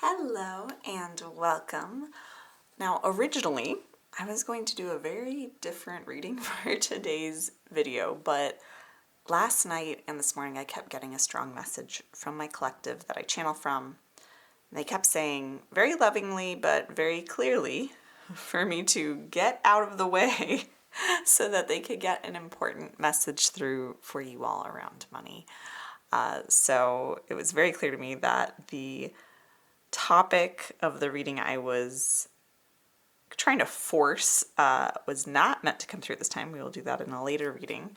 Hello and welcome. Now, originally, I was going to do a very different reading for today's video, but last night and this morning I kept getting a strong message from my collective that I channel from. They kept saying very lovingly but very clearly for me to get out of the way so that they could get an important message through for you all around money. So it was very clear to me that the topic of the reading I was trying to force was not meant to come through this time. We will do that in a later reading.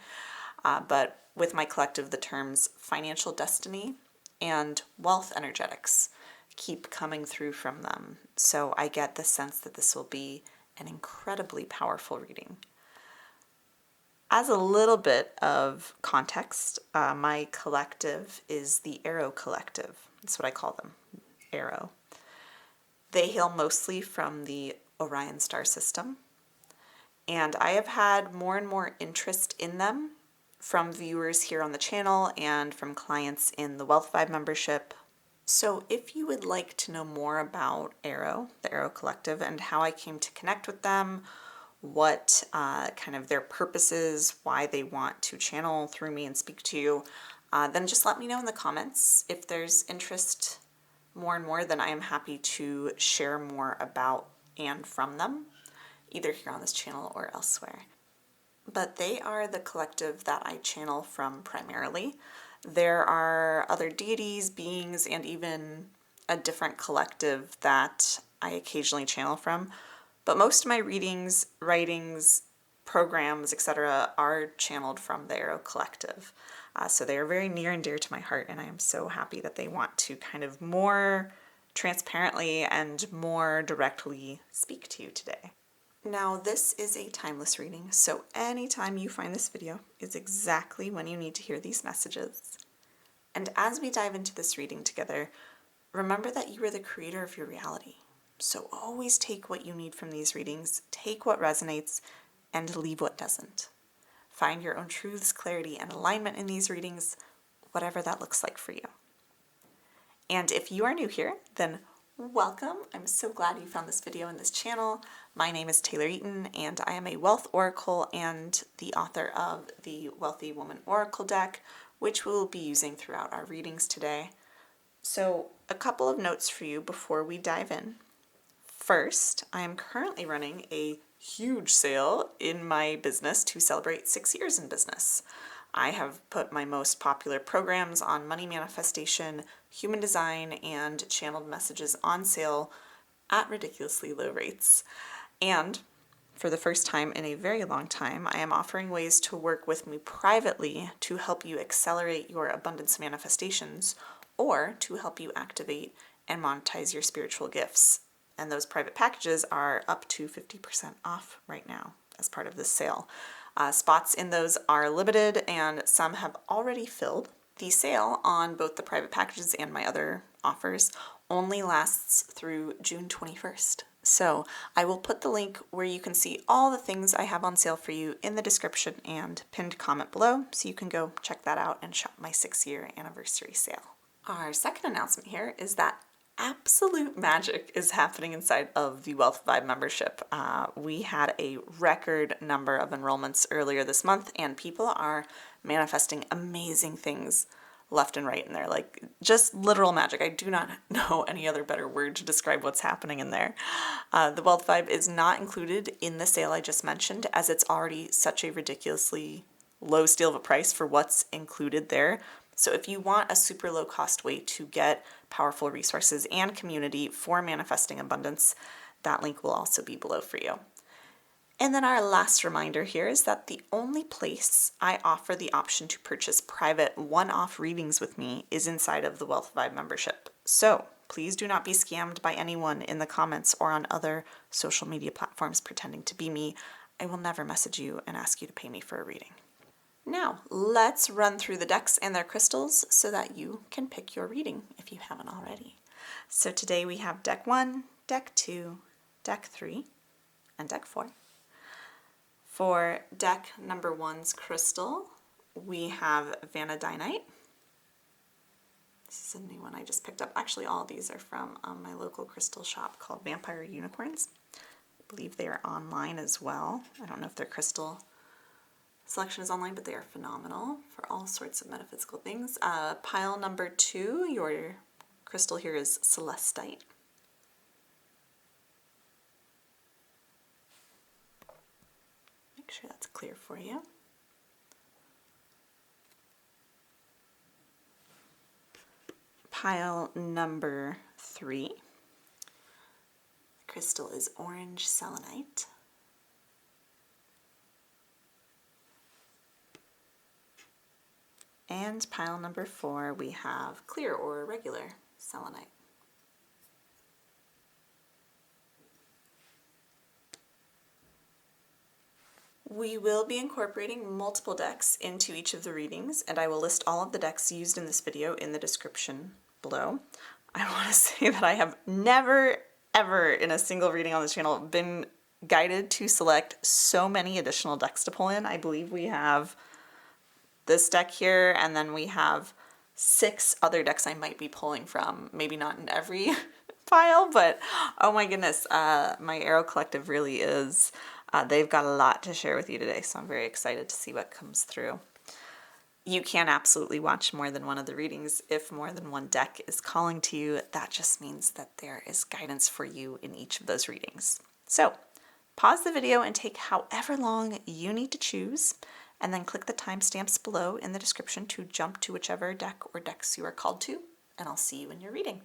But with my collective, the terms financial destiny and wealth energetics keep coming through from them. So I get the sense that this will be an incredibly powerful reading. As a little bit of context, my collective is the Arrow Collective. That's what I call them. Arrow. They hail mostly from the Orion star system, and I have had more and more interest in them from viewers here on the channel and from clients in the Wealth Vibe membership. So if you would like to know more about Arrow, the Arrow Collective, and how I came to connect with them, what kind of their purpose is, why they want to channel through me and speak to you, then just let me know in the comments. If there's interest more and more, then I am happy to share more about and from them, either here on this channel or elsewhere. But they are the collective that I channel from primarily. There are other deities, beings, and even a different collective that I occasionally channel from. But most of my readings, writings, programs, etc. are channeled from the Arrow Collective. So they are very near and dear to my heart, and I am so happy that they want to kind of more transparently and more directly speak to you today. Now, this is a timeless reading, so anytime you find this video is exactly when you need to hear these messages. And as we dive into this reading together, remember that you are the creator of your reality. So always take what you need from these readings, take what resonates, and leave what doesn't. Find your own truths, clarity, and alignment in these readings, whatever that looks like for you. And if you are new here, then welcome. I'm so glad you found this video and this channel. My name is Taylor Eaton, and I am a wealth oracle and the author of the Wealthy Woman Oracle deck, which we'll be using throughout our readings today. So a couple of notes for you before we dive in. First, I am currently running a huge sale in my business to celebrate 6 years in business. I have put my most popular programs on money manifestation, human design, and channeled messages on sale at ridiculously low rates. And for the first time in a very long time, I am offering ways to work with me privately to help you accelerate your abundance manifestations or to help you activate and monetize your spiritual gifts. And those private packages are up to 50% off right now as part of this sale. Spots in those are limited and some have already filled. The sale on both the private packages and my other offers only lasts through June 21st. So I will put the link where you can see all the things I have on sale for you in the description and pinned comment below, so you can go check that out and shop my 6-year anniversary sale. Our second announcement here is that absolute magic is happening inside of the Wealth Vibe membership. We had a record number of enrollments earlier this month, and people are manifesting amazing things left and right in there, like just literal magic. I do not know any other better word to describe what's happening in there. The Wealth Vibe is not included in the sale I just mentioned, as it's already such a ridiculously low steal of a price for what's included there. So if you want a super low cost way to get powerful resources and community for manifesting abundance, that link will also be below for you. And then our last reminder here is that the only place I offer the option to purchase private one-off readings with me is inside of the Wealth Vibe membership. So please do not be scammed by anyone in the comments or on other social media platforms pretending to be me. I will never message you and ask you to pay me for a reading. Now, let's run through the decks and their crystals so that you can pick your reading if you haven't already. So today we have deck 1, deck 2, deck 3, and deck 4. For deck number 1's crystal, we have Vanadinite, This is a new one I just picked up. Actually, all of these are from my local crystal shop called Vampire Unicorns. I believe they are online as well. I don't know if their crystal selection is online, but they are phenomenal for all sorts of metaphysical things. Pile number 2, your crystal here is Celestite. Make sure that's clear for you. Pile number 3. The crystal is orange selenite. And pile number 4, we have clear or regular selenite. We will be incorporating multiple decks into each of the readings, and I will list all of the decks used in this video in the description below. I want to say that I have never, ever in a single reading on this channel been guided to select so many additional decks to pull in. I believe we have this deck here, and then we have 6 other decks I might be pulling from. Maybe not in every pile, but oh my goodness, my Arrow Collective really is, they've got a lot to share with you today, so I'm very excited to see what comes through. You can absolutely watch more than one of the readings. If more than one deck is calling to you, that just means that there is guidance for you in each of those readings. So pause the video and take however long you need to choose, and then click the timestamps below in the description to jump to whichever deck or decks you are called to, and I'll see you in your reading.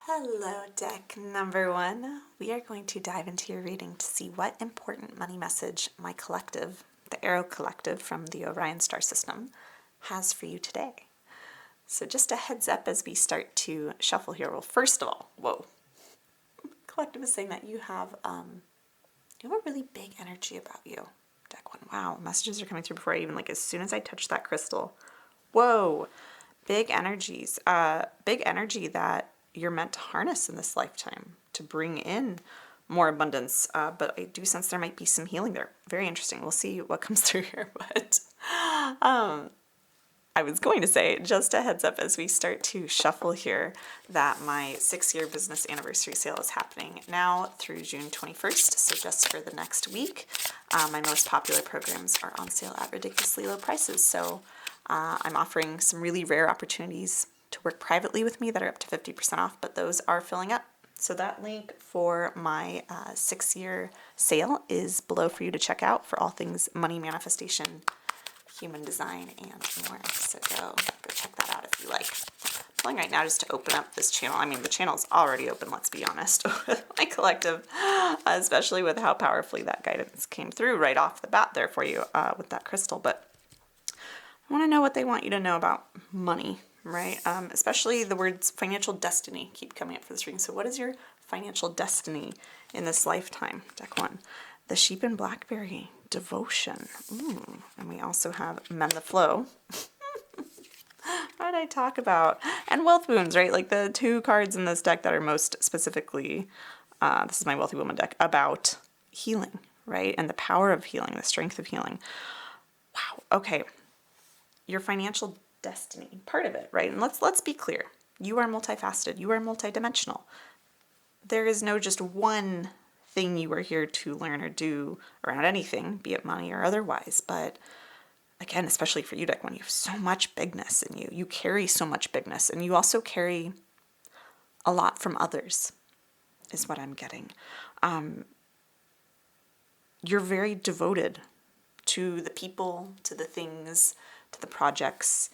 Hello, deck number 1. We are going to dive into your reading to see what important money message my collective, the Arrow Collective from the Orion star system, has for you today. So just a heads up as we start to shuffle here. Well, first of all, whoa. Collective is saying that you have a really big energy about you. Deck 1. Wow, messages are coming through before I even, as soon as I touch that crystal. Whoa, big energies. Big energy that you're meant to harness in this lifetime to bring in more abundance, but I do sense there might be some healing there. Very interesting. We'll see what comes through here, but I was going to say, just a heads up as we start to shuffle here, that my 6-year business anniversary sale is happening now through June 21st, so just for the next week. My most popular programs are on sale at ridiculously low prices, so I'm offering some really rare opportunities to work privately with me that are up to 50% off, but those are filling up. So that link for my 6-year sale is below for you to check out for all things money manifestation, human design, and more. So go check that out if you like. I'm pulling right now just to open up this channel. I mean, the channel's already open, let's be honest, with my collective, especially with how powerfully that guidance came through right off the bat there for you with that crystal. But I want to know what they want you to know about money, right? Especially the words financial destiny keep coming up for this reading. So what is your financial destiny in this lifetime? Deck 1. The sheep and blackberry, devotion. Ooh. And we also have mend the flow. What did I talk about? And wealth wounds, right? Like the 2 cards in this deck that are most specifically, this is my Wealthy Woman deck, about healing, right? And the power of healing, the strength of healing. Wow. Okay. Your financial destiny, part of it, right? And let's be clear. You are multifaceted. You are multidimensional. There is no just one thing you are here to learn or do around anything, be it money or otherwise. But again, especially for you, Deck 1, you have so much bigness in you. You carry so much bigness, and you also carry a lot from others, is what I'm getting. You're very devoted to the people, to the things, to the projects,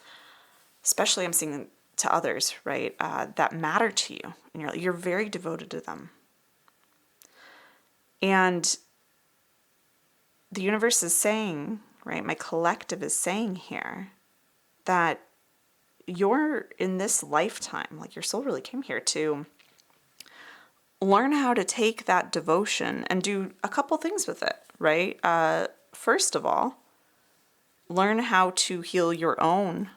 especially I'm seeing to others, right, that matter to you. And you're very devoted to them. And the universe is saying, right, my collective is saying here that you're in this lifetime, like your soul really came here to learn how to take that devotion and do a couple things with it, right? First of all, learn how to heal your own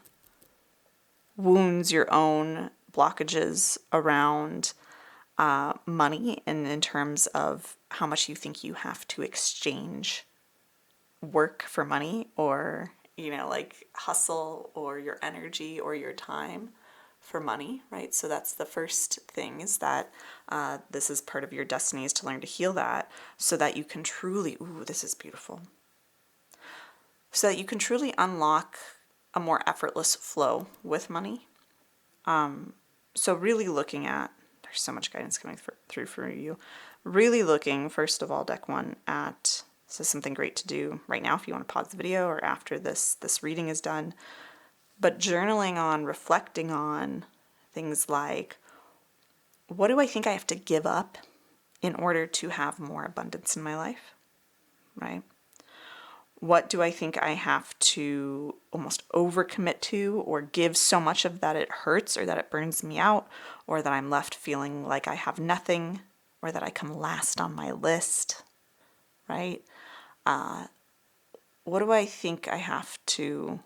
wounds, your own blockages around money, and in terms of how much you think you have to exchange work for money or like hustle or your energy or your time for money, right? So that's the first thing, is that this is part of your destiny, is to learn to heal that, so that you can truly, ooh, this is beautiful, so that you can truly unlock a more effortless flow with money. So really looking at, there's so much guidance coming through for you, really looking, first of all, deck one, at, this is something great to do right now if you want to pause the video or after this reading is done, but journaling on, reflecting on things like, what do I think I have to give up in order to have more abundance in my life, right? What do I think I have to almost overcommit to, or give so much of that it hurts, or that it burns me out, or that I'm left feeling like I have nothing, or that I come last on my list, right? What do I think I have to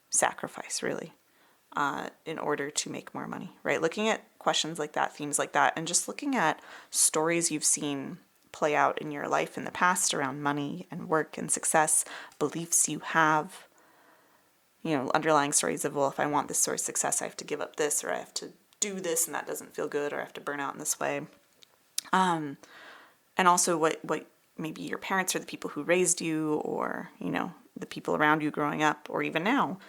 sacrifice, really, in order to make more money, right? Looking at questions like that, themes like that, and just looking at stories you've seen play out in your life in the past around money and work and success, beliefs you have, underlying stories of, well, if I want this sort of success, I have to give up this, or I have to do this and that doesn't feel good, or I have to burn out in this way. And also what maybe your parents or the people who raised you, or, the people around you growing up, or even now,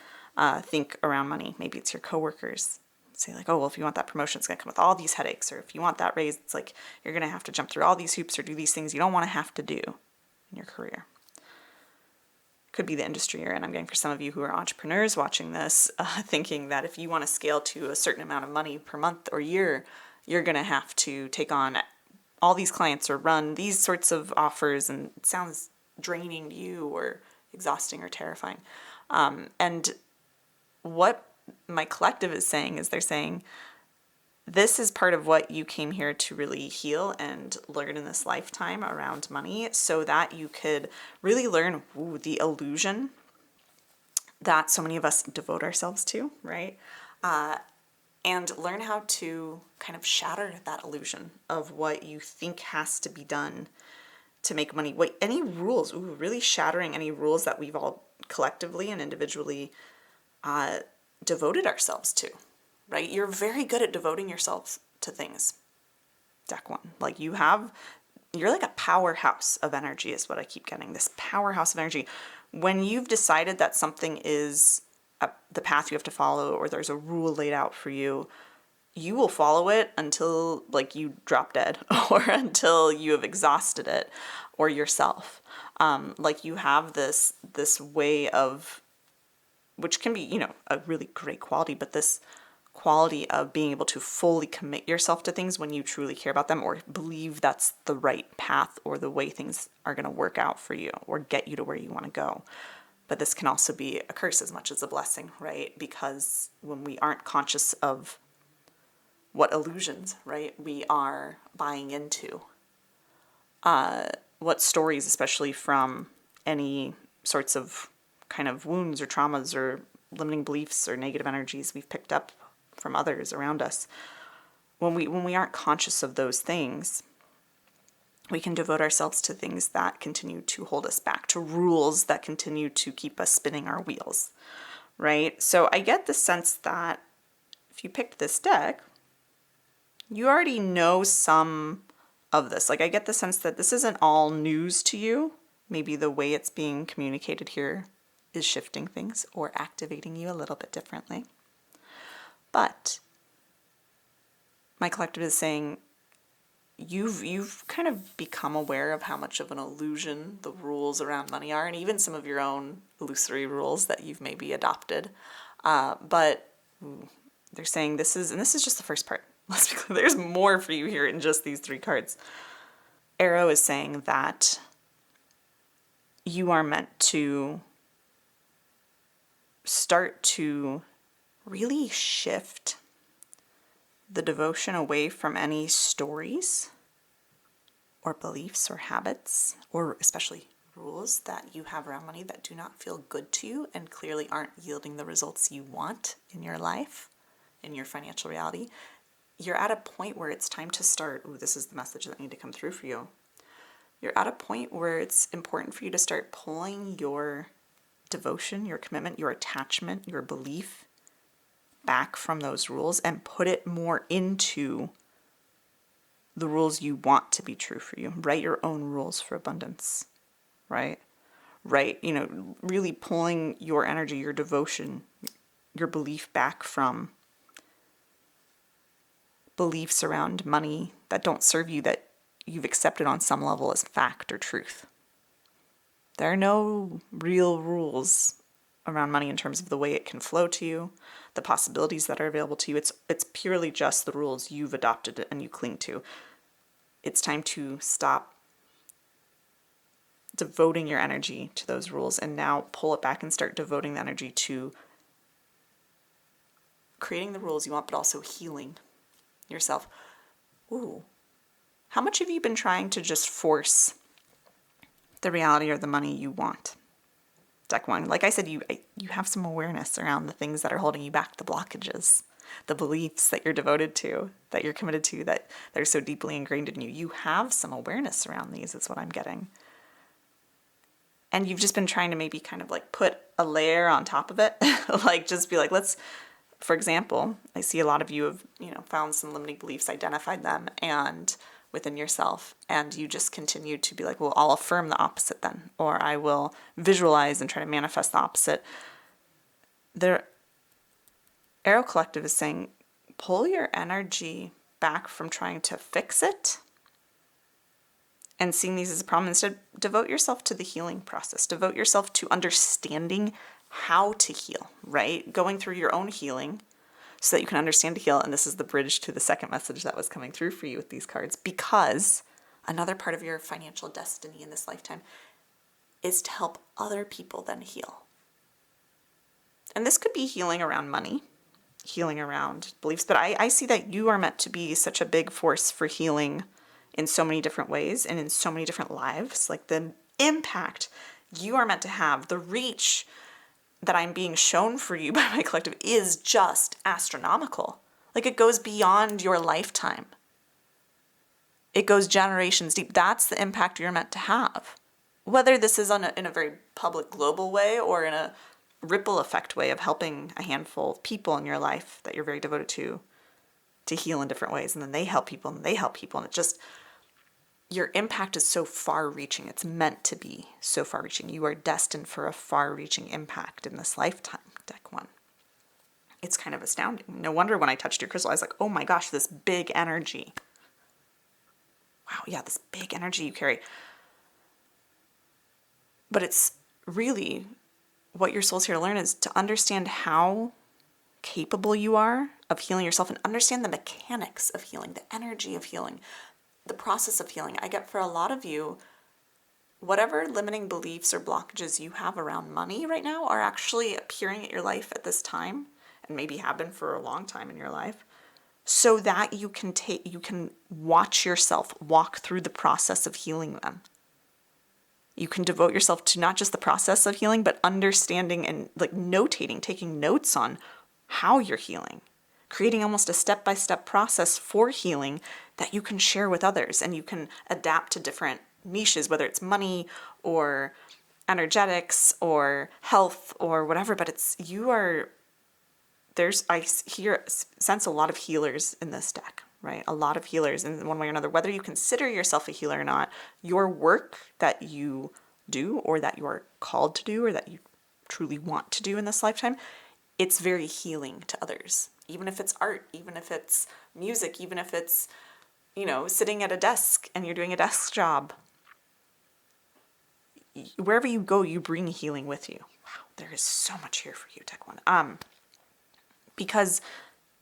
think around money. Maybe it's your coworkers. Say like, oh, well, if you want that promotion, it's going to come with all these headaches. Or if you want that raise, it's like, you're going to have to jump through all these hoops or do these things you don't want to have to do in your career. Could be the industry you're in. I'm getting, for some of you who are entrepreneurs watching this, thinking that if you want to scale to a certain amount of money per month or year, you're going to have to take on all these clients or run these sorts of offers, and it sounds draining to you or exhausting or terrifying. And what my collective is saying is, they're saying this is part of what you came here to really heal and learn in this lifetime around money, so that you could really learn the illusion that so many of us devote ourselves to, right? And learn how to kind of shatter that illusion of what you think has to be done to make money. Any rules, really shattering any rules that we've all collectively and individually devoted ourselves to, right? You're very good at devoting yourselves to things. Deck one, like you're like a powerhouse of energy is what I keep getting, this powerhouse of energy. When you've decided that something is the path you have to follow, or there's a rule laid out for you, you will follow it until like you drop dead, or until you have exhausted it or yourself. Like you have this way of, which can be, a really great quality, but this quality of being able to fully commit yourself to things when you truly care about them, or believe that's the right path or the way things are going to work out for you or get you to where you want to go. But this can also be a curse as much as a blessing, right? Because when we aren't conscious of what illusions, right, we are buying into, what stories, especially from any sorts of kind of wounds or traumas or limiting beliefs or negative energies we've picked up from others around us. When we aren't conscious of those things, we can devote ourselves to things that continue to hold us back, to rules that continue to keep us spinning our wheels, right? So I get the sense that if you picked this deck, you already know some of this. Like I get the sense that this isn't all news to you. Maybe the way it's being communicated here is shifting things or activating you a little bit differently. But my collective is saying you've kind of become aware of how much of an illusion the rules around money are, and even some of your own illusory rules that you've maybe adopted. But they're saying this is just the first part. Let's be clear, there's more for you here in just these 3 cards. Arrow is saying that you are meant to start to really shift the devotion away from any stories or beliefs or habits, or especially rules that you have around money that do not feel good to you and clearly aren't yielding the results you want in your life, in your financial reality. You're at a point where it's time to start, this is the message that needs to come through for you. You're at a point where it's important for you to start pulling your devotion, your commitment, your attachment, your belief back from those rules and put it more into the rules you want to be true for you. Write your own rules for abundance, right? Right, really pulling your energy, your devotion, your belief back from beliefs around money that don't serve you, that you've accepted on some level as fact or truth. There are no real rules around money in terms of the way it can flow to you, the possibilities that are available to you. It's purely just the rules you've adopted and you cling to. It's time to stop devoting your energy to those rules and now pull it back and start devoting the energy to creating the rules you want, but also healing yourself. Ooh. How much have you been trying to just force the reality or the money you want? Deck 1. Like I said, you have some awareness around the things that are holding you back, the blockages, the beliefs that you're devoted to, that you're committed to, that are so deeply ingrained in you. You have some awareness around these, is what I'm getting. And you've just been trying to maybe kind of like put a layer on top of it. Like just be like, for example, I see a lot of you have, found some limiting beliefs, identified them and within yourself, and you just continue to be like, well, I'll affirm the opposite then, or I will visualize and try to manifest the opposite. The Arrow Collective is saying, pull your energy back from trying to fix it and seeing these as a problem. Instead, devote yourself to the healing process. Devote yourself to understanding how to heal, right? Going through your own healing so that you can understand to heal. And this is the bridge to the second message that was coming through for you with these cards, because another part of your financial destiny in this lifetime is to help other people then heal. And this could be healing around money, healing around beliefs, but I see that you are meant to be such a big force for healing in so many different ways and in so many different lives. Like the impact you are meant to have, the reach that I'm being shown for you by my collective is just astronomical. Like it goes beyond your lifetime. It goes generations deep. That's the impact you're meant to have. Whether this is in a very public global way or in a ripple effect way of helping a handful of people in your life that you're very devoted to heal in different ways. And then they help people and they help people. And it just, your impact is so far-reaching. It's meant to be so far-reaching. You are destined for a far-reaching impact in this lifetime, Deck 1. It's kind of astounding. No wonder when I touched your crystal, I was like, oh my gosh, this big energy. Wow, yeah, this big energy you carry. But it's really what your soul's here to learn is to understand how capable you are of healing yourself and understand the mechanics of healing, the energy of healing, the process of healing. I get for a lot of you, whatever limiting beliefs or blockages you have around money right now are actually appearing at your life at this time, and maybe have been for a long time in your life, so that you can watch yourself walk through the process of healing them. You can devote yourself to not just the process of healing, but understanding and like notating, taking notes on how you're healing, creating almost a step-by-step process for healing that you can share with others, and you can adapt to different niches, whether it's money or energetics or health or whatever, but I sense a lot of healers in this deck, right? A lot of healers in one way or another, whether you consider yourself a healer or not, your work that you do or that you are called to do or that you truly want to do in this lifetime, it's very healing to others. Even if it's art, even if it's music, even if it's, sitting at a desk and you're doing a desk job. Wherever you go, you bring healing with you. Wow, there is so much here for you, Deck 1. Because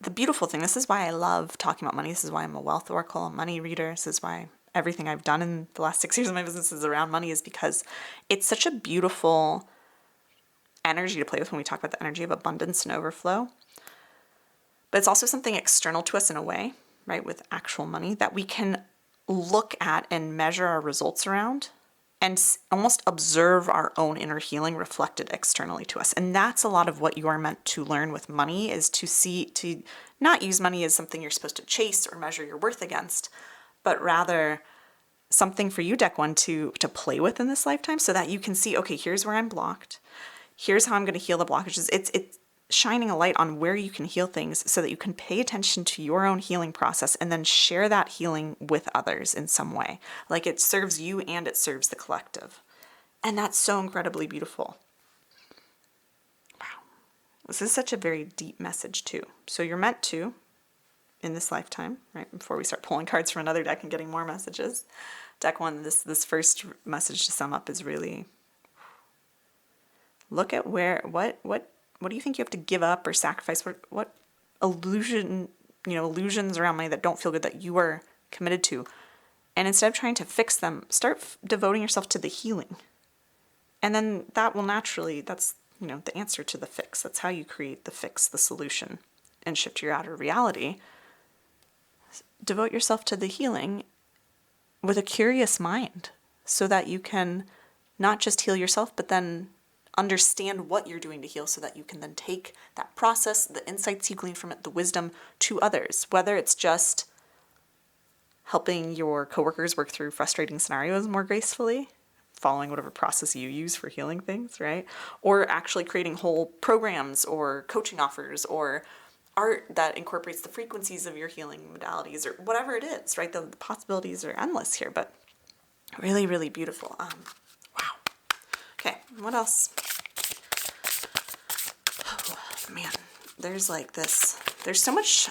the beautiful thing, this is why I love talking about money. This is why I'm a wealth oracle, a money reader. This is why everything I've done in the last 6 years of my business is around money, is because it's such a beautiful energy to play with when we talk about the energy of abundance and overflow. But it's also something external to us in a way, right, with actual money that we can look at and measure our results around and almost observe our own inner healing reflected externally to us. And that's a lot of what you are meant to learn with money, is to not use money as something you're supposed to chase or measure your worth against, but rather something for you, Deck 1, to play with in this lifetime, so that you can see, okay, here's where I'm blocked. here's how I'm going to heal the blockages. It's shining a light on where you can heal things so that you can pay attention to your own healing process and then share that healing with others in some way. Like it serves you and it serves the collective. And that's so incredibly beautiful. Wow. This is such a very deep message too. So you're meant to, in this lifetime, right, before we start pulling cards from another deck and getting more messages. Deck 1, this first message to sum up is really, look at what do you think you have to give up or sacrifice? What illusions around money that don't feel good that you are committed to? And instead of trying to fix them, start devoting yourself to the healing. And then that will naturally, that's, the answer to the fix. That's how you create the fix, the solution, and shift your outer reality. Devote yourself to the healing with a curious mind so that you can not just heal yourself, but then understand what you're doing to heal so that you can then take that process, the insights you glean from it, the wisdom to others, whether it's just helping your coworkers work through frustrating scenarios more gracefully, following whatever process you use for healing things, right? Or actually creating whole programs or coaching offers or art that incorporates the frequencies of your healing modalities or whatever it is, right? The possibilities are endless here, but really, really beautiful. Wow. Okay, what else? Oh, man, there's so much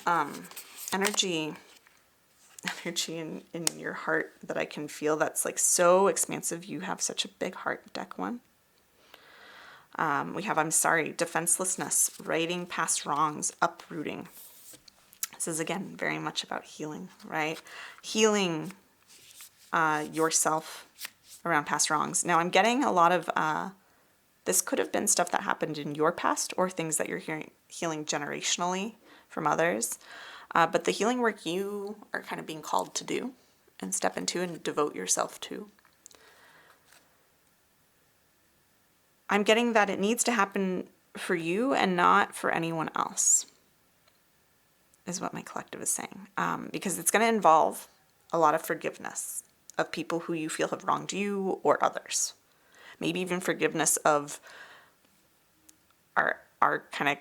energy in your heart that I can feel that's like so expansive. You have such a big heart, deck 1. We have, I'm sorry, defenselessness, righting past wrongs, uprooting. This is, again, very much about healing, right? Healing yourself around past wrongs. Now, I'm getting a lot of, this could have been stuff that happened in your past or things that you're healing generationally from others. But the healing work you are kind of being called to do and step into and devote yourself to. I'm getting that it needs to happen for you and not for anyone else, is what my collective is saying. Because it's going to involve a lot of forgiveness of people who you feel have wronged you or others. Maybe even forgiveness of our kind of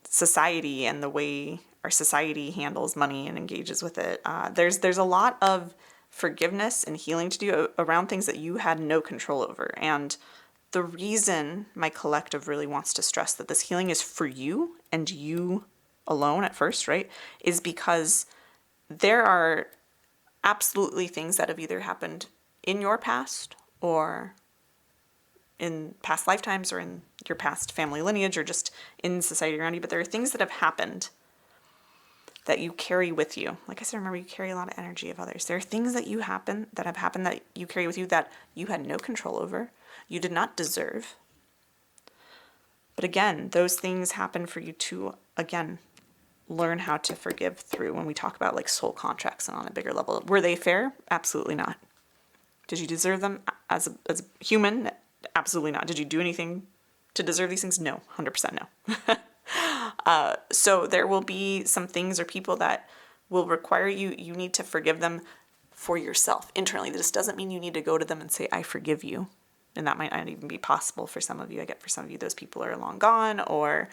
society and the way our society handles money and engages with it. There's a lot of forgiveness and healing to do around things that you had no control over. And the reason my collective really wants to stress that this healing is for you and you alone at first, right, is because there are absolutely things that have either happened in your past or in past lifetimes or in your past family lineage or just in society around you, but there are things that have happened that you carry with you. Like I said, remember, you carry a lot of energy of others. There are things that have happened that you carry with you that you had no control over. You did not deserve. But again, those things happen for you to, again, learn how to forgive through when we talk about like soul contracts and on a bigger level. Were they fair? Absolutely not. Did you deserve them as a human? Absolutely not. Did you do anything to deserve these things? No, 100% no. So there will be some things or people that will require you need to forgive them for yourself internally. This doesn't mean you need to go to them and say, I forgive you. And that might not even be possible for some of you. I get for some of you, those people are long gone, or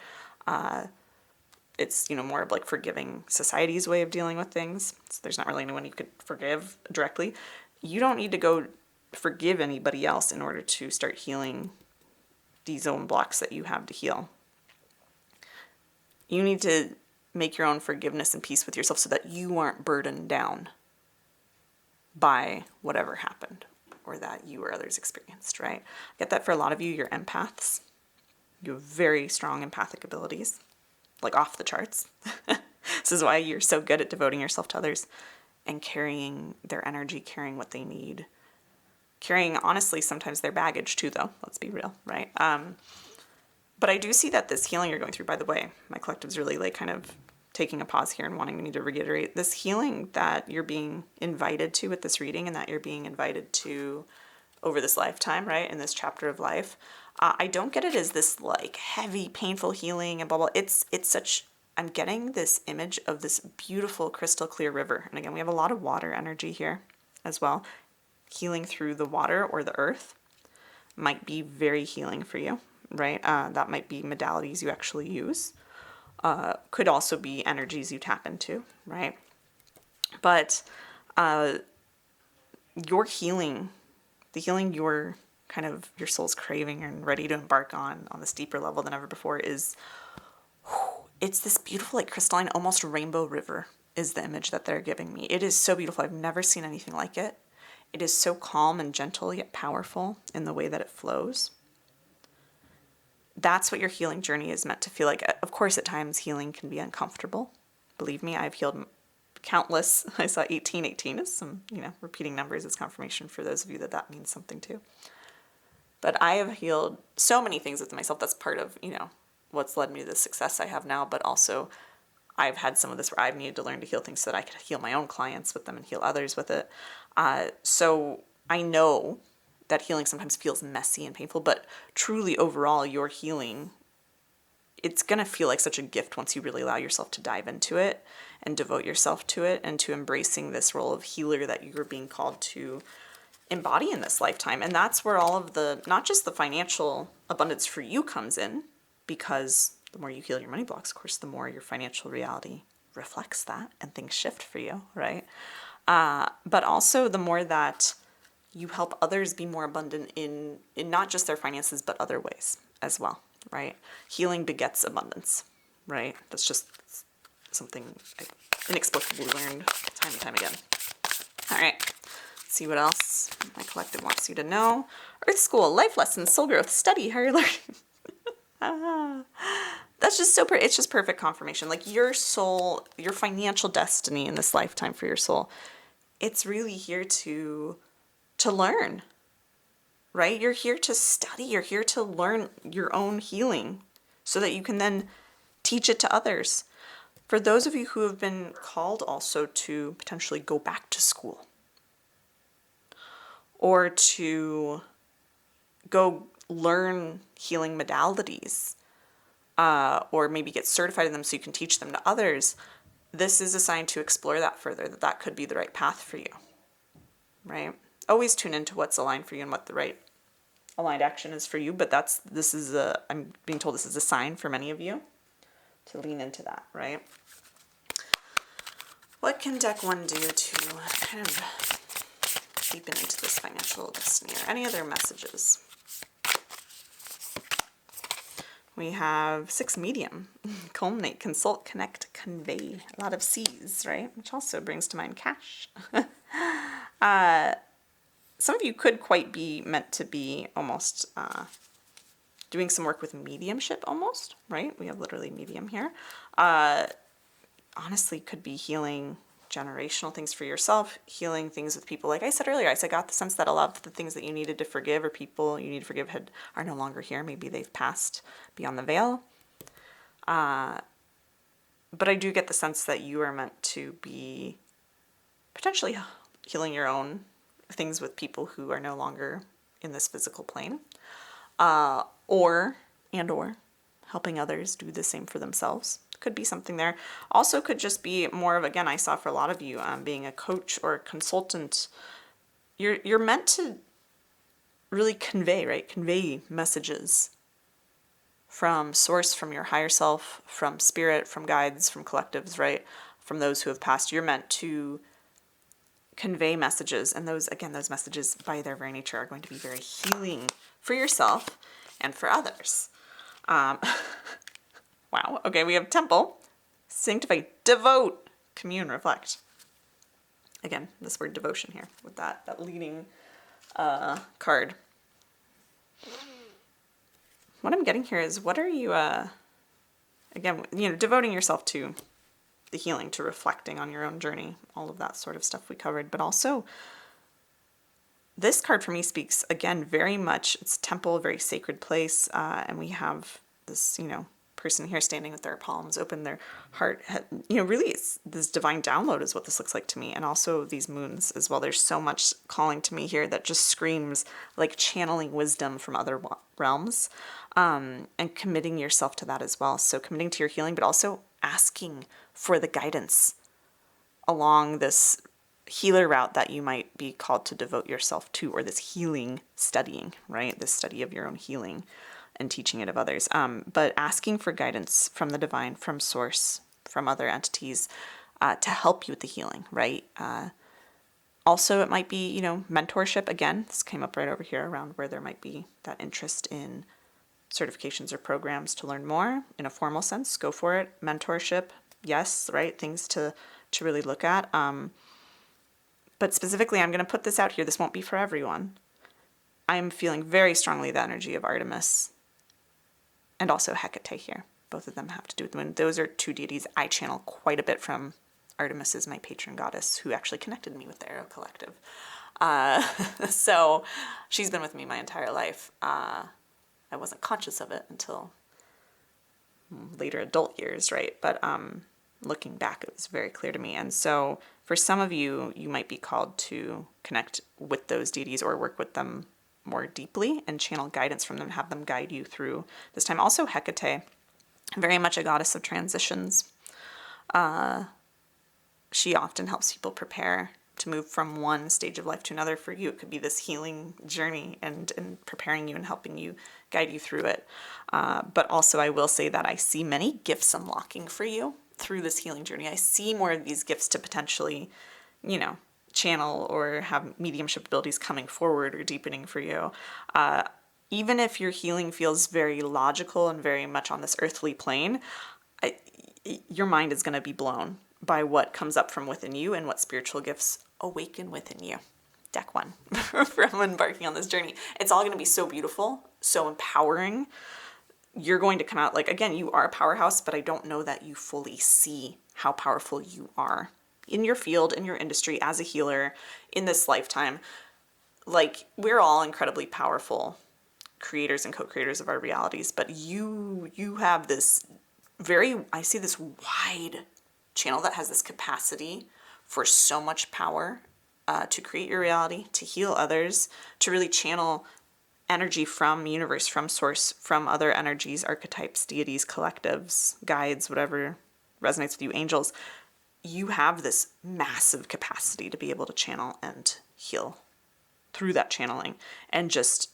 it's, more of like forgiving society's way of dealing with things. So there's not really anyone you could forgive directly. You don't need to go forgive anybody else in order to start healing these own blocks that you have to heal. You need to make your own forgiveness and peace with yourself so that you aren't burdened down by whatever happened or that you or others experienced, right? I get that for a lot of you, you're empaths. You have very strong empathic abilities, like off the charts. This is why you're so good at devoting yourself to others and carrying their energy, carrying what they need. Carrying, honestly, sometimes their baggage too, though. Let's be real, right? But I do see that this healing you're going through, by the way, my collective's really like kind of taking a pause here and wanting me to reiterate this healing that you're being invited to with this reading and that you're being invited to over this lifetime, right? In this chapter of life. I don't get it as this like heavy, painful healing and blah, blah. It's such, I'm getting this image of this beautiful crystal clear river. And again, we have a lot of water energy here as well. Healing through the water or the earth might be very healing for you. right? That might be modalities you actually use. Could also be energies you tap into, right? But your healing, the healing your your soul's craving and ready to embark on this deeper level than ever before is, it's this beautiful, like crystalline, almost rainbow river is the image that they're giving me. It is so beautiful. I've never seen anything like it. It is so calm and gentle yet powerful in the way that it flows. That's what your healing journey is meant to feel like. Of course, at times healing can be uncomfortable. Believe me, I've healed countless. I saw 1818 as some, repeating numbers as confirmation for those of you that means something too. But I have healed so many things with myself. That's part of, what's led me to the success I have now. But also, I've had some of this where I've needed to learn to heal things so that I could heal my own clients with them and heal others with it. So I know that healing sometimes feels messy and painful, but truly overall, your healing, it's going to feel like such a gift once you really allow yourself to dive into it and devote yourself to it and to embracing this role of healer that you're being called to embody in this lifetime. And that's where all of the, not just the financial abundance for you comes in, because the more you heal your money blocks, of course, the more your financial reality reflects that and things shift for you, right? But also the more that you help others be more abundant in not just their finances, but other ways as well, right? Healing begets abundance, right? That's just something I inexplicably learned time and time again. All right, let's see what else my collective wants you to know. Earth School, life lessons, soul growth, study, higher learning. That's just it's just perfect confirmation. Like your soul, your financial destiny in this lifetime for your soul, it's really here to learn, right? You're here to study. You're here to learn your own healing so that you can then teach it to others. For those of you who have been called also to potentially go back to school or to go learn healing modalities, or maybe get certified in them so you can teach them to others, this is a sign to explore that further, that could be the right path for you, right? Always tune into what's aligned for you and what the right aligned action is for you, but I'm being told this is a sign for many of you to lean into that, right? What can deck 1 do to kind of deepen into this financial destiny, or any other messages? We have 6 medium, culminate, consult, connect, convey, a lot of C's, right? Which also brings to mind cash. Some of you could quite be meant to be almost doing some work with mediumship almost, right? We have literally medium here. Honestly, could be healing generational things for yourself, healing things with people. Like I said earlier, I got the sense that a lot of the things that you needed to forgive or people you need to forgive are no longer here. Maybe they've passed beyond the veil. But I do get the sense that you are meant to be potentially healing your own things with people who are no longer in this physical plane, or helping others do the same for themselves. Could be something there. Also could just be more of, again, I saw for a lot of you, being a coach or a consultant. You're meant to really convey, right? Convey messages from source, from your higher self, from spirit, from guides, from collectives, right? From those who have passed. You're meant to convey messages, and those messages by their very nature are going to be very healing for yourself and for others. Wow. Okay, we have temple, sanctify, devote, commune, reflect. Again, this word devotion here with that leading card. What I'm getting here is, what are you, again, devoting yourself to the healing, to reflecting on your own journey, all of that sort of stuff we covered. But also, this card for me speaks, again, very much, it's temple, a very sacred place, and we have this, person here standing with their palms open, their heart, really it's this divine download is what this looks like to me. And also these moons as well. There's so much calling to me here that just screams like channeling wisdom from other realms, and committing yourself to that as well. So committing to your healing, but also asking for the guidance along this healer route that you might be called to devote yourself to, or this healing studying, right? This study of your own healing. and teaching it of others. But asking for guidance from the divine, from source, from other entities to help you with the healing, right? Also, it might be, mentorship. Again, this came up right over here around where there might be that interest in certifications or programs to learn more in a formal sense. Go for it. Mentorship, yes, right? Things to really look at. But specifically, I'm going to put this out here. This won't be for everyone. I'm feeling very strongly the energy of Artemis and also Hecate here. Both of them have to do with the moon. Those are two deities I channel quite a bit from. Artemis is my patron goddess who actually connected me with the Arrow Collective. So she's been with me my entire life. I wasn't conscious of it until later adult years, right? But looking back, it was very clear to me. And so for some of you, you might be called to connect with those deities or work with them more deeply and channel guidance from them, have them guide you through this time. Also Hecate, very much a goddess of transitions. She often helps people prepare to move from one stage of life to another. For you, it could be this healing journey and preparing you and helping you, guide you through it. But also I will say that I see many gifts unlocking for you through this healing journey. I see more of these gifts to potentially, channel or have mediumship abilities coming forward or deepening for you. Even if your healing feels very logical and very much on this earthly plane, your mind is going to be blown by what comes up from within you and what spiritual gifts awaken within you. Deck 1 from embarking on this journey. It's all going to be so beautiful, so empowering. You're going to come out like, again, you are a powerhouse, but I don't know that you fully see how powerful you are in your field, in your industry, as a healer, in this lifetime. Like, we're all incredibly powerful creators and co-creators of our realities, but you have this I see this wide channel that has this capacity for so much power to create your reality, to heal others, to really channel energy from universe, from source, from other energies, archetypes, deities, collectives, guides, whatever resonates with you, angels. You have this massive capacity to be able to channel and heal through that channeling and just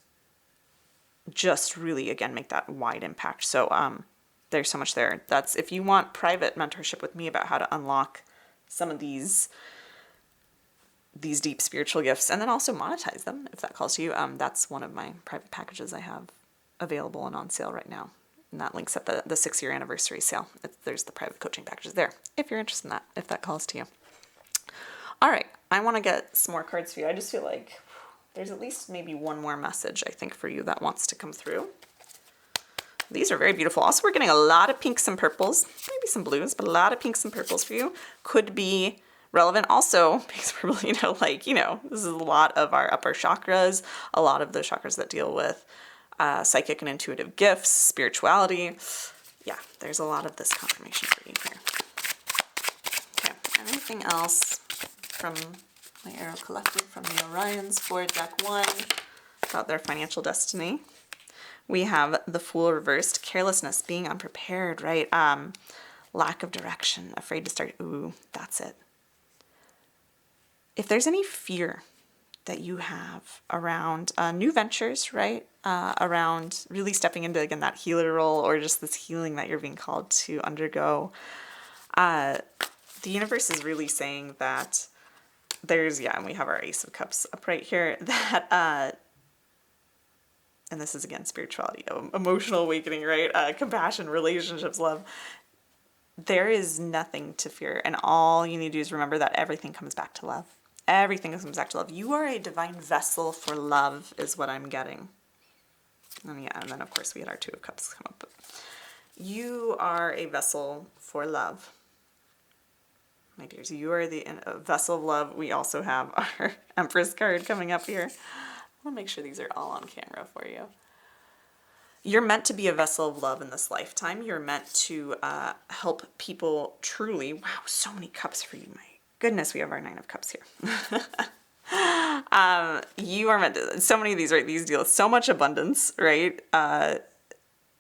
really, again, make that wide impact. So there's so much there. That's if you want private mentorship with me about how to unlock some of these deep spiritual gifts and then also monetize them, if that calls to you. That's one of my private packages I have available and on sale right now. And that links at the 6-year anniversary sale. There's the private coaching packages there, if you're interested in that, if that calls to you. All right, I want to get some more cards for you. I just feel like there's at least maybe one more message, I think, for you that wants to come through. These are very beautiful. Also, we're getting a lot of pinks and purples, maybe some blues, but a lot of pinks and purples for you. Could be relevant. Also, pinks and purple, this is a lot of our upper chakras, a lot of those chakras that deal with psychic and intuitive gifts, spirituality. Yeah, there's a lot of this confirmation for you here. Okay, anything else from my Arrow Collective, from the Orions for deck 1 about their financial destiny? We have the Fool reversed, carelessness, being unprepared, right? Lack of direction, afraid to start. Ooh, that's it. If there's any fear that you have around new ventures, right? Around really stepping into, again, that healer role or just this healing that you're being called to undergo, the universe is really saying that and we have our Ace of Cups up right here, that and this is, again, spirituality, emotional awakening, right? Compassion, relationships, love. There is nothing to fear. And all you need to do is remember that everything comes back to love. Everything comes back to love. You are a divine vessel for love is what I'm getting. And then, of course, we had our Two of Cups come up. You are a vessel for love. My dears, you are the vessel of love. We also have our Empress card coming up here. I'll make sure these are all on camera for you. You're meant to be a vessel of love in this lifetime. You're meant to help people truly. Wow, so many cups for you. My goodness, we have our 9 of Cups here. You are meant to, so many of these, right? These deal with so much abundance, right?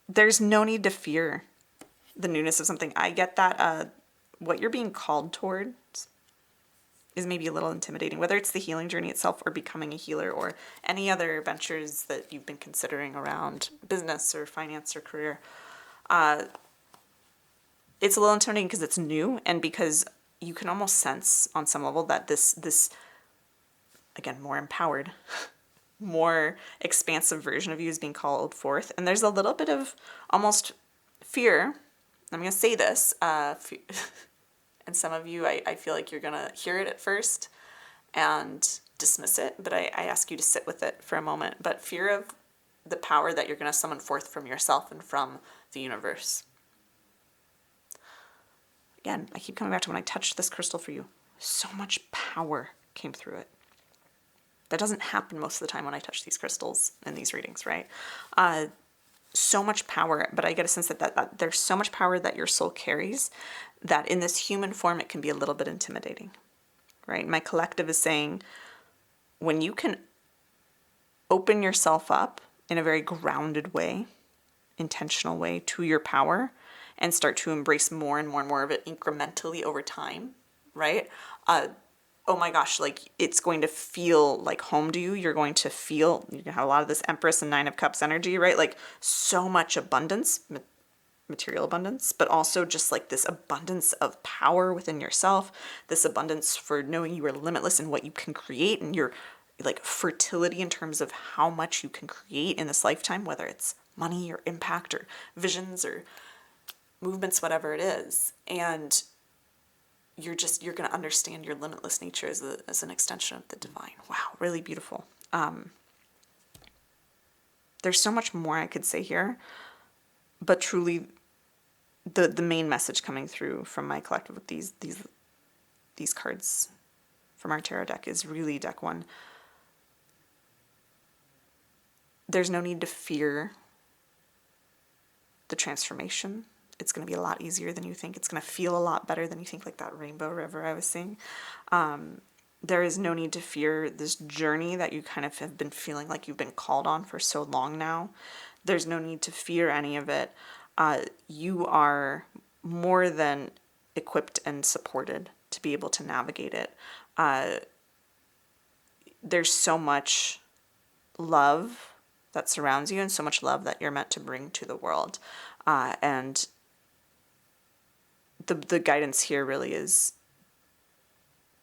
There's no need to fear the newness of something. I get that what you're being called towards is maybe a little intimidating, whether it's the healing journey itself or becoming a healer or any other ventures that you've been considering around business or finance or career. It's a little intimidating because it's new and because you can almost sense on some level that this again, more empowered, more expansive version of you is being called forth. And there's a little bit of almost fear. I'm going to say this, and some of you, I feel like you're going to hear it at first and dismiss it, but I ask you to sit with it for a moment. But fear of the power that you're going to summon forth from yourself and from the universe. Again, I keep coming back to when I touched this crystal for you. So much power came through it. That doesn't happen most of the time when I touch these crystals in these readings, right? So much power, but I get a sense that there's so much power that your soul carries that in this human form, it can be a little bit intimidating, right? My collective is saying, when you can open yourself up in a very grounded way, intentional way to your power and start to embrace more and more and more of it incrementally over time, right? Oh my gosh, like it's going to feel like home to you. You're going to have a lot of this Empress and Nine of Cups energy, right? Like so much abundance, material abundance, but also just like this abundance of power within yourself, this abundance for knowing you are limitless in what you can create and your like fertility in terms of how much you can create in this lifetime, whether it's money or impact or visions or movements, whatever it is. And you're going to understand your limitless nature as an extension of the divine. Wow, really beautiful. There's so much more I could say here, but truly the main message coming through from my collective with these cards from our tarot deck is really deck one. There's no need to fear the transformation. It's going to be a lot easier than you think. It's going to feel a lot better than you think, like that rainbow river I was seeing. There is no need to fear this journey that you kind of have been feeling like you've been called on for so long now. There's no need to fear any of it. You are more than equipped and supported to be able to navigate it. There's so much love that surrounds you and so much love that you're meant to bring to the world. And the guidance here really is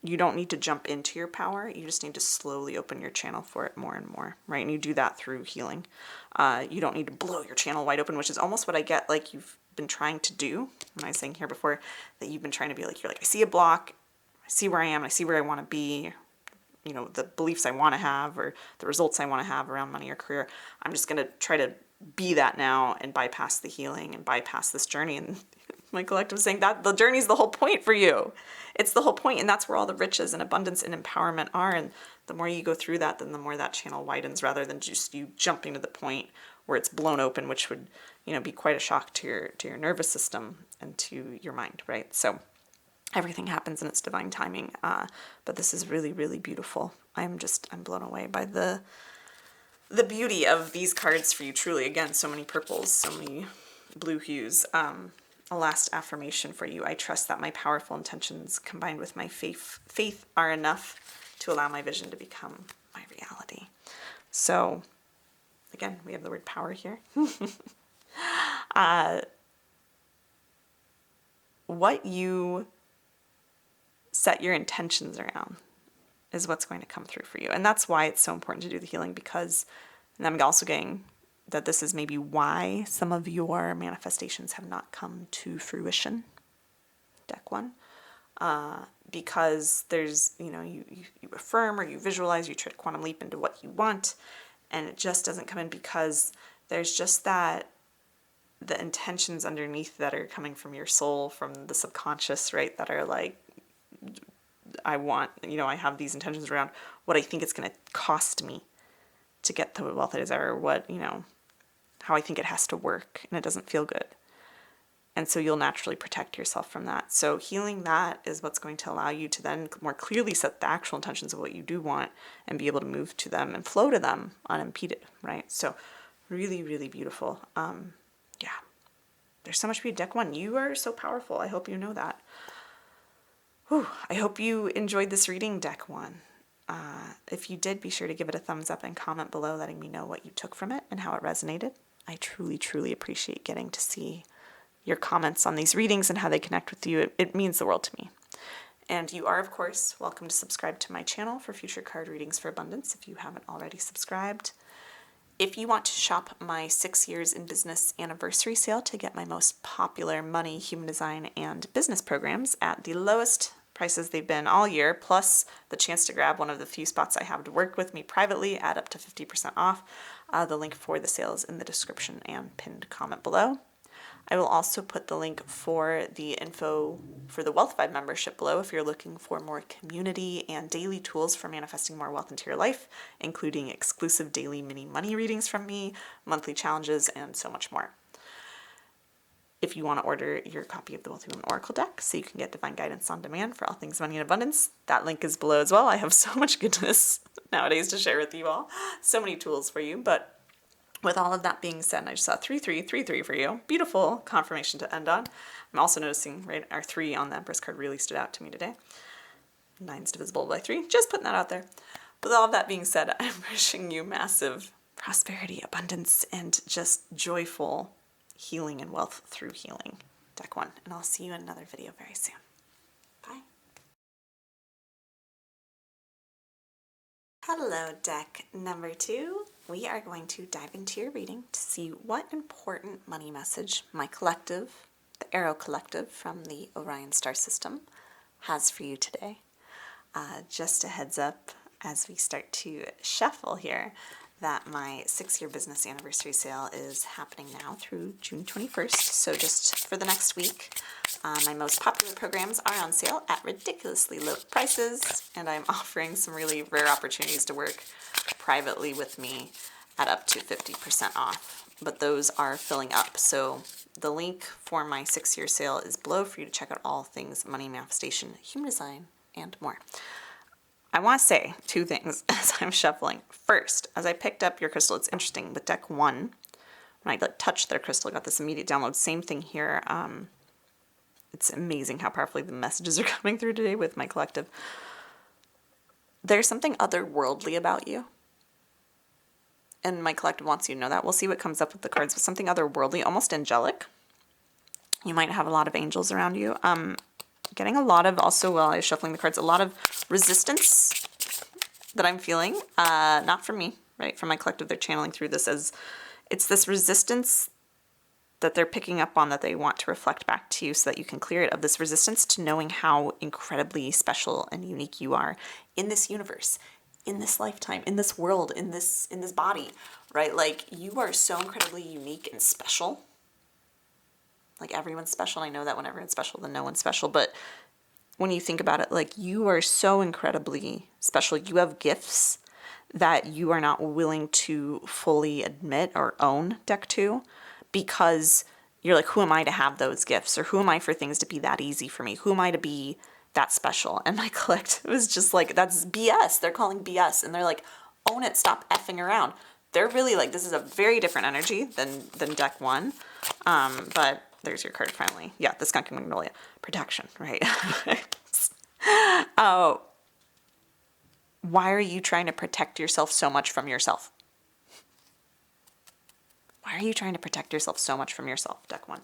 you don't need to jump into your power. You just need to slowly open your channel for it more and more, right? And you do that through healing. You don't need to blow your channel wide open, which is almost what I get like you've been trying to do. When I was saying here before that you've been trying to be like, you're like, I see a block, I see where I am, I see where I want to be, you know, the beliefs I want to have or the results I want to have around money or career. I'm just going to try to be that now and bypass the healing and bypass this journey. And my collective is saying that the journey is the whole point for you. It's the whole point, and that's where all the riches and abundance and empowerment are. And the more you go through that, then the more that channel widens, rather than just you jumping to the point where it's blown open, which would, you know, be quite a shock to your nervous system and to your mind, right? So everything happens in its divine timing. But this is really, really beautiful. I'm blown away by the beauty of these cards for you. Truly, again, so many purples, so many blue hues. A last affirmation for you. I trust that my powerful intentions combined with my faith are enough to allow my vision to become my reality. So, again, we have the word power here. What you set your intentions around is what's going to come through for you. And that's why it's so important to do the healing, because, and I'm also getting that this is maybe why some of your manifestations have not come to fruition, deck one, because there's, you know, you affirm or you visualize, you try to quantum leap into what you want, and it just doesn't come in because there's just that, the intentions underneath that are coming from your soul, from the subconscious, right, that are like, I want, you know, I have these intentions around what I think it's going to cost me to get the wealth I desire, or what, you know, how I think it has to work, and it doesn't feel good. And so you'll naturally protect yourself from that. So healing that is what's going to allow you to then more clearly set the actual intentions of what you do want and be able to move to them and flow to them unimpeded, right? So really, really beautiful. Yeah, there's so much beauty. Deck one, you are so powerful. I hope you know that. Whew, I hope you enjoyed this reading, Deck 1. If you did, be sure to give it a thumbs up and comment below letting me know what you took from it and how it resonated. I truly, truly appreciate getting to see your comments on these readings and how they connect with you. It means the world to me. And you are, of course, welcome to subscribe to my channel for future card readings for abundance if you haven't already subscribed. If you want to shop my 6 years in business anniversary sale to get my most popular money, human design, and business programs at the lowest prices they've been all year, plus the chance to grab one of the few spots I have to work with me privately at up to 50% off, the link for the sale is in the description and pinned comment below. I will also put the link for the info for the Wealth Vibe membership below if you're looking for more community and daily tools for manifesting more wealth into your life, including exclusive daily mini money readings from me, monthly challenges, and so much more. If you want to order your copy of the Wealthy Woman Oracle deck so you can get divine guidance on demand for all things money and abundance, that link is below as well. I have so much goodness nowadays to share with you all. So many tools for you, but with all of that being said, I just saw 3333 for you. Beautiful confirmation to end on. I'm also noticing, right, our 3 on the Empress card really stood out to me today. 9's divisible by 3. Just putting that out there. With all of that being said, I'm wishing you massive prosperity, abundance, and just joyful healing and wealth through healing. Deck 1. And I'll see you in another video very soon. Bye. Hello, deck number 2. We are going to dive into your reading to see what important money message my collective, the Arrow Collective from the Orion star system, has for you today. Just a heads up as we start to shuffle here that my 6-year business anniversary sale is happening now through June 21st. So just for the next week, my most popular programs are on sale at ridiculously low prices, and I'm offering some really rare opportunities to work privately with me at up to 50% off. But those are filling up. So the link for my 6-year sale is below for you to check out all things money manifestation, human design, and more. I want to say 2 things as I'm shuffling. First, as I picked up your crystal, it's interesting with deck 1, when I touched their crystal, I got this immediate download. Same thing here. It's amazing how powerfully the messages are coming through today with my collective. There's something otherworldly about you. And my collective wants you to know that. We'll see what comes up with the cards, but something otherworldly, almost angelic. You might have a lot of angels around you. Getting a lot of, also while I was shuffling the cards, a lot of resistance that I'm feeling. Not from me, right? From my collective, they're channeling through this as it's this resistance that they're picking up on that they want to reflect back to you so that you can clear it, of this resistance to knowing how incredibly special and unique you are in this universe, in this lifetime, in this world, in this body, right? Like, you are so incredibly unique and special. Like, everyone's special. I know that when everyone's special, then no one's special. But when you think about it, like, you are so incredibly special. You have gifts that you are not willing to fully admit or own, deck 2, because you're like, who am I to have those gifts? Or who am I for things to be that easy for me? Who am I to be that special? And my collective was just like, that's BS. They're calling BS. And they're like, own it. Stop effing around. They're really like, this is a very different energy than deck 1. But there's your card finally. Yeah, the Skunk and Magnolia. Protection, right? Oh, why are you trying to protect yourself so much from yourself? Why are you trying to protect yourself so much from yourself, deck 1?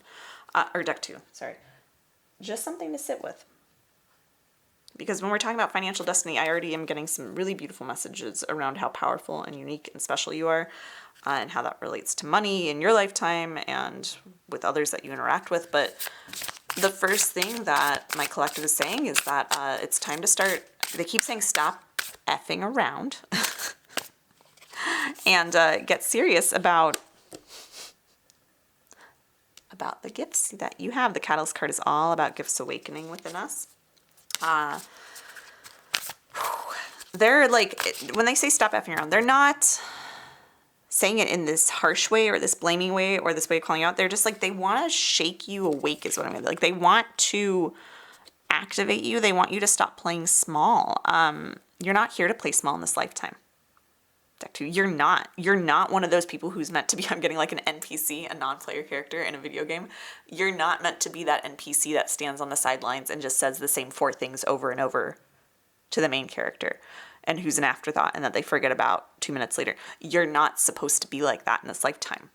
Or deck 2, sorry. Just something to sit with. Because when we're talking about financial destiny, I already am getting some really beautiful messages around how powerful and unique and special you are, and how that relates to money in your lifetime and with others that you interact with. But the first thing that my collective is saying is that it's time to start, they keep saying stop effing around and get serious about the gifts that you have. The Catalyst card is all about gifts awakening within us. They're like, when they say stop effing around, they're not saying it in this harsh way or this blaming way or this way of calling you out. They're just like, they want to shake you awake is what I mean. Like, they want to activate you. They want you to stop playing small. You're not here to play small in this lifetime. Deck 2, you're not. You're not one of those people who's meant to be, I'm getting like an NPC, a non-player character in a video game. You're not meant to be that NPC that stands on the sidelines and just says the same 4 things over and over to the main character and who's an afterthought and that they forget about 2 minutes later. You're not supposed to be like that in this lifetime.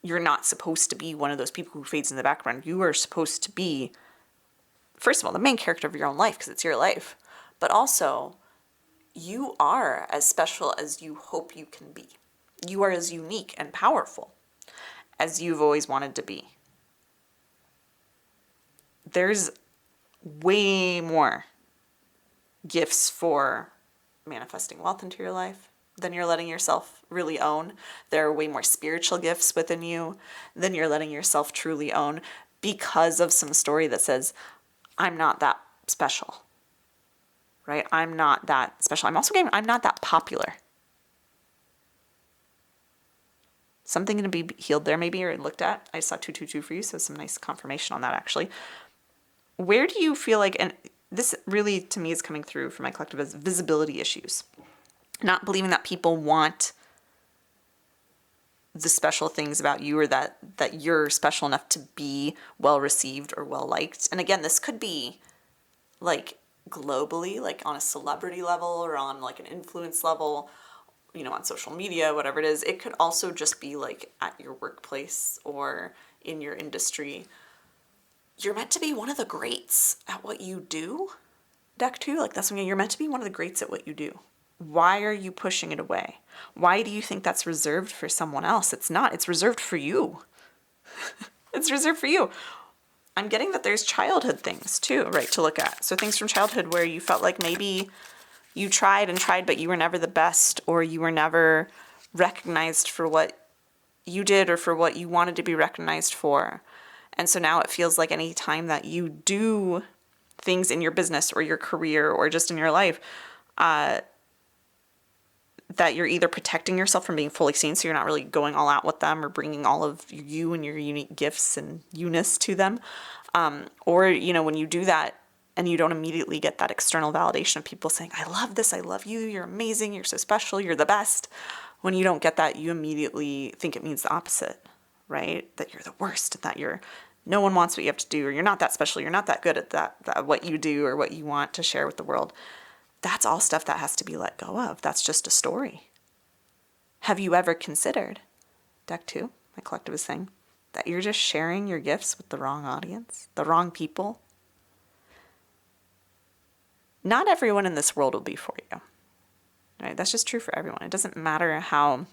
You're not supposed to be one of those people who fades in the background. You are supposed to be, first of all, the main character of your own life because it's your life, but also you are as special as you hope you can be. You are as unique and powerful as you've always wanted to be. There's way more gifts for manifesting wealth into your life than you're letting yourself really own. There are way more spiritual gifts within you than you're letting yourself truly own because of some story that says, I'm not that special. Right? I'm not that special. I'm also getting, I'm not that popular. Something going to be healed there maybe or looked at. I saw 222 for you, so some nice confirmation on that actually. Where do you feel like, and this really to me is coming through for my collective as visibility issues. Not believing that people want the special things about you or that you're special enough to be well received or well liked. And again, this could be like globally, like on a celebrity level or on like an influence level, you know, on social media, whatever it is. It could also just be like at your workplace or in your industry. You're meant to be one of the greats at what you do, Deck 2. Like that's something you're meant to be one of the greats at what you do. Why are you pushing it away? Why do you think that's reserved for someone else? It's not. It's reserved for you. It's reserved for you. I'm getting that there's childhood things too, right, to look at. So things from childhood where you felt like maybe you tried, but you were never the best, or you were never recognized for what you did or for what you wanted to be recognized for. And so now it feels like any time that you do things in your business or your career or just in your life, that you're either protecting yourself from being fully seen, so you're not really going all out with them or bringing all of you and your unique gifts and you-ness to them. Or, you know, when you do that and you don't immediately get that external validation of people saying, I love this, I love you, you're amazing, you're so special, you're the best. When you don't get that, you immediately think it means the opposite, right? That you're the worst, that no one wants what you have to do, or you're not that special, you're not that good at that what you do or what you want to share with the world. That's all stuff that has to be let go of. That's just a story. Have you ever considered, Deck 2, my collective is saying, that you're just sharing your gifts with the wrong audience, the wrong people? Not everyone in this world will be for you. Right? That's just true for everyone. It doesn't matter how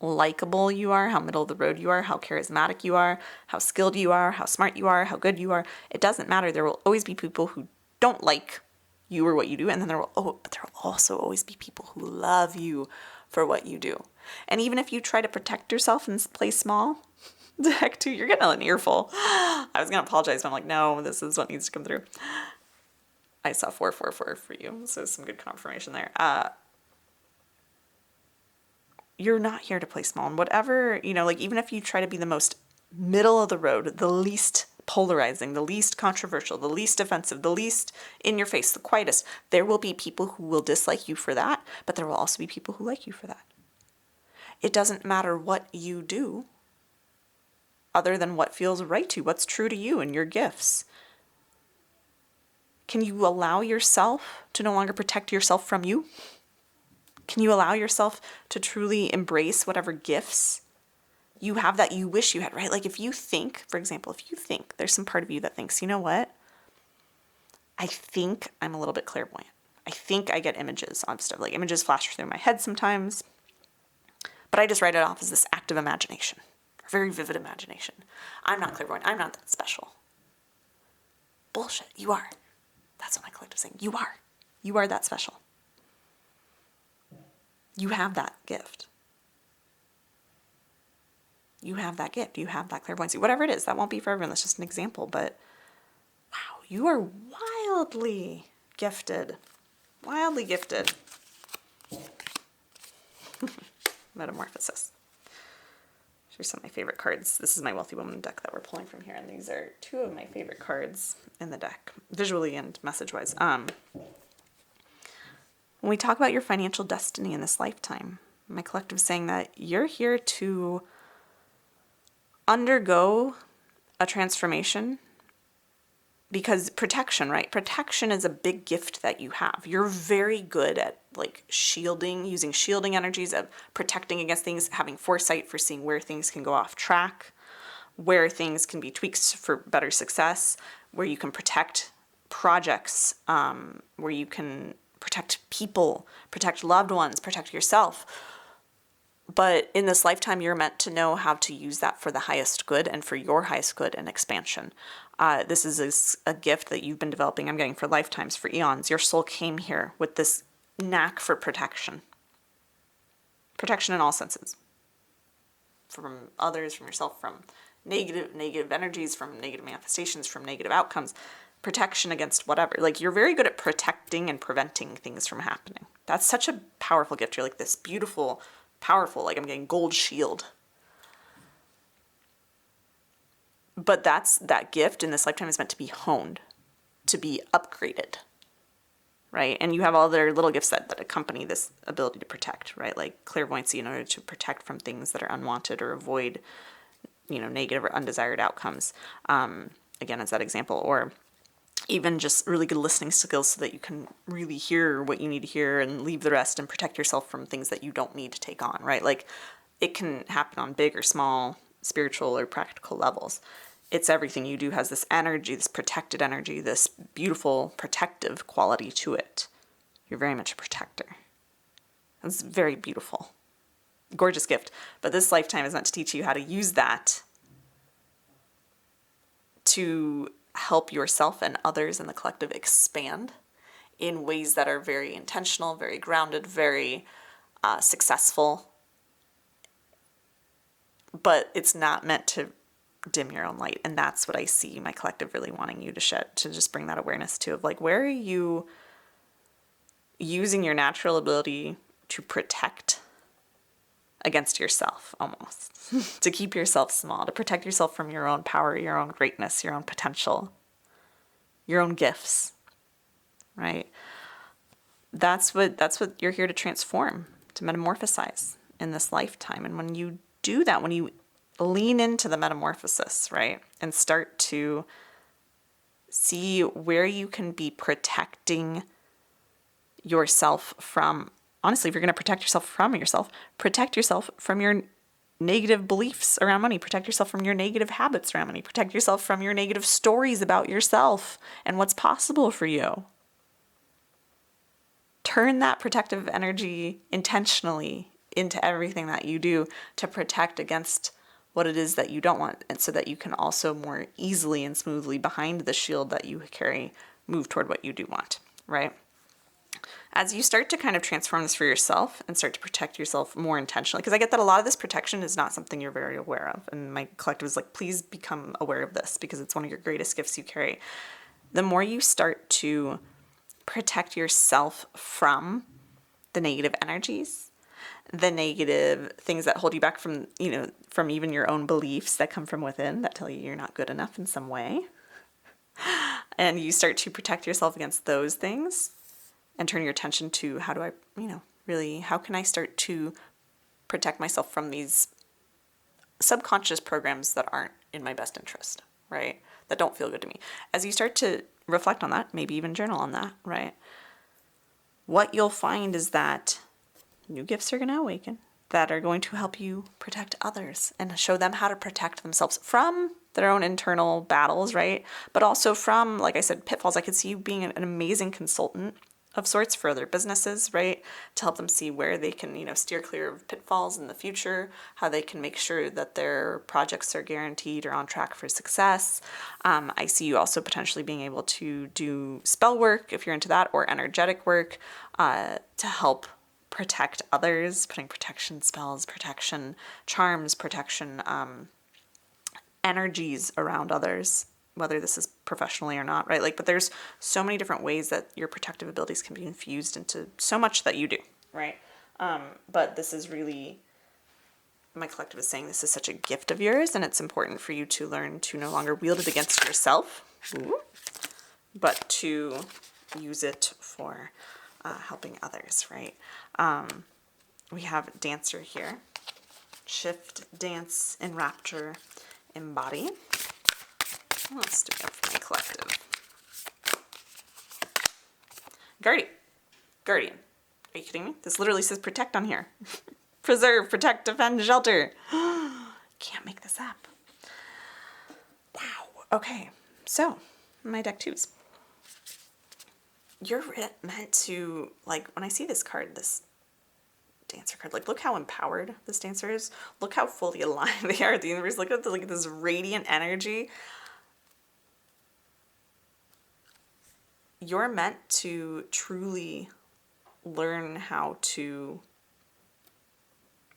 likable you are, how middle of the road you are, how charismatic you are, how skilled you are, how smart you are, how good you are. It doesn't matter. There will always be people who don't like you or what you do, and then there will also always be people who love you for what you do. And even if you try to protect yourself and play small, Deck 2, you're getting an earful. I was going to apologize, but I'm like, no, this is what needs to come through. I saw 444 for you, so some good confirmation there. You're not here to play small. And whatever, you know, like even if you try to be the most middle of the road, the least polarizing, the least controversial, the least offensive, the least in your face, the quietest, there will be people who will dislike you for that, but there will also be people who like you for that. It doesn't matter what you do other than what feels right to you, what's true to you and your gifts. Can you allow yourself to no longer protect yourself from you? Can you allow yourself to truly embrace whatever gifts you have that you wish you had, right? Like if you think, for example, there's some part of you that thinks, you know what? I think I'm a little bit clairvoyant. I think I get images on stuff, like images flash through my head sometimes, but I just write it off as this active imagination, or very vivid imagination. I'm not clairvoyant. I'm not that special. Bullshit. You are. That's what my collective's saying. You are. You are that special. You have that gift. You have that gift. You have that clairvoyancy. Whatever it is, that won't be for everyone. That's just an example. But wow, you are wildly gifted. Wildly gifted. Metamorphosis. Here's some of my favorite cards. This is my Wealthy Woman deck that we're pulling from here. And these are two of my favorite cards in the deck, visually and message-wise. When we talk about your financial destiny in this lifetime, My collective is saying that you're here to undergo a transformation because protection, right? Protection is a big gift that you have. You're very good at like shielding, using shielding energies of protecting against things, having foresight for seeing where things can go off track, where things can be tweaks for better success, where you can protect projects, where you can protect people, protect loved ones, protect yourself. But in this lifetime, you're meant to know how to use that for the highest good and for your highest good and expansion. This is a gift that you've been developing, I'm getting, for lifetimes, for eons. Your soul came here with this knack for protection. Protection in all senses. From others, from yourself, from negative energies, from negative manifestations, from negative outcomes. Protection against whatever. Like, you're very good at protecting and preventing things from happening. That's such a powerful gift. You're like this beautiful, powerful, like I'm getting gold shield. But that gift in this lifetime is meant to be honed, to be upgraded, right? And you have other little gifts that accompany this ability to protect, right? Like clairvoyancy, in order to protect from things that are unwanted or avoid, negative or undesired outcomes. Again, as that example, or even just really good listening skills so that you can really hear what you need to hear and leave the rest and protect yourself from things that you don't need to take on, right? Like, it can happen on big or small, spiritual or practical levels. It's everything you do has this energy, this protected energy, this beautiful protective quality to it. You're very much a protector. It's very beautiful. Gorgeous gift. But this lifetime is meant to teach you how to use that to help yourself and others in the collective expand in ways that are very intentional, very grounded, very successful. But it's not meant to dim your own light. And that's what I see my collective really wanting you to shed, to just bring that awareness to, of like, where are you using your natural ability to protect against yourself, almost, to keep yourself small, to protect yourself from your own power, your own greatness, your own potential, your own gifts, right? That's what you're here to transform, to metamorphosize in this lifetime. And when you do that, when you lean into the metamorphosis, right, and start to see where you can be protecting yourself from, honestly, if you're going to protect yourself, protect yourself from your negative beliefs around money, protect yourself from your negative habits around money, protect yourself from your negative stories about yourself and what's possible for you. Turn that protective energy intentionally into everything that you do to protect against what it is that you don't want, and so that you can also more easily and smoothly, behind the shield that you carry, move toward what you do want, right? As you start to kind of transform this for yourself and start to protect yourself more intentionally, because I get that a lot of this protection is not something you're very aware of, and my collective is like, please become aware of this because it's one of your greatest gifts you carry. The more you start to protect yourself from the negative energies, the negative things that hold you back from, from even your own beliefs that come from within that tell you you're not good enough in some way. And you start to protect yourself against those things and turn your attention to, how do I, how can I start to protect myself from these subconscious programs that aren't in my best interest, right? That don't feel good to me. As you start to reflect on that, maybe even journal on that, right? What you'll find is that new gifts are going to awaken that are going to help you protect others and show them how to protect themselves from their own internal battles, right? But also from, like I said, pitfalls. I could see you being an amazing consultant of sorts for other businesses, right? To help them see where they can, steer clear of pitfalls in the future, how they can make sure that their projects are guaranteed or on track for success. I see you also potentially being able to do spell work, if you're into that, or energetic work, to help protect others, putting protection spells, protection charms, protection energies around others, whether this is professionally or not, right? But there's so many different ways that your protective abilities can be infused into so much that you do, right? But this is really, my collective is saying this is such a gift of yours, and it's important for you to learn to no longer wield it against yourself, but to use it for helping others, right? we have Dancer here. Shift, dance, enrapture, embody. What else do we have for my collective? Guardian. Are you kidding me? This literally says protect on here. Preserve, protect, defend, shelter. Can't make this up. Wow. Okay. So, my deck twos. You're meant to, like, when I see this card, this Dancer card, like, look how empowered this Dancer is. Look how fully aligned they are with the universe. Look at this radiant energy. You're meant to truly learn how to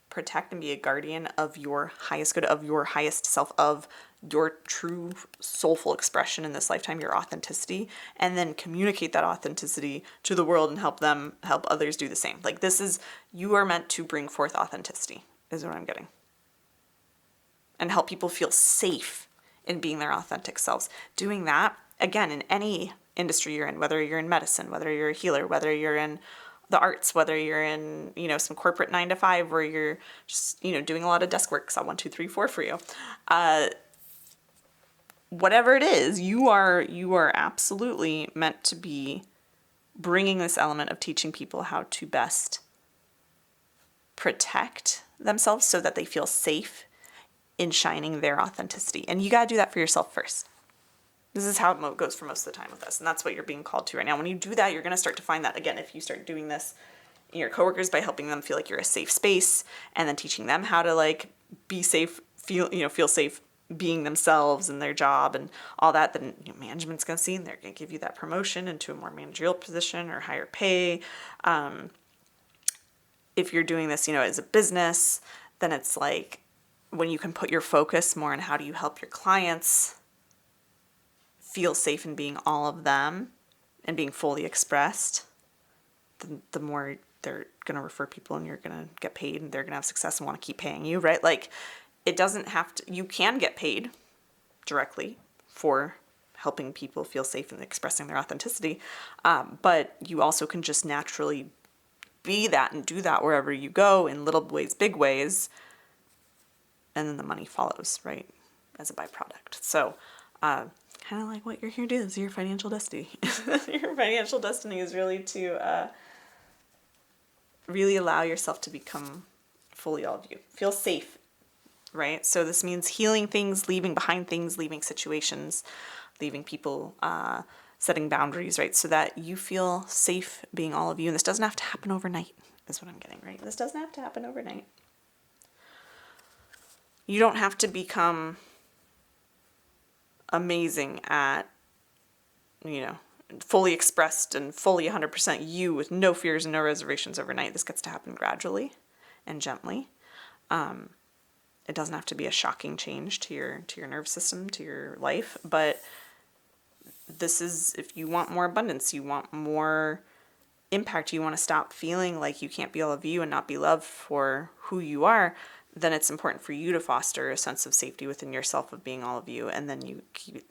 protect and be a guardian of your highest good, of your highest self, of your true soulful expression in this lifetime, your authenticity, and then communicate that authenticity to the world and help others do the same. Like, you are meant to bring forth authenticity, is what I'm getting. And help people feel safe in being their authentic selves. Doing that, again, in any industry you're in, whether you're in medicine, whether you're a healer, whether you're in the arts, whether you're in, some corporate 9-to-5 where you're just, doing a lot of desk work, so 1, 2, 3, 4 for you. Whatever it is, you are absolutely meant to be bringing this element of teaching people how to best protect themselves so that they feel safe in shining their authenticity. And you got to do that for yourself first. This is how it goes for most of the time with us. And that's what you're being called to right now. When you do that, you're going to start to find that, again, if you start doing this in your coworkers by helping them feel like you're a safe space and then teaching them how to, like, be safe, feel safe being themselves in their job and all that, then management's going to see and they're going to give you that promotion into a more managerial position or higher pay. If you're doing this, as a business, then it's like when you can put your focus more on how do you help your clients feel safe in being all of them and being fully expressed, the more they're going to refer people and you're going to get paid and they're going to have success and want to keep paying you, right? Like, it doesn't have to, you can get paid directly for helping people feel safe and expressing their authenticity, but you also can just naturally be that and do that wherever you go in little ways, big ways, and then the money follows, right, as a byproduct. So, kind of like what you're here to do is your financial destiny. Your financial destiny is really to really allow yourself to become fully all of you. Feel safe, right? So this means healing things, leaving behind things, leaving situations, leaving people, setting boundaries, right? So that you feel safe being all of you. And this doesn't have to happen overnight, is what I'm getting, right? This doesn't have to happen overnight. You don't have to become amazing at, fully expressed and fully 100% you with no fears and no reservations overnight. This gets to happen gradually and gently. It doesn't have to be a shocking change to your nervous system, to your life, but this is, if you want more abundance, you want more impact, you want to stop feeling like you can't be all of you and not be loved for who you are, then it's important for you to foster a sense of safety within yourself of being all of you. And then you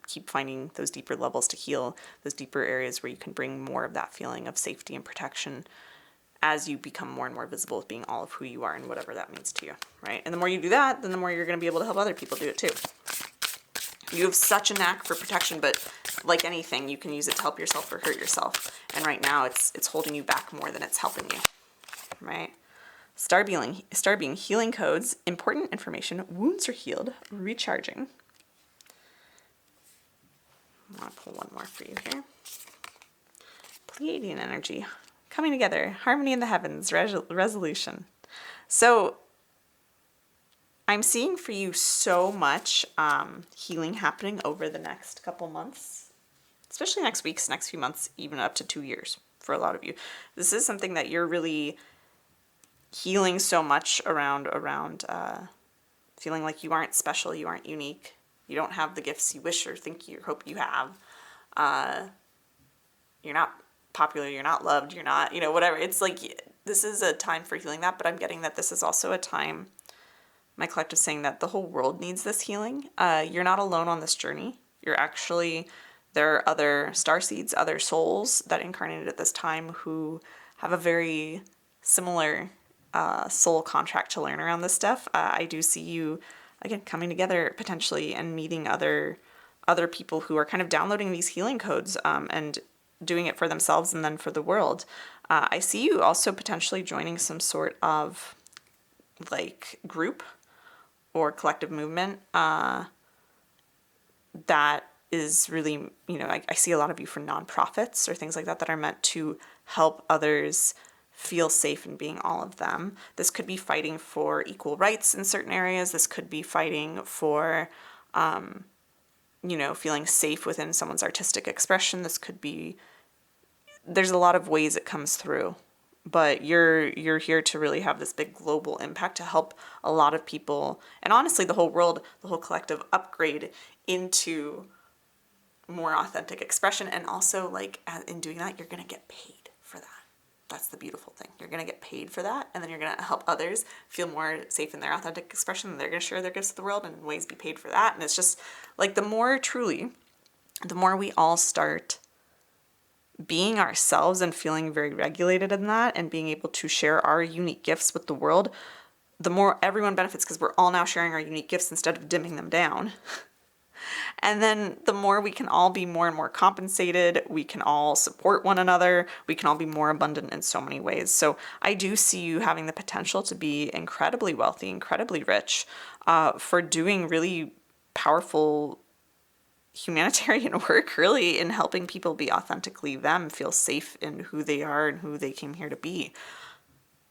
keep finding those deeper levels to heal, those deeper areas where you can bring more of that feeling of safety and protection as you become more and more visible as being all of who you are and whatever that means to you, right? And the more you do that, then the more you're going to be able to help other people do it too. You have such a knack for protection, but like anything, you can use it to help yourself or hurt yourself. And right now it's holding you back more than it's helping you, right? Star being healing codes, important information, wounds are healed, recharging. I want to pull one more for you here. Pleiadian energy, coming together, harmony in the heavens, resolution. So I'm seeing for you so much healing happening over the next couple months, especially next few months, even up to 2 years for a lot of you. This is something that you're really healing so much around feeling like you aren't special, you aren't unique, you don't have the gifts you wish or think you hope you have. You're not popular, you're not loved, you're not, whatever. It's like, this is a time for healing that, but I'm getting that this is also a time, my collective is saying that the whole world needs this healing. You're not alone on this journey. There are other starseeds, other souls that incarnated at this time who have a very similar soul contract to learn around this stuff. I do see you, again, coming together potentially and meeting other people who are kind of downloading these healing codes and doing it for themselves and then for the world. I see you also potentially joining some sort of like group or collective movement that is really, I see a lot of you for nonprofits or things like that that are meant to help others feel safe in being all of them. This could be fighting for equal rights in certain areas. This could be fighting for, feeling safe within someone's artistic expression. This could be, there's a lot of ways it comes through. But you're here to really have this big global impact to help a lot of people, and honestly the whole world, the whole collective upgrade into more authentic expression. And also, like, in doing that, you're going to get paid for that. That's the beautiful thing. You're going to get paid for that, and then you're going to help others feel more safe in their authentic expression, and they're going to share their gifts with the world and in ways be paid for that. And it's just like the more we all start being ourselves and feeling very regulated in that and being able to share our unique gifts with the world, the more everyone benefits, because we're all now sharing our unique gifts instead of dimming them down. And then the more we can all be more and more compensated, we can all support one another, we can all be more abundant in so many ways. So I do see you having the potential to be incredibly wealthy, incredibly rich, for doing really powerful humanitarian work, really, in helping people be authentically them, feel safe in who they are and who they came here to be.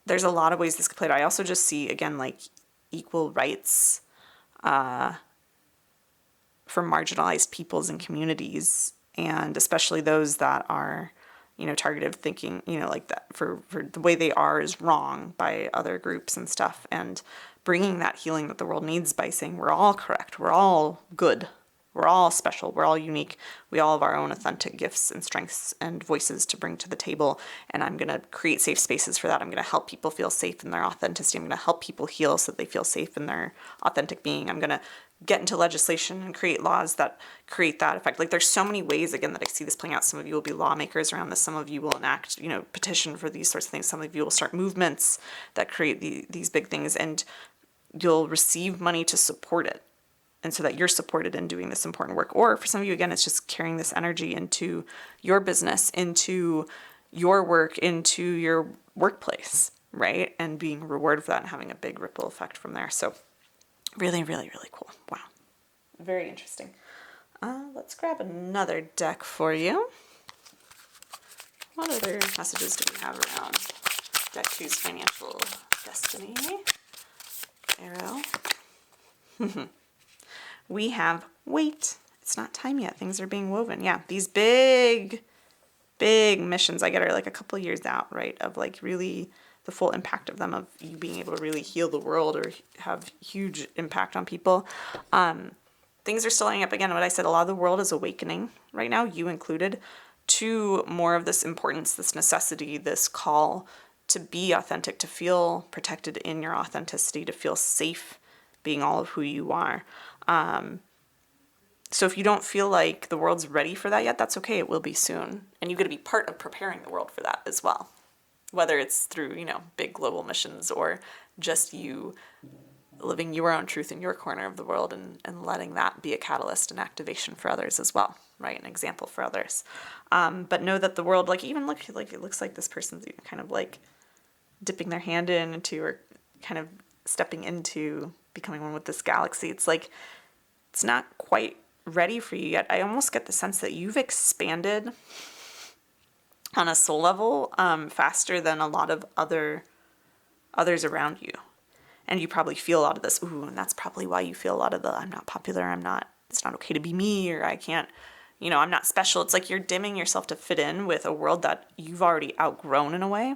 There's a lot of ways this could play out. I also just see, again, like equal rights for marginalized peoples and communities, and especially those that are, targeted thinking, like that for the way they are is wrong by other groups and stuff, and bringing that healing that the world needs by saying we're all correct, we're all good, we're all special, we're all unique, we all have our own authentic gifts and strengths and voices to bring to the table, and I'm going to create safe spaces for that. I'm going to help people feel safe in their authenticity. I'm going to help people heal so that they feel safe in their authentic being. I'm going to get into legislation and create laws that create that effect. Like, there's so many ways, again, that I see this playing out. Some of you will be lawmakers around this. Some of you will enact, petition for these sorts of things. Some of you will start movements that create these big things, and you'll receive money to support it. And so that you're supported in doing this important work. Or for some of you, again, it's just carrying this energy into your business, into your work, into your workplace, right? And being rewarded for that and having a big ripple effect from there. So really, really, really cool. Wow. Very interesting. Let's grab another deck for you. What other messages do we have around deck 2's financial destiny? Arrow. We have wait. It's not time yet. Things are being woven. Yeah, these big missions I get are like a couple years out, right? Of like really the full impact of them, of you being able to really heal the world or have huge impact on people. Things are still lining up. Again, what I said, a lot of the world is awakening right now, you included, to more of this importance, this necessity, this call to be authentic, to feel protected in your authenticity, to feel safe being all of who you are. So if you don't feel like the world's ready for that yet, that's okay. It will be soon. And you get to be part of preparing the world for that as well. Whether it's through, big global missions or just you living your own truth in your corner of the world and letting that be a catalyst and activation for others as well, right? An example for others. But know that the world, like, even look, like, it looks like this person's even kind of like dipping their hand into, or kind of stepping into becoming one with this galaxy. It's like, it's not quite ready for you yet. I almost get the sense that you've expanded on a soul level faster than a lot of others around you. And you probably feel a lot of this, and that's probably why you feel a lot of the, I'm not popular, it's not okay to be me, or I can't, I'm not special. It's like you're dimming yourself to fit in with a world that you've already outgrown in a way.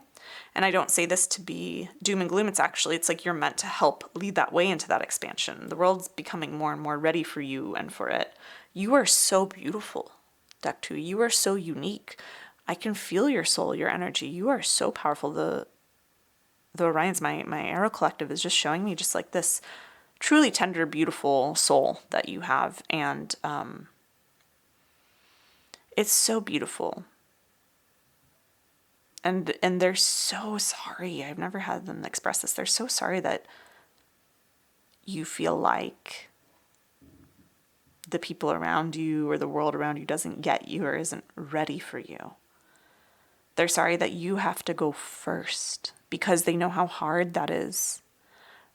And I don't say this to be doom and gloom. It's like you're meant to help lead that way into that expansion. The world's becoming more and more ready for you and for it. You are so beautiful, Deck 2. You are so unique. I can feel your soul, your energy. You are so powerful. The Orions, my Arrow Collective, is just showing me just like this truly tender, beautiful soul that you have. And it's so beautiful. And they're so sorry. I've never had them express this. They're so sorry that you feel like the people around you or the world around you doesn't get you or isn't ready for you. They're sorry that you have to go first because they know how hard that is.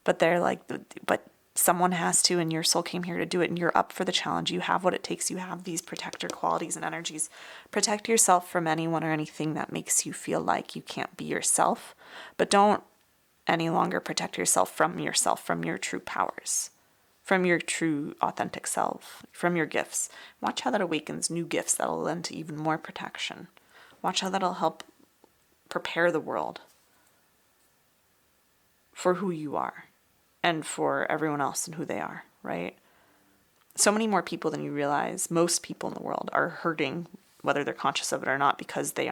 But they're like, but someone has to, and your soul came here to do it, and you're up for the challenge. You have what it takes. You have these protector qualities and energies. Protect yourself from anyone or anything that makes you feel like you can't be yourself. But don't any longer protect yourself, from your true powers, from your true authentic self, from your gifts. Watch how that awakens new gifts that'll lend to even more protection. Watch how that'll help prepare the world for who you are and for everyone else and who they are, right? So many more people than you realize, most people in the world are hurting, whether they're conscious of it or not, because they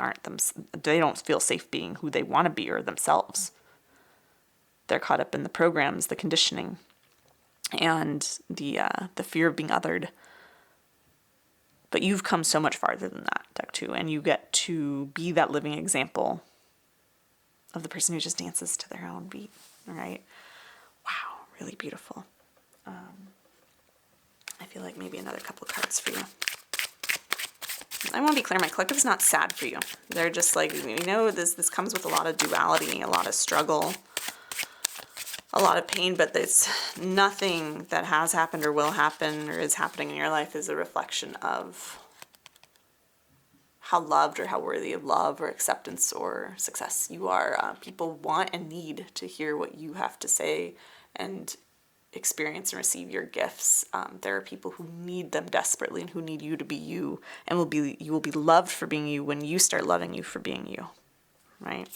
don't feel safe being who they want to be or themselves. They're caught up in the programs, the conditioning, and the fear of being othered. But you've come so much farther than that, Deck 2, and you get to be that living example of the person who just dances to their own beat, right? Wow, really beautiful. I feel like maybe another couple cards for you. I want to be clear, my collective is not sad for you. They're just like, this comes with a lot of duality, a lot of struggle, a lot of pain, but it's nothing that has happened or will happen or is happening in your life is a reflection of how loved or how worthy of love or acceptance or success you are. People want and need to hear what you have to say and experience and receive your gifts. There are people who need them desperately and who need you to be you, and you will be loved for being you when you start loving you for being you, right?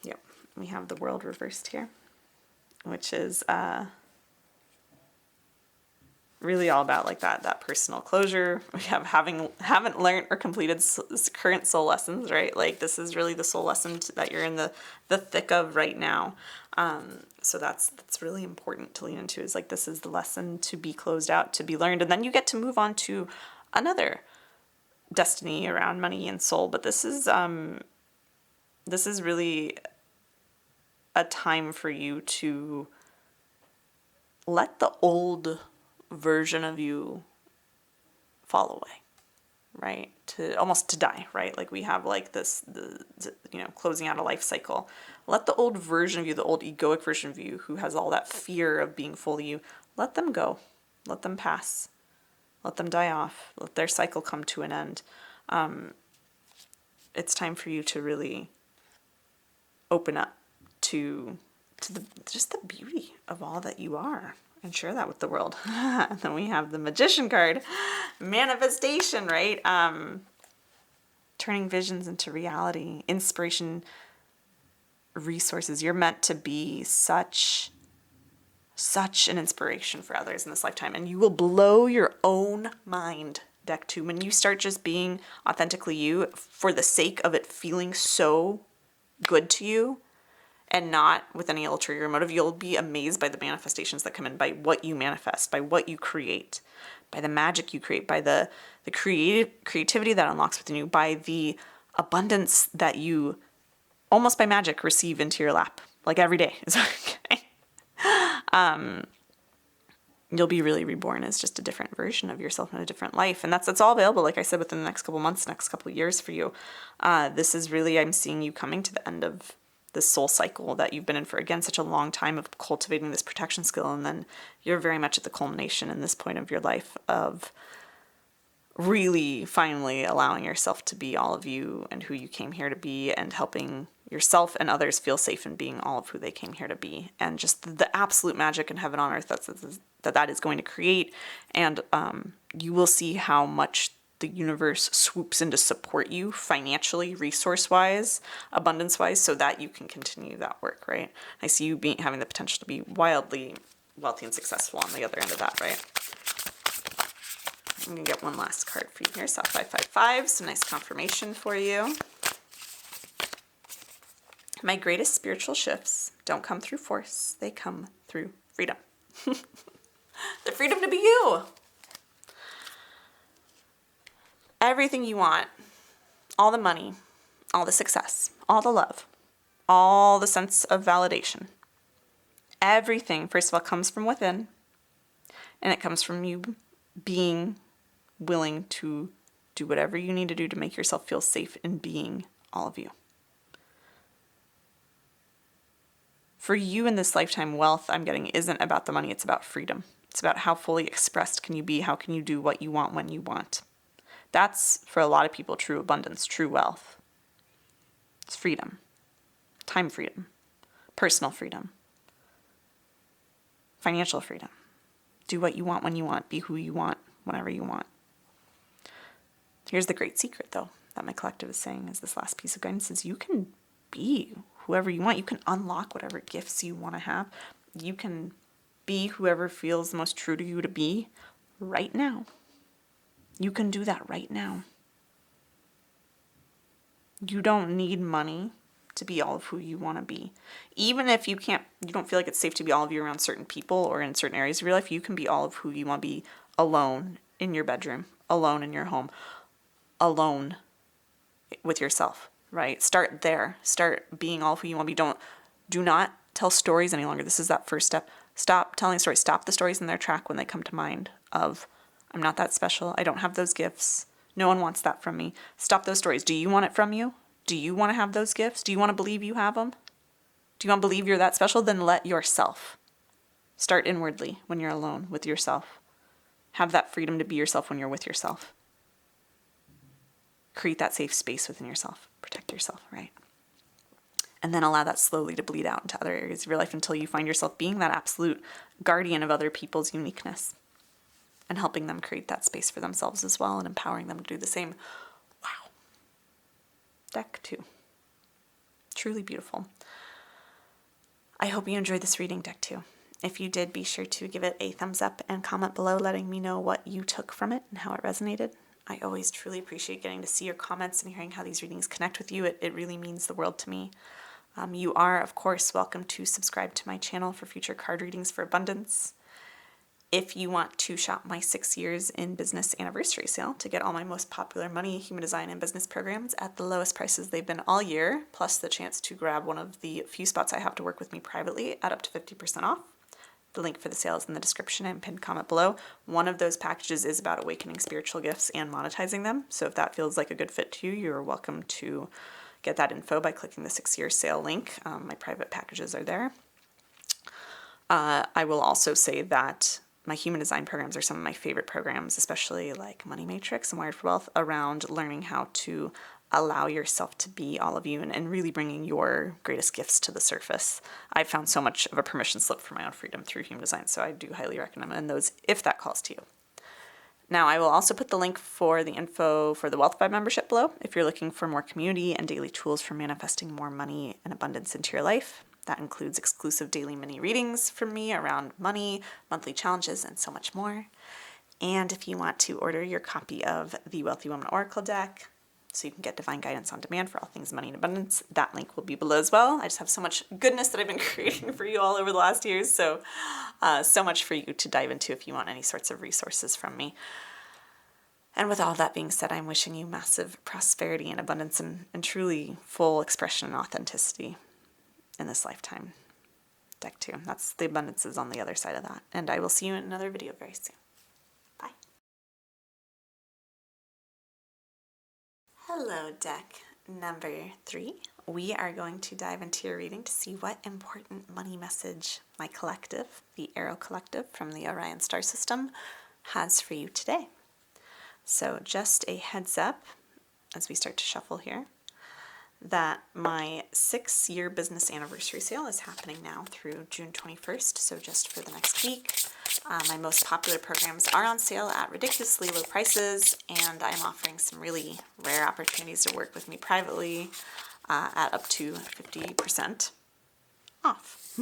Yep. We have the world reversed here, which is really all about like that personal closure. We haven't learned or completed current soul lessons, right? Like this is really the soul lesson that you're in the thick of right now. So that's really important to lean into, is like, this is the lesson to be closed out, to be learned. And then you get to move on to another destiny around money and soul. But this is really a time for you to let the old version of you fall away, right? To die, right? Like we have like this, closing out a life cycle. Let the old version of you, the old egoic version of you who has all that fear of being fully you, let them go. Let them pass. Let them die off. Let their cycle come to an end. It's time for you to really open up to just the beauty of all that you are and share that with the world. And then we have the Magician card, manifestation, right? Turning visions into reality, inspiration, resources. You're meant to be such an inspiration for others in this lifetime, and you will blow your own mind, Deck 2, when you start just being authentically you for the sake of it feeling so good to you and not with any ulterior motive. You'll be amazed by the manifestations that come in, by what you manifest, by what you create, by the magic you create, by the creativity that unlocks within you, by the abundance that you almost by magic receive into your lap, like every day. You'll be really reborn as just a different version of yourself in a different life. And that's all available, like I said, within the next couple months, next couple years for you. This is really, I'm seeing you coming to the end of this soul cycle that you've been in for, again, such a long time of cultivating this protection skill. And then you're very much at the culmination in this point of your life of really finally allowing yourself to be all of you and who you came here to be, and helping yourself and others feel safe in being all of who they came here to be, and just the absolute magic in heaven on earth that is going to create. And you will see how much the universe swoops in to support you financially, resource-wise, abundance-wise, so that you can continue that work, right? I see you having the potential to be wildly wealthy and successful on the other end of that, right? I'm going to get one last card for you here. South 555, some nice confirmation for you. My greatest spiritual shifts don't come through force. They come through freedom. The freedom to be you. Everything you want all the money, all the success, all the love, all the sense of validation. Everything, first of all, comes from within, and it comes from you being willing to do whatever you need to do to make yourself feel safe in being all of you. For you in this lifetime, wealth, I'm getting, isn't about the money, it's about freedom. It's about how fully expressed can you be, how can you do what you want when you want. That's, for a lot of people, true abundance, true wealth. It's freedom, time freedom, personal freedom, financial freedom. Do what you want when you want, be who you want whenever you want. Here's the great secret, though, that my collective is saying is this last piece of guidance is you can be whoever you want. You can unlock whatever gifts you want to have. You can be whoever feels the most true to you to be right now. You can do that right now. You don't need money to be all of who you want to be. Even if you don't feel like it's safe to be all of you around certain people or in certain areas of your life, you can be all of who you want to be alone in your bedroom, alone in your home, alone with yourself, right? Start there. Start being all of who you want to be. Do not tell stories any longer. This is that first step. Stop telling stories. Stop the stories in their track when they come to mind of, I'm not that special. I don't have those gifts. No one wants that from me. Stop those stories. Do you want it from you? Do you want to have those gifts? Do you want to believe you have them? Do you want to believe you're that special? Then let yourself start inwardly when you're alone with yourself. Have that freedom to be yourself when you're with yourself. Create that safe space within yourself. Protect yourself, right? And then allow that slowly to bleed out into other areas of your life until you find yourself being that absolute guardian of other people's uniqueness and helping them create that space for themselves as well and empowering them to do the same. Wow. Deck 2. Truly beautiful. I hope you enjoyed this reading, Deck 2. If you did, be sure to give it a thumbs up and comment below letting me know what you took from it and how it resonated. I always truly appreciate getting to see your comments and hearing how these readings connect with you. It really means the world to me. You are, of course, welcome to subscribe to my channel for future card readings for abundance. If you want to shop my 6 years in business anniversary sale to get all my most popular money, human design, and business programs at the lowest prices they've been all year, plus the chance to grab one of the few spots I have to work with me privately at up to 50% off. The link for the sale is in the description and pinned comment below. One of those packages is about awakening spiritual gifts and monetizing them. So if that feels like a good fit to you, you're welcome to get that info by clicking the 6-year sale link. My private packages are there. I will also say that my human design programs are some of my favorite programs, especially like Money Matrix and Wired for Wealth, around learning how to allow yourself to be all of you and really bringing your greatest gifts to the surface. I found so much of a permission slip for my own freedom through human design, so I do highly recommend those if that calls to you. Now, I will also put the link for the info for the Wealth Vibe membership below if you're looking for more community and daily tools for manifesting more money and abundance into your life. That includes exclusive daily mini readings from me around money, monthly challenges, and so much more. And if you want to order your copy of the Wealthy Woman Oracle deck, so you can get divine guidance on demand for all things money and abundance, that link will be below as well. I just have so much goodness that I've been creating for you all over the last years, so much for you to dive into if you want any sorts of resources from me. And with all that being said, I'm wishing you massive prosperity and abundance and truly full expression and authenticity in this lifetime. Deck 2. That's the abundances on the other side of that. And I will see you in another video very soon. Bye. Hello, deck number 3. We are going to dive into your reading to see what important money message my collective, the Arrow Collective from the Orion star system, has for you today. So just a heads up as we start to shuffle here that my 6-year business anniversary sale is happening now through June 21st, so just for the next week. My most popular programs are on sale at ridiculously low prices, and I'm offering some really rare opportunities to work with me privately at up to 50% off.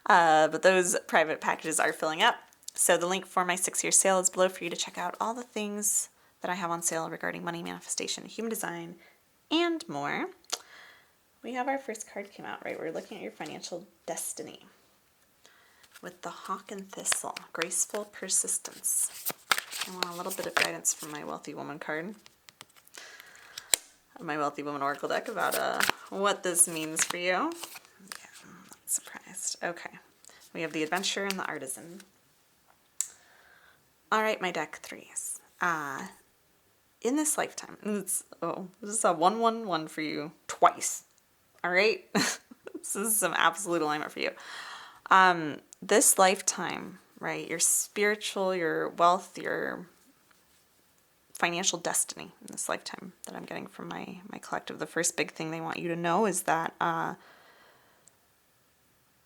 But those private packages are filling up. So the link for my 6-year sale is below for you to check out all the things that I have on sale regarding money manifestation, human design, and more. We have our first card came out, right? We're looking at your financial destiny with the Hawk and Thistle, graceful persistence. I want a little bit of guidance from my Wealthy Woman card. my Wealthy Woman Oracle deck about what this means for you. Yeah, I'm not surprised. Okay. We have the Adventurer and the Artisan. All right, my deck threes. In this lifetime, this is a 1-1-1 for you twice. All right? This is some absolute alignment for you. This lifetime, right? Your spiritual, your wealth, your financial destiny in this lifetime that I'm getting from my collective. The first big thing they want you to know is that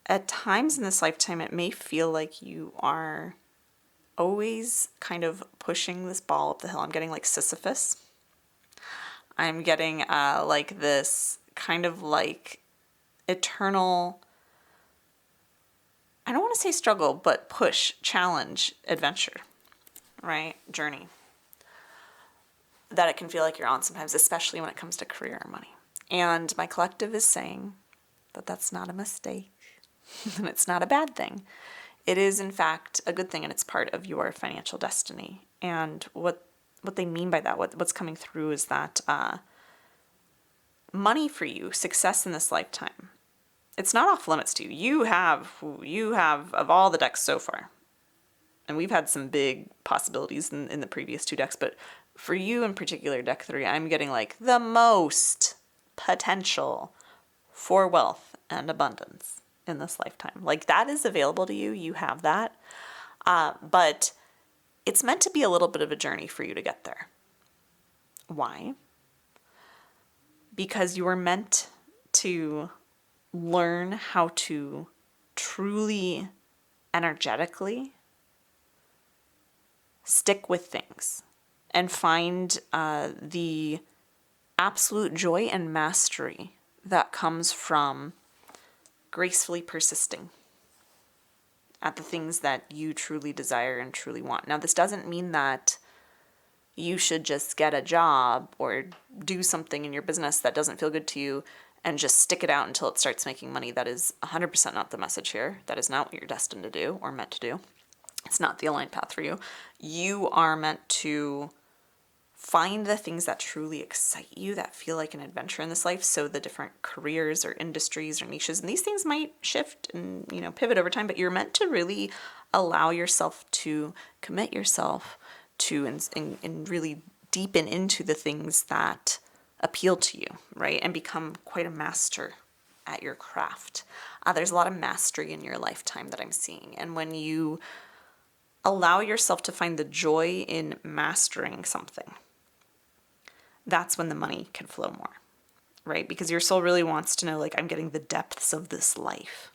at times in this lifetime, it may feel like you are always kind of pushing this ball up the hill. I'm getting like Sisyphus. I'm getting like this kind of like eternal, I don't want to say struggle, but push, challenge, adventure, right? Journey that it can feel like you're on sometimes, especially when it comes to career or money. And my collective is saying that that's not a mistake and it's not a bad thing. It is, in fact, a good thing, and it's part of your financial destiny. And what they mean by that, what's coming through is that money for you, success in this lifetime, it's not off limits to you. You have of all the decks so far, and we've had some big possibilities in the previous two decks, but for you in particular, deck three, I'm getting like the most potential for wealth and abundance in this lifetime. Like that is available to you. You have that. But it's meant to be a little bit of a journey for you to get there. Why? Because you were meant to learn how to truly, energetically stick with things and find the absolute joy and mastery that comes from gracefully persisting at the things that you truly desire and truly want. Now, this doesn't mean that you should just get a job or do something in your business that doesn't feel good to you and just stick it out until it starts making money. That is 100% not the message here. That is not what you're destined to do or meant to do. It's not the aligned path for you. You are meant to find the things that truly excite you, that feel like an adventure in this life. So the different careers or industries or niches, and these things might shift and, pivot over time, but you're meant to really allow yourself to commit yourself to and really deepen into the things that appeal to you, right? And become quite a master at your craft. There's a lot of mastery in your lifetime that I'm seeing. And when you allow yourself to find the joy in mastering something, that's when the money can flow more, right? Because your soul really wants to know, like, I'm getting the depths of this life.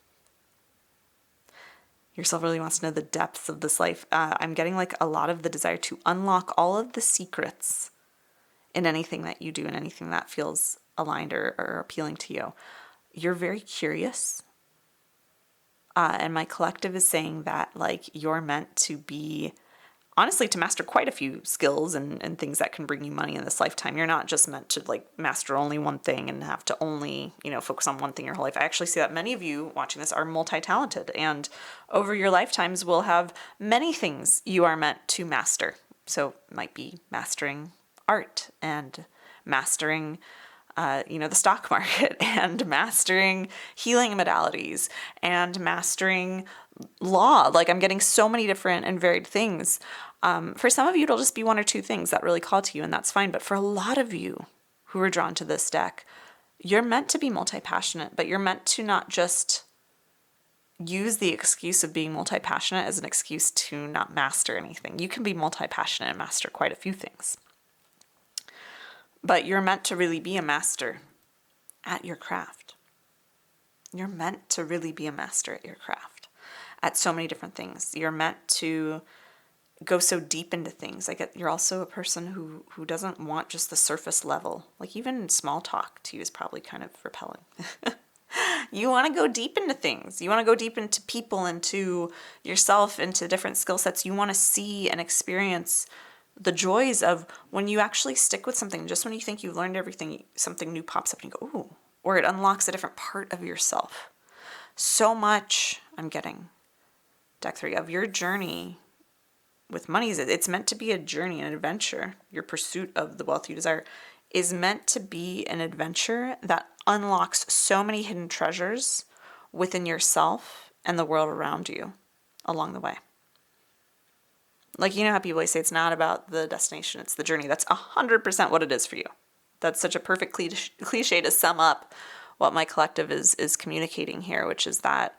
Your soul really wants to know the depths of this life. I'm getting like a lot of the desire to unlock all of the secrets in anything that you do and anything that feels aligned or appealing to you. You're very curious. And my collective is saying that like you're meant to be, honestly, to master quite a few skills and things that can bring you money in this lifetime. You're not just meant to like master only one thing and have to only, focus on one thing your whole life. I actually see that many of you watching this are multi-talented, and over your lifetimes will have many things you are meant to master. So it might be mastering art and mastering the stock market and mastering healing modalities and mastering law. Like I'm getting so many different and varied things. For some of you, it'll just be one or two things that really call to you, and that's fine. But for a lot of you who are drawn to this deck, you're meant to be multi-passionate, but you're meant to not just use the excuse of being multi-passionate as an excuse to not master anything. You can be multi-passionate and master quite a few things. But you're meant to really be a master at your craft. You're meant to really be a master at your craft, at so many different things. You're meant to go so deep into things. Like you're also a person who doesn't want just the surface level. Like even small talk to you is probably kind of repelling. You want to go deep into things. You want to go deep into people, into yourself, into different skill sets. You want to see and experience the joys of when you actually stick with something. Just when you think you've learned everything, something new pops up and you go, ooh, or it unlocks a different part of yourself. So much I'm getting, deck 3, of your journey with money. It's meant to be a journey, an adventure. Your pursuit of the wealth you desire is meant to be an adventure that unlocks so many hidden treasures within yourself and the world around you along the way. Like, you know how people always say it's not about the destination, it's the journey. That's 100% what it is for you. That's such a perfect cliche to sum up what my collective is communicating here, which is that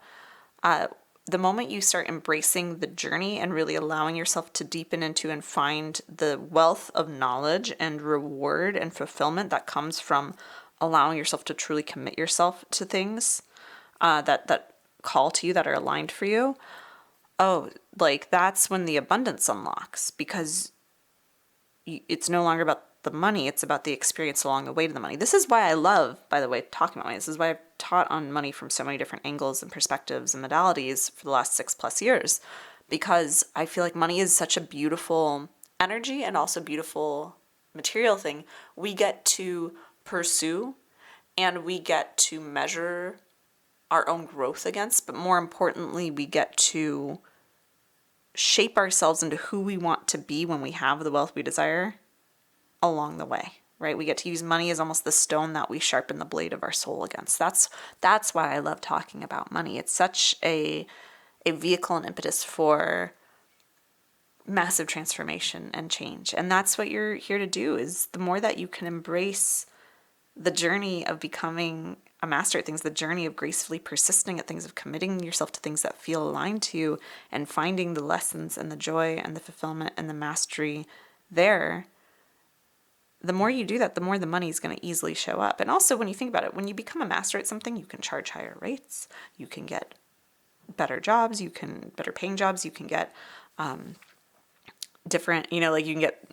the moment you start embracing the journey and really allowing yourself to deepen into and find the wealth of knowledge and reward and fulfillment that comes from allowing yourself to truly commit yourself to things that call to you, that are aligned for you, like that's when the abundance unlocks, because it's no longer about the money, it's about the experience along the way to the money. This is why I love, by the way, talking about money. This is why I've taught on money from so many different angles and perspectives and modalities for the last 6+ years, because I feel like money is such a beautiful energy and also beautiful material thing we get to pursue and we get to measure our own growth against, but more importantly, we get to shape ourselves into who we want to be when we have the wealth we desire along the way, right? We get to use money as almost the stone that we sharpen the blade of our soul against. That's why I love talking about money. It's such a vehicle and impetus for massive transformation and change. And that's what you're here to do, is the more that you can embrace the journey of becoming a master at things, the journey of gracefully persisting at things, of committing yourself to things that feel aligned to you and finding the lessons and the joy and the fulfillment and the mastery there, the more you do that, the more the money is going to easily show up. And also, when you think about it, when you become a master at something, you can charge higher rates, you can get better jobs, you can better paying jobs, you can get different, like you can get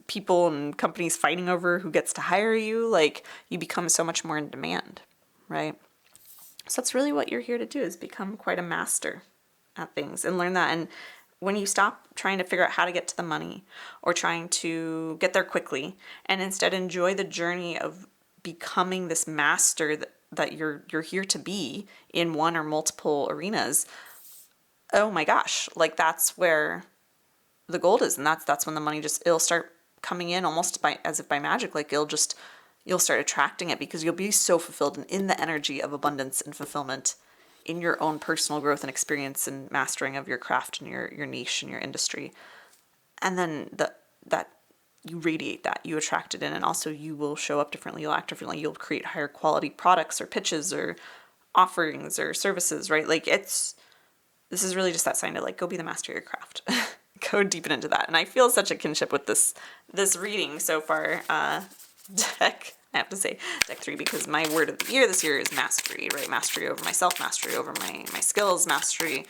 people and companies fighting over who gets to hire you. Like, you become so much more in demand, right? So that's really what you're here to do, is become quite a master at things and learn that. And when you stop trying to figure out how to get to the money or trying to get there quickly, and instead enjoy the journey of becoming this master that you're here to be in one or multiple arenas, oh my gosh, like that's where the gold is. And that's when the money it'll start coming in almost as if by magic. Like you'll start attracting it, because you'll be so fulfilled and in the energy of abundance and fulfillment in your own personal growth and experience and mastering of your craft and your niche and your industry. And then that you radiate that, you attract it in, and also you will show up differently, you'll act differently, you'll create higher quality products or pitches or offerings or services, right? Like this is really just that sign to go be the master of your craft. Go deepen into that. And I feel such a kinship with this reading so far. Deck, I have to say deck 3, because my word of the year this year is mastery, right? Mastery over myself, mastery over my skills, mastery,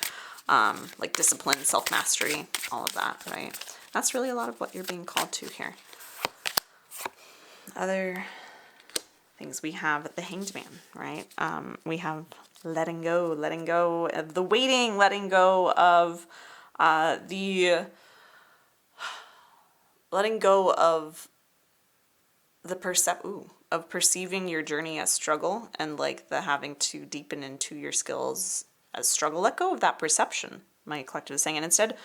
like discipline, self-mastery, all of that, right? That's really a lot of what you're being called to here. Other things, we have the Hanged Man, right? We have letting go of the waiting, letting go of of perceiving your journey as struggle, and like the having to deepen into your skills as struggle. Let go of that perception, my collective is saying, and instead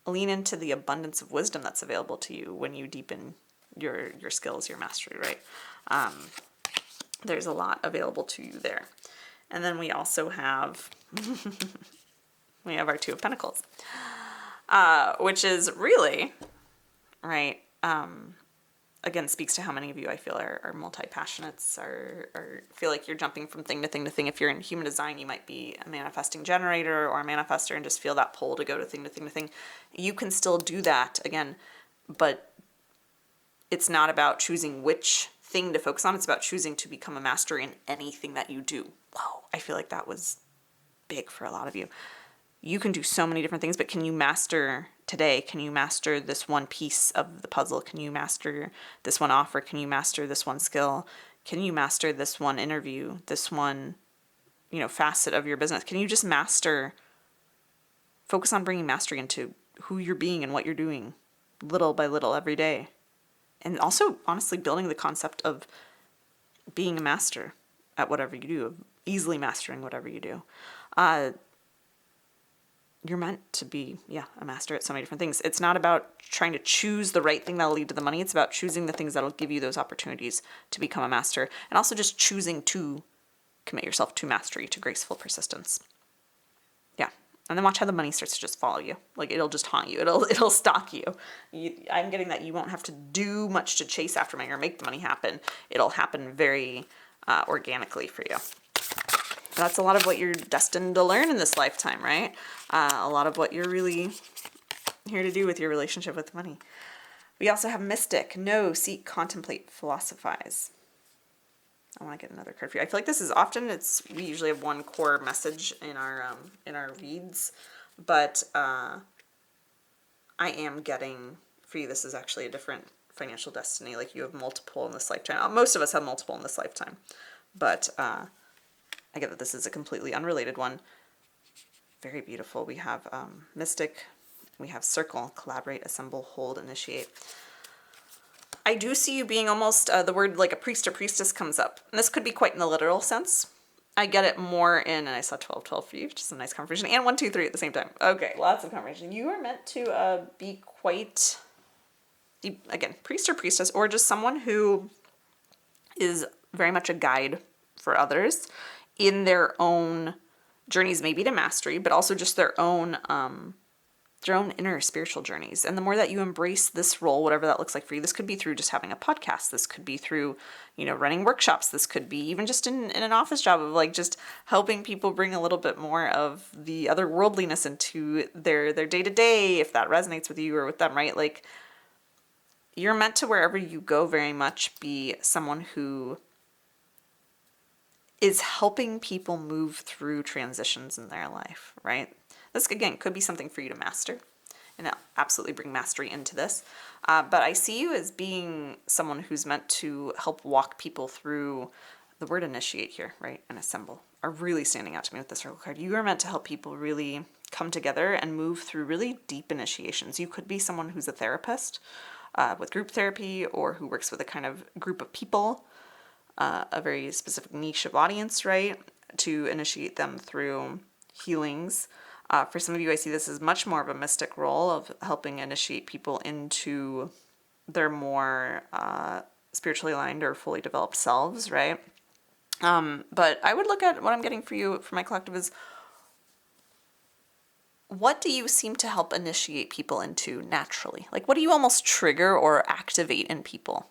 lean into the abundance of wisdom that's available to you when you deepen your skills, your mastery, right? There's a lot available to you there. And then we also have our Two of Pentacles, which is really, right, again, speaks to how many of you I feel are multi-passionates, or feel like you're jumping from thing to thing to thing. If you're in human design, you might be a manifesting generator or a manifestor and just feel that pull to go to thing to thing to thing. You can still do that, again, but it's not about choosing which thing to focus on. It's about choosing to become a master in anything that you do. Whoa, I feel like that was big for a lot of you. You can do so many different things, but can you master today? Can you master this one piece of the puzzle? Can you master this one offer? Can you master this one skill? Can you master this one interview, this one, facet of your business? Can you just focus on bringing mastery into who you're being and what you're doing little by little every day? And also, honestly, building the concept of being a master at whatever you do, of easily mastering whatever you do. you're meant to be, a master at so many different things. It's not about trying to choose the right thing that'll lead to the money. It's about choosing the things that'll give you those opportunities to become a master, and also just choosing to commit yourself to mastery, to graceful persistence. Yeah. And then watch how the money starts to just follow you. Like, it'll just haunt you. It'll stalk you. I'm getting that you won't have to do much to chase after money or make the money happen. It'll happen very organically for you. That's a lot of what you're destined to learn in this lifetime, right? A lot of what you're really here to do with your relationship with money. We also have Mystic. Know, seek, contemplate, philosophize. I want to get another card for you. I feel like this is often, we usually have one core message in our reads, but I am getting, for you, this is actually a different financial destiny. Like, you have multiple in this lifetime. Most of us have multiple in this lifetime, but I get that this is a completely unrelated one. Very beautiful. We have Mystic, we have Circle, Collaborate, Assemble, Hold, Initiate. I do see you being almost, the word like a priest or priestess comes up. And this could be quite in the literal sense. I get it more in, and I saw 12-12 for you, which is a nice confirmation, and 1-2-3 at the same time. Okay, lots of confirmation. You are meant to be quite, again, priest or priestess, or just someone who is very much a guide for others in their own journeys, maybe to mastery, but also just their own inner spiritual journeys. And the more that you embrace this role, whatever that looks like for you, this could be through just having a podcast. This could be through, running workshops. This could be even just in an office job of like just helping people bring a little bit more of the otherworldliness into their day-to-day, if that resonates with you or with them, right? Like, you're meant to, wherever you go, very much be someone who is helping people move through transitions in their life, right? This, again, could be something for you to master, and I'll absolutely bring mastery into this. But I see you as being someone who's meant to help walk people through the word initiate here, right? And assemble are really standing out to me with the Circle card. You are meant to help people really come together and move through really deep initiations. You could be someone who's a therapist with group therapy, or who works with a kind of group of people, a very specific niche of audience, right? To initiate them through healings. For some of you, I see this as much more of a mystic role of helping initiate people into their more spiritually aligned or fully developed selves, right? But I would look at what I'm getting for you, for my collective, is what do you seem to help initiate people into naturally? Like, what do you almost trigger or activate in people?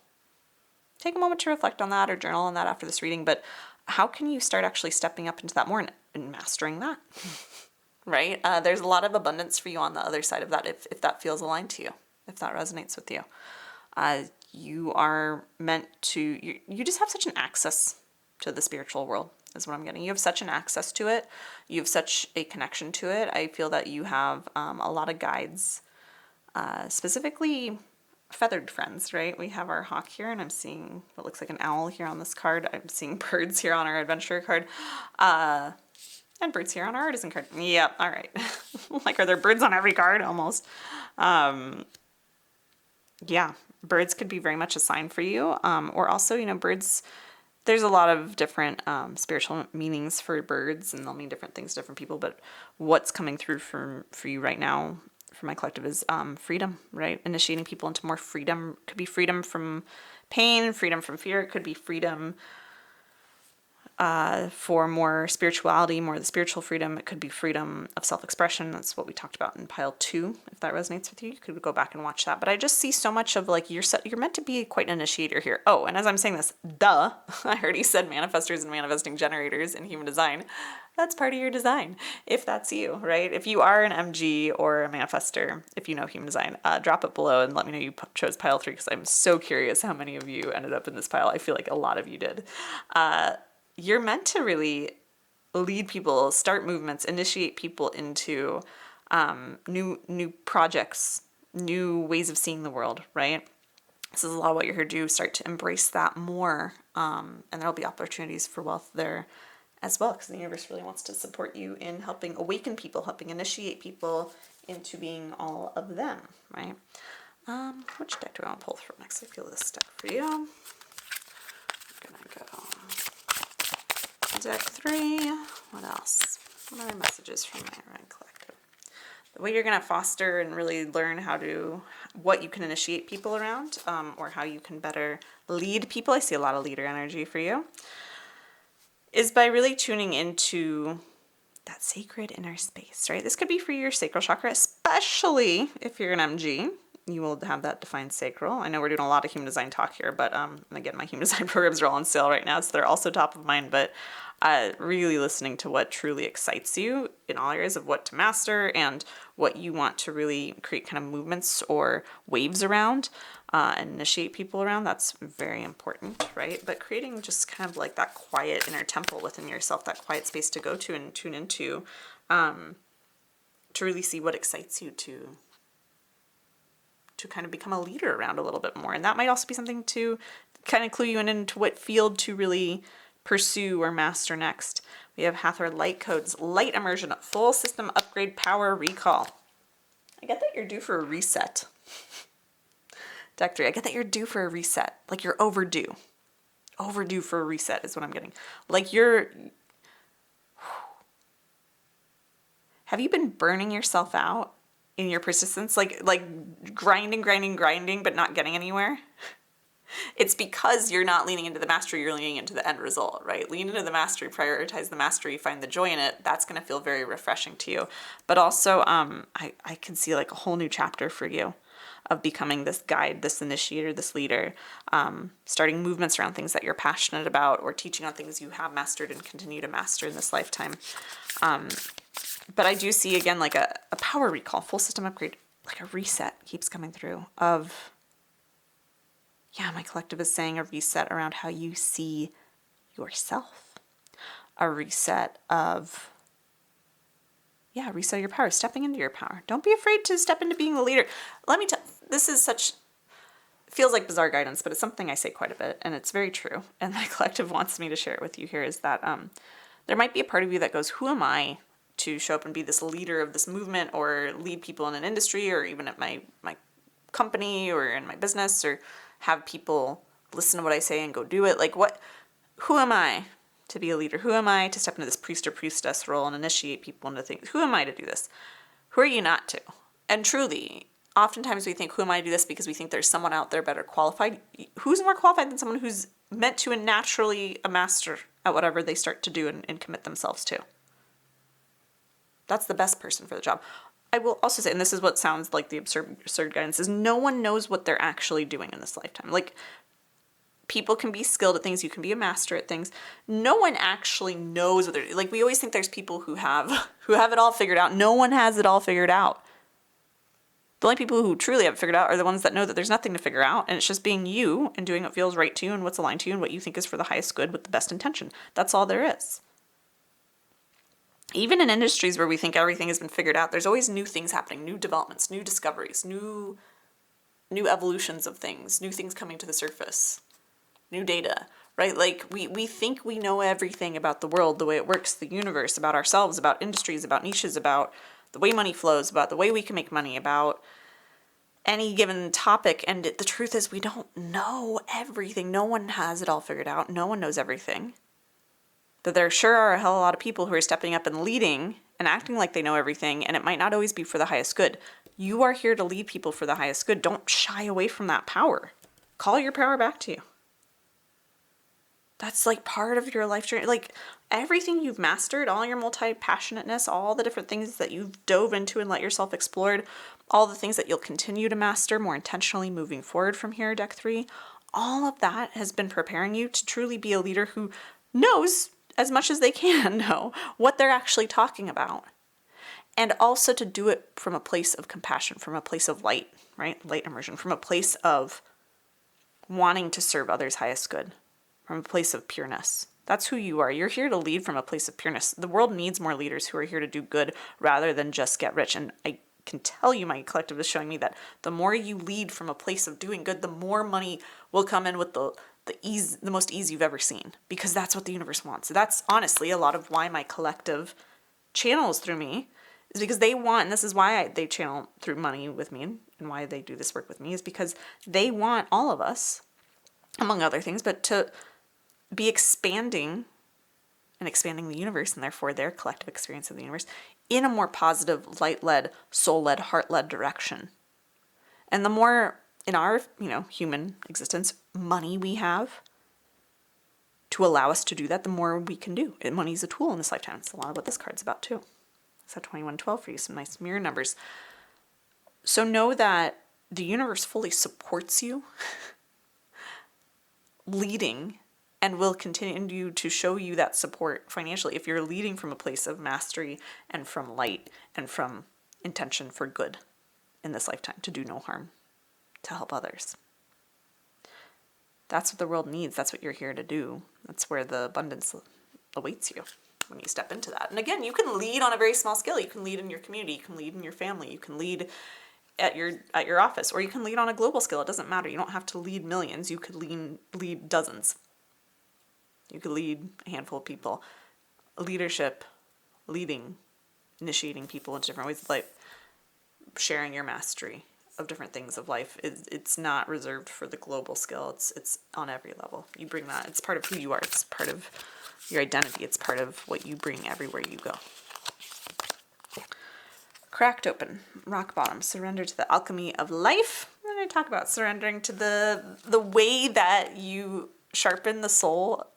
Take a moment to reflect on that or journal on that after this reading, but how can you start actually stepping up into that more and mastering that? Right? There's a lot of abundance for you on the other side of that if that feels aligned to you, if that resonates with you. You are meant to, you just have such an access to the spiritual world, is what I'm getting. You have such an access to it. You have such a connection to it. I feel that you have a lot of guides, specifically feathered friends, right? We have our hawk here, and I'm seeing what looks like an owl here on this card. I'm seeing birds here on our adventurer card. And birds here on our artisan card. Yep, all right. Like, are there birds on every card? Almost. Yeah, birds could be very much a sign for you. Or also, birds, there's a lot of different spiritual meanings for birds, and they'll mean different things to different people. But what's coming through for you right now, for my collective, is freedom, right? Initiating people into more freedom. Could be freedom from pain, freedom from fear. It could be freedom for more spirituality, more of the spiritual freedom. It could be freedom of self-expression. That's what we talked about in pile 2. If that resonates with you, you could go back and watch that. But I just see so much of, like, you're meant to be quite an initiator here. Oh, and as I'm saying this, I already said manifestors and manifesting generators in human design. That's part of your design, if that's you, right? If you are an MG or a manifester, if you know human design, drop it below and let me know you chose pile 3, because I'm so curious how many of you ended up in this pile. I feel like a lot of you did. You're meant to really lead people, start movements, initiate people into new projects, new ways of seeing the world, right? This is a lot of what you're here to do. Start to embrace that more, and there'll be opportunities for wealth there as well, because the universe really wants to support you in helping awaken people, helping initiate people into being all of them, right? Which deck do I want to pull from next? I feel this deck for you. I'm gonna go deck 3. What else? What other messages from my Red Collective? the way you're going to foster and really learn what you can initiate people around, or how you can better lead people. I see a lot of leader energy for you, is by really tuning into that sacred inner space, right? This could be for your sacral chakra, especially if you're an MG. You will have that defined sacral. I know we're doing a lot of human design talk here, but again, my human design programs are all on sale right now, so they're also top of mind. But really listening to what truly excites you in all areas of what to master and what you want to really create kind of movements or waves around and initiate people around, that's very important, right? But creating just kind of like that quiet inner temple within yourself, that quiet space to go to and tune into, to really see what excites you to kind of become a leader around a little bit more. And that might also be something to kind of clue you into what field to really pursue or master next. We have Hathor light codes, light immersion, full system upgrade, power recall. I get that you're due for a reset. Deck 3, I get that you're due for a reset. Like you're overdue. Overdue for a reset is what I'm getting. Like have you been burning yourself out in your persistence? Like grinding, but not getting anywhere? It's because you're not leaning into the mastery, you're leaning into the end result, right? Lean into the mastery, prioritize the mastery, find the joy in it. That's going to feel very refreshing to you. But also, I can see like a whole new chapter for you of becoming this guide, this initiator, this leader, starting movements around things that you're passionate about or teaching on things you have mastered and continue to master in this lifetime. But I do see, again, like a power recall, full system upgrade, like a reset keeps coming through of, yeah, my collective is saying a reset around how you see yourself. A reset of, yeah, reset your power, stepping into your power. Don't be afraid to step into being the leader. Let me tell, this is feels like bizarre guidance, but it's something I say quite a bit, and it's very true. And my collective wants me to share it with you here, is that there might be a part of you that goes, who am I to show up and be this leader of this movement or lead people in an industry or even at my company or in my business or have people listen to what I say and go do it? Like who am I to be a leader? Who am I to step into this priest or priestess role and initiate people into things? Who am I to do this? Who are you not to? And truly, oftentimes we think, who am I to do this, because we think there's someone out there better qualified. Who's more qualified than someone who's meant to and naturally a master at whatever they start to do and commit themselves to? That's the best person for the job. I will also say, and this is what sounds like the absurd guidance, is no one knows what they're actually doing in this lifetime. Like, people can be skilled at things. You can be a master at things. No one actually knows what they're doing. Like, we always think there's people who have it all figured out. No one has it all figured out. The only people who truly have it figured out are the ones that know that there's nothing to figure out, and it's just being you and doing what feels right to you and what's aligned to you and what you think is for the highest good with the best intention. That's all there is. Even in industries where we think everything has been figured out, there's always new things happening, new developments, new discoveries, new evolutions of things, new things coming to the surface, new data, right? Like we think we know everything about the world, the way it works, the universe, about ourselves, about industries, about niches, about the way money flows, about the way we can make money, about any given topic. And the truth is, we don't know everything. No one has it all figured out. No one knows everything. But there sure are a hell of a lot of people who are stepping up and leading and acting like they know everything, and it might not always be for the highest good. You are here to lead people for the highest good. Don't shy away from that power. Call your power back to you. That's like part of your life journey. Like everything you've mastered, all your multi-passionateness, all the different things that you've dove into and let yourself explore, all the things that you'll continue to master more intentionally moving forward from here, Deck 3, all of that has been preparing you to truly be a leader who knows, as much as they can know, what they're actually talking about. And also to do it from a place of compassion, from a place of light, right? Light immersion, from a place of wanting to serve others' highest good, from a place of pureness. That's who you are. You're here to lead from a place of pureness. The world needs more leaders who are here to do good rather than just get rich. And I can tell you, my collective is showing me that the more you lead from a place of doing good, the more money will come in with the most ease you've ever seen, because that's what the universe wants. So that's honestly a lot of why my collective channels through me, is because they want, and this is why they channel through money with me and why they do this work with me, is because they want all of us, among other things, but to be expanding the universe and therefore their collective experience of the universe in a more positive, light-led, soul-led, heart-led direction. And the more in our, human existence, money we have to allow us to do that, the more we can do. And money is a tool in this lifetime. It's a lot of what this card's about too. It's at 2112 for you, some nice mirror numbers. So know that the universe fully supports you, leading, and will continue to show you that support financially if you're leading from a place of mastery and from light and from intention for good in this lifetime, to do no harm, to help others. That's what the world needs. That's what you're here to do. That's where the abundance awaits you when you step into that. And again, you can lead on a very small scale. You can lead in your community. You can lead in your family. You can lead at your office, or you can lead on a global scale. It doesn't matter. You don't have to lead millions. You could lead dozens. You could lead a handful of people. Leadership, leading, initiating people into different ways of life, sharing your mastery of different things of life. It's not reserved for the global scale. It's on every level. You bring that. It's part of who you are. It's part of your identity. It's part of what you bring everywhere you go. Cracked open, rock bottom, surrender to the alchemy of life. We're going to talk about surrendering to the way that you sharpen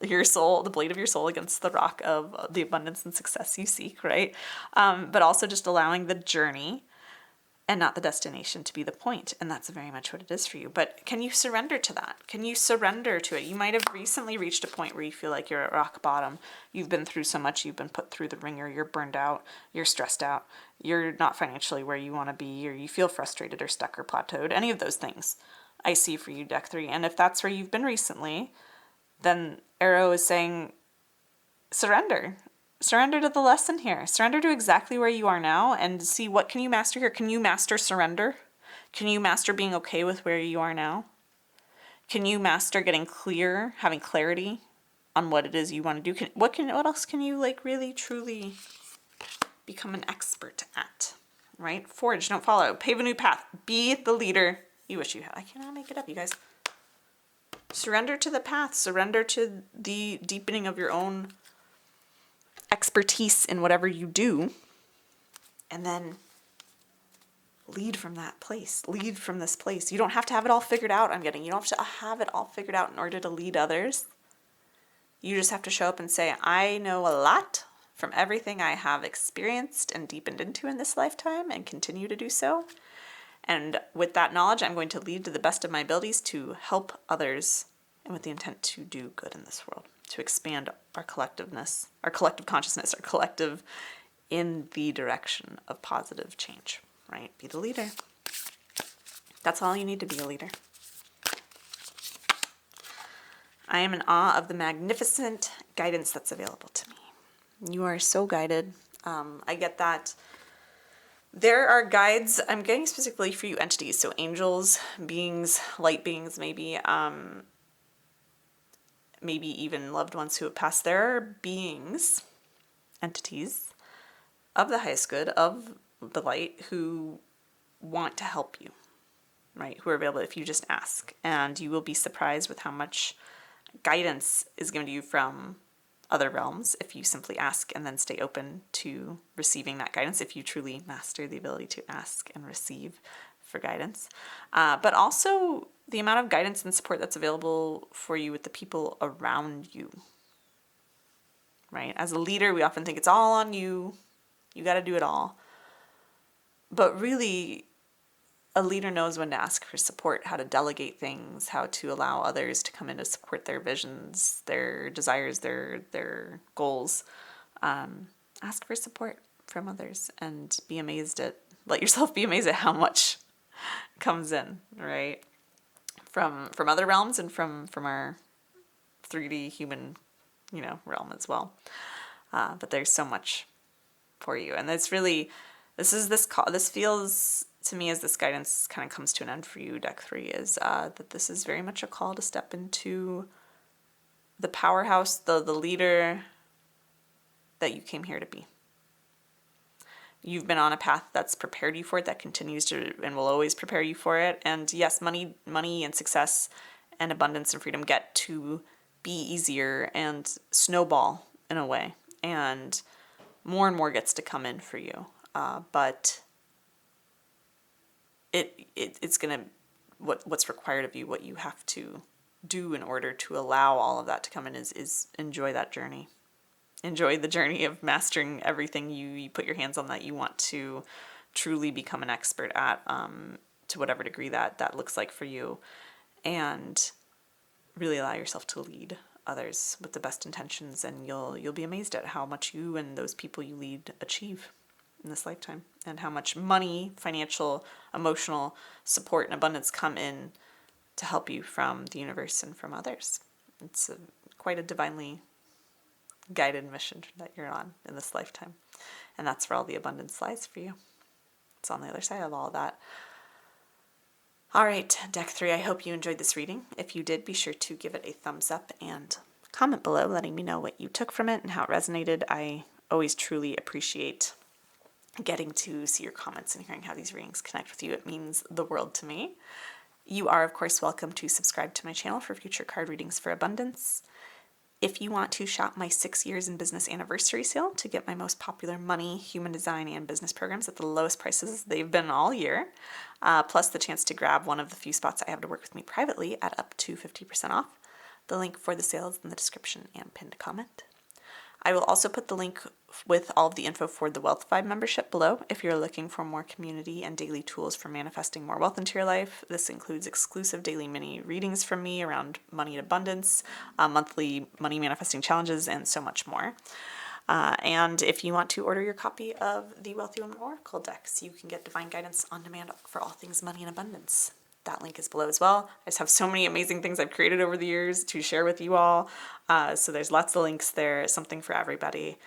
your soul, the blade of your soul against the rock of the abundance and success you seek, right? But also just allowing the journey and not the destination to be the point. And that's very much what it is for you. But can you surrender to that? Can you surrender to it? You might have recently reached a point where you feel like you're at rock bottom. You've been through so much. You've been put through the ringer. You're burned out. You're stressed out. You're not financially where you want to be, or you feel frustrated or stuck or plateaued. Any of those things I see for you, Deck 3. And if that's where you've been recently, then Arrow is saying, surrender. Surrender to the lesson here. Surrender to exactly where you are now and see what can you master here. Can you master surrender? Can you master being okay with where you are now? Can you master getting clear, having clarity on what it is you want to do? What else can you really truly become an expert at? Right? Forge, don't follow. Pave a new path. Be the leader you wish you had. I cannot make it up, you guys. Surrender to the path. Surrender to the deepening of your own expertise in whatever you do, and then lead from that place. Lead from this place. You don't have to have it all figured out. You don't have to have it all figured out in order to lead others. You just have to show up and say, I know a lot from everything I have experienced and deepened into in this lifetime, and continue to do so. And with that knowledge, I'm going to lead to the best of my abilities to help others, and with the intent to do good in this world, to expand our collectiveness, our collective consciousness, our collective in the direction of positive change, right? Be the leader. That's all you need to be a leader. I am in awe of the magnificent guidance that's available to me. You are so guided. I get that. There are guides. I'm getting specifically for you entities. So angels, beings, light beings, maybe even loved ones who have passed. There are beings, entities of the highest good, of the light, who want to help you, right? Who are available if you just ask. And you will be surprised with how much guidance is given to you from other realms if you simply ask and then stay open to receiving that guidance, if you truly master the ability to ask and receive for guidance. But also the amount of guidance and support that's available for you with the people around you, right? As a leader, we often think it's all on you. You got to do it all. But really, a leader knows when to ask for support, how to delegate things, how to allow others to come in to support their visions, their desires, their goals. Ask for support from others and let yourself be amazed at how much comes in, right? From other realms and from our 3D human, realm as well. But there's so much for you. And this feels to me, as this guidance kind of comes to an end for you, Deck 3, is that this is very much a call to step into the powerhouse, the leader that you came here to be. You've been on a path that's prepared you for it, that continues to and will always prepare you for it. And yes, money and success and abundance and freedom get to be easier and snowball in a way. And more and more gets to come in for you. But it's going to, what's required of you, what you have to do in order to allow all of that to come in is enjoy that journey. Enjoy the journey of mastering everything you put your hands on that you want to truly become an expert at, to whatever degree that looks like for you, and really allow yourself to lead others with the best intentions, and you'll be amazed at how much you and those people you lead achieve in this lifetime, and how much money, financial, emotional support, and abundance come in to help you from the universe and from others. It's quite a divinely guided mission that you're on in this lifetime, and that's where all the abundance lies for you. It's on the other side of all of that. All right, Deck 3, I hope you enjoyed this reading. If you did, be sure to give it a thumbs up and comment below letting me know what you took from it and how it resonated. I always truly appreciate getting to see your comments and hearing how these readings connect with you. It means the world to me. You are, of course, welcome to subscribe to my channel for future card readings for abundance. If you want to shop my 6 years in business anniversary sale to get my most popular money, human design, and business programs at the lowest prices they've been all year, plus the chance to grab one of the few spots I have to work with me privately at up to 50% off, the link for the sale is in the description and pinned comment. I will also put the link with all of the info for the Wealth Vibe membership below if you're looking for more community and daily tools for manifesting more wealth into your life. This includes exclusive daily mini readings from me around money and abundance, monthly money manifesting challenges, and so much more. And if you want to order your copy of the Wealthy Woman Oracle decks, you can get divine guidance on demand for all things money and abundance. That link is below as well. I just have so many amazing things I've created over the years to share with you all. So there's lots of links there, something for everybody.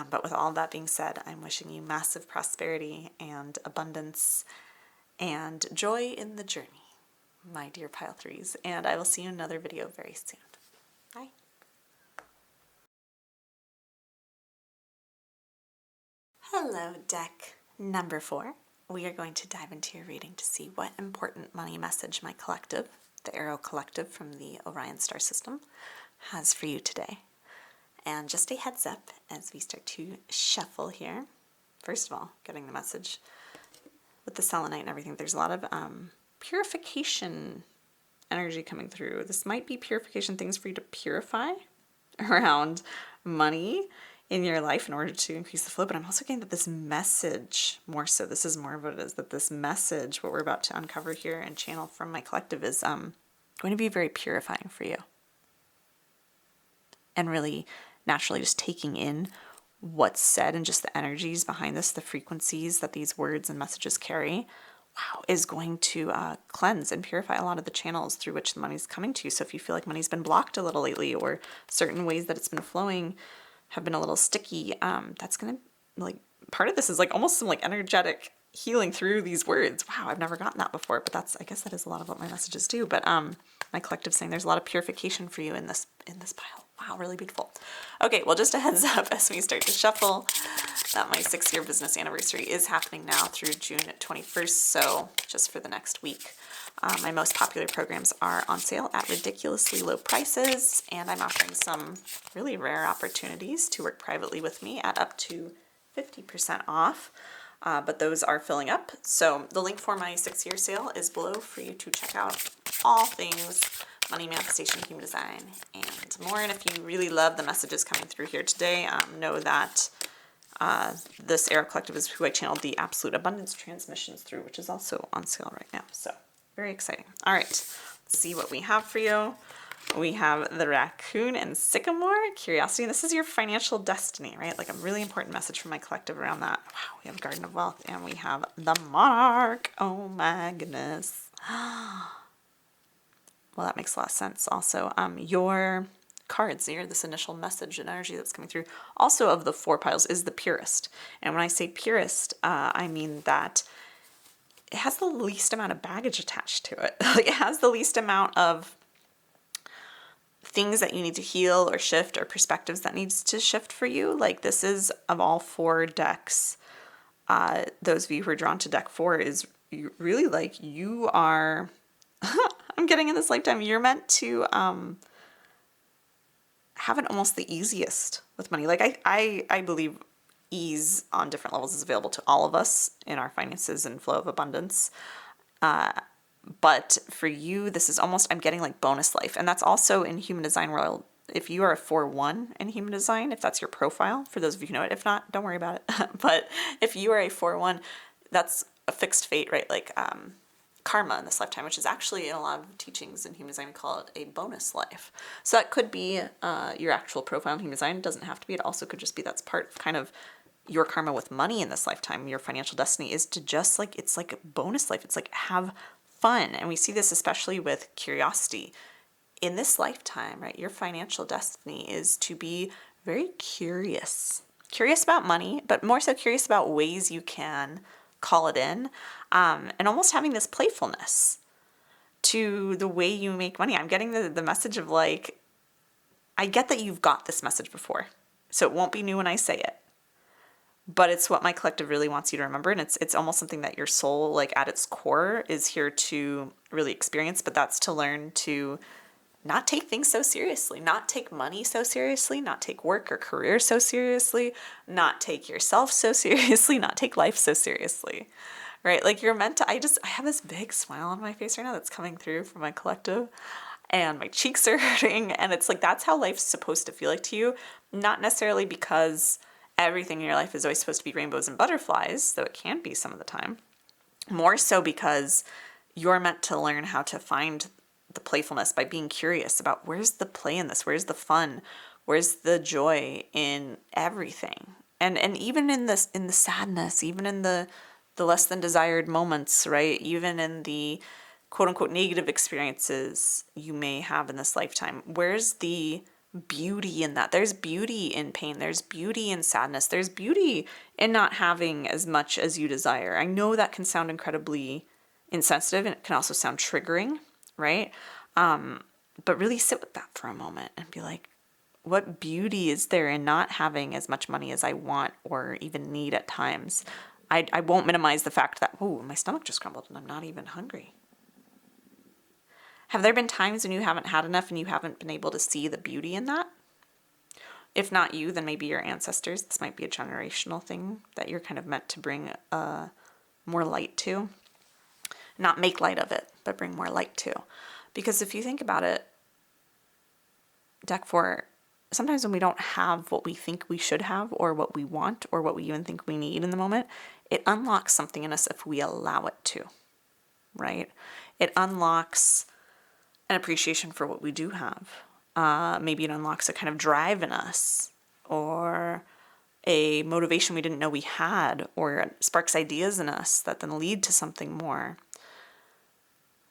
But with all that being said, I'm wishing you massive prosperity and abundance and joy in the journey, my dear Pile 3s. And I will see you in another video very soon. Bye. Hello, deck number 4. We are going to dive into your reading to see what important money message my collective, the Arrow Collective from the Orion star system, has for you today. And just a heads up as we start to shuffle here. First of all, getting the message with the selenite and everything, there's a lot of purification energy coming through. This might be purification, things for you to purify around money in your life in order to increase the flow. But I'm also getting that this message, more so, this is more of what it is, that this message, what we're about to uncover here and channel from my collective, is going to be very purifying for you. And really naturally just taking in what's said and just the energies behind this, the frequencies that these words and messages carry, wow, is going to cleanse and purify a lot of the channels through which the money's coming to you. So if you feel like money's been blocked a little lately, or certain ways that it's been flowing have been a little sticky, that's going to, like, part of this is like almost some like energetic healing through these words. Wow, I've never gotten that before, but I guess that is a lot of what my messages do. But my collective saying there's a lot of purification for you in this pile. Wow, really beautiful. Okay, well, just a heads up as we start to shuffle that my 6-year business anniversary is happening now through June 21st. So just for the next week, my most popular programs are on sale at ridiculously low prices, and I'm offering some really rare opportunities to work privately with me at up to 50% off. But those are filling up. So the link for my 6-year sale is below for you to check out all things money manifestation, human design, and more. And if you really love the messages coming through here today, know that this Arrow Collective is who I channeled the Absolute Abundance transmissions through, which is also on sale right now. So very exciting. All right, let's see what we have for you. We have the Raccoon and Sycamore, Curiosity. And this is your financial destiny, right? Like a really important message from my collective around that. Wow, we have Garden of Wealth, and we have the Monarch. Oh my goodness. Well, that makes a lot of sense. Also, your cards here, this initial message and energy that's coming through, also of the 4 piles, is the purest. And when I say purest, I mean that it has the least amount of baggage attached to it. Like, it has the least amount of things that you need to heal or shift, or perspectives that needs to shift for you. Like, this is, of all 4 decks, those of you who are drawn to deck 4, is really like you are... I'm getting in this lifetime, you're meant to have it almost the easiest with money. Like, I believe ease on different levels is available to all of us in our finances and flow of abundance. But for you, this is almost, I'm getting like bonus life. And that's also in human design world. If you are a 4-1 in human design, if that's your profile, for those of you who know it, if not, don't worry about it. But if you are a 4-1, that's a fixed fate, right? Like karma in this lifetime, which is actually in a lot of teachings in human design, we call it a bonus life. So that could be your actual profile in human design. It doesn't have to be. It also could just be that's part of kind of your karma with money in this lifetime. Your financial destiny is to just like, it's like a bonus life. It's like have fun. And we see this especially with curiosity. In this lifetime, right, your financial destiny is to be very curious. Curious about money, but more so curious about ways you can call it in, and almost having this playfulness to the way you make money. I'm getting the message of like, I get that you've got this message before, so it won't be new when I say it. But it's what my collective really wants you to remember. And it's almost something that your soul, like at its core, is here to really experience. But that's to learn to not take things so seriously, not take money so seriously, not take work or career so seriously, not take yourself so seriously, not take life so seriously, right? Like you're meant to, I have this big smile on my face right now that's coming through from my collective, and my cheeks are hurting. And it's like, that's how life's supposed to feel like to you. Not necessarily because everything in your life is always supposed to be rainbows and butterflies, though it can be some of the time. More so because you're meant to learn how to find the playfulness by being curious about where's the play in this, where's the fun, where's the joy in everything, and even in this, in the sadness, even in the less than desired moments, right? Even in the quote unquote negative experiences you may have in this lifetime, where's the beauty in that? There's beauty in pain. There's beauty in sadness. There's beauty in not having as much as you desire. I know that can sound incredibly insensitive, and it can also sound triggering, right? But really sit with that for a moment and be like, what beauty is there in not having as much money as I want or even need at times? I won't minimize the fact that, oh, my stomach just grumbled and I'm not even hungry. Have there been times when you haven't had enough and you haven't been able to see the beauty in that? If not you, then maybe your ancestors. This might be a generational thing that you're kind of meant to bring more light to. Not make light of it, but bring more light to. Because if you think about it, Deck 4, sometimes when we don't have what we think we should have or what we want or what we even think we need in the moment, it unlocks something in us if we allow it to, right? It unlocks an appreciation for what we do have. Maybe it unlocks a kind of drive in us or a motivation we didn't know we had, or it sparks ideas in us that then lead to something more.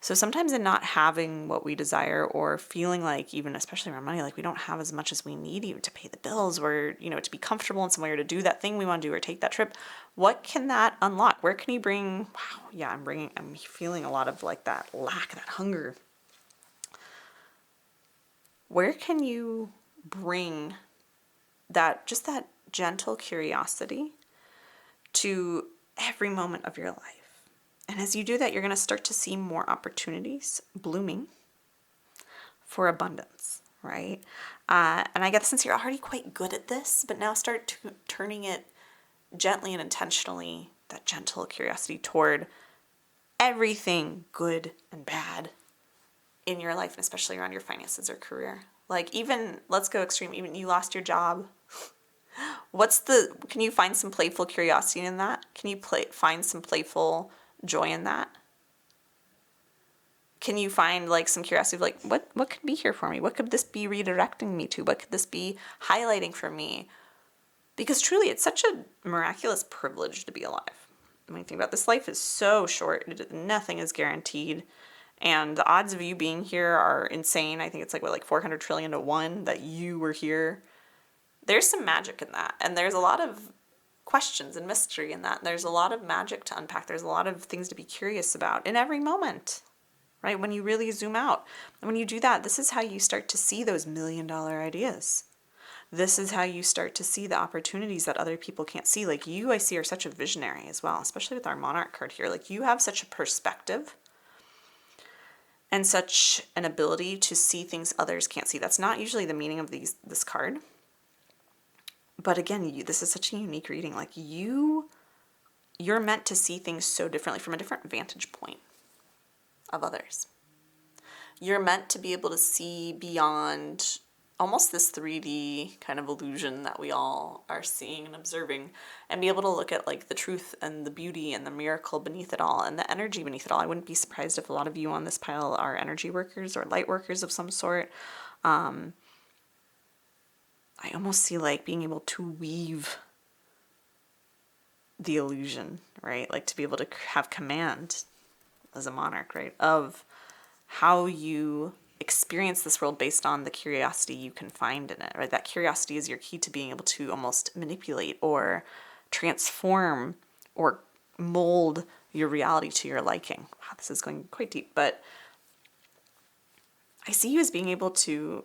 So sometimes in not having what we desire or feeling like, even especially around money, like we don't have as much as we need even to pay the bills or, to be comfortable in somewhere, to do that thing we want to do or take that trip, what can that unlock? Where can you bring, wow, yeah, I'm feeling a lot of like that lack, that hunger. Where can you bring that, just that gentle curiosity to every moment of your life? And as you do that, you're going to start to see more opportunities blooming for abundance, right? And I get the sense you're already quite good at this, but now start turning it gently and intentionally, that gentle curiosity toward everything good and bad in your life, and especially around your finances or career. Like even, let's go extreme, even you lost your job. Can you find some playful curiosity in that? Can you find some playful joy in that? Can you find like some curiosity of like, what could be here for me? What could this be redirecting me to? What could this be highlighting for me? Because truly, it's such a miraculous privilege to be alive. When you think about this, life is so short. Nothing is guaranteed. And the odds of you being here are insane. I think it's like 400 trillion to 1 that you were here. There's some magic in that. And there's a lot of questions and mystery in that. There's a lot of magic to unpack. There's a lot of things to be curious about in every moment, right? When you really zoom out. And when you do that, this is how you start to see those $1 million ideas. This is how you start to see the opportunities that other people can't see. Like you, I see, are such a visionary as well, especially with our Monarch card here. Like you have such a perspective and such an ability to see things others can't see. That's not usually the meaning of this card. But again, this is such a unique reading. Like you're meant to see things so differently from a different vantage point of others. You're meant to be able to see beyond almost this 3D kind of illusion that we all are seeing and observing, and be able to look at like the truth and the beauty and the miracle beneath it all and the energy beneath it all. I wouldn't be surprised if a lot of you on this pile are energy workers or light workers of some sort. I almost see like being able to weave the illusion, right? Like to be able to have command as a monarch, right? Of how you experience this world based on the curiosity you can find in it, right? That curiosity is your key to being able to almost manipulate or transform or mold your reality to your liking. Wow, this is going quite deep, but I see you as being able to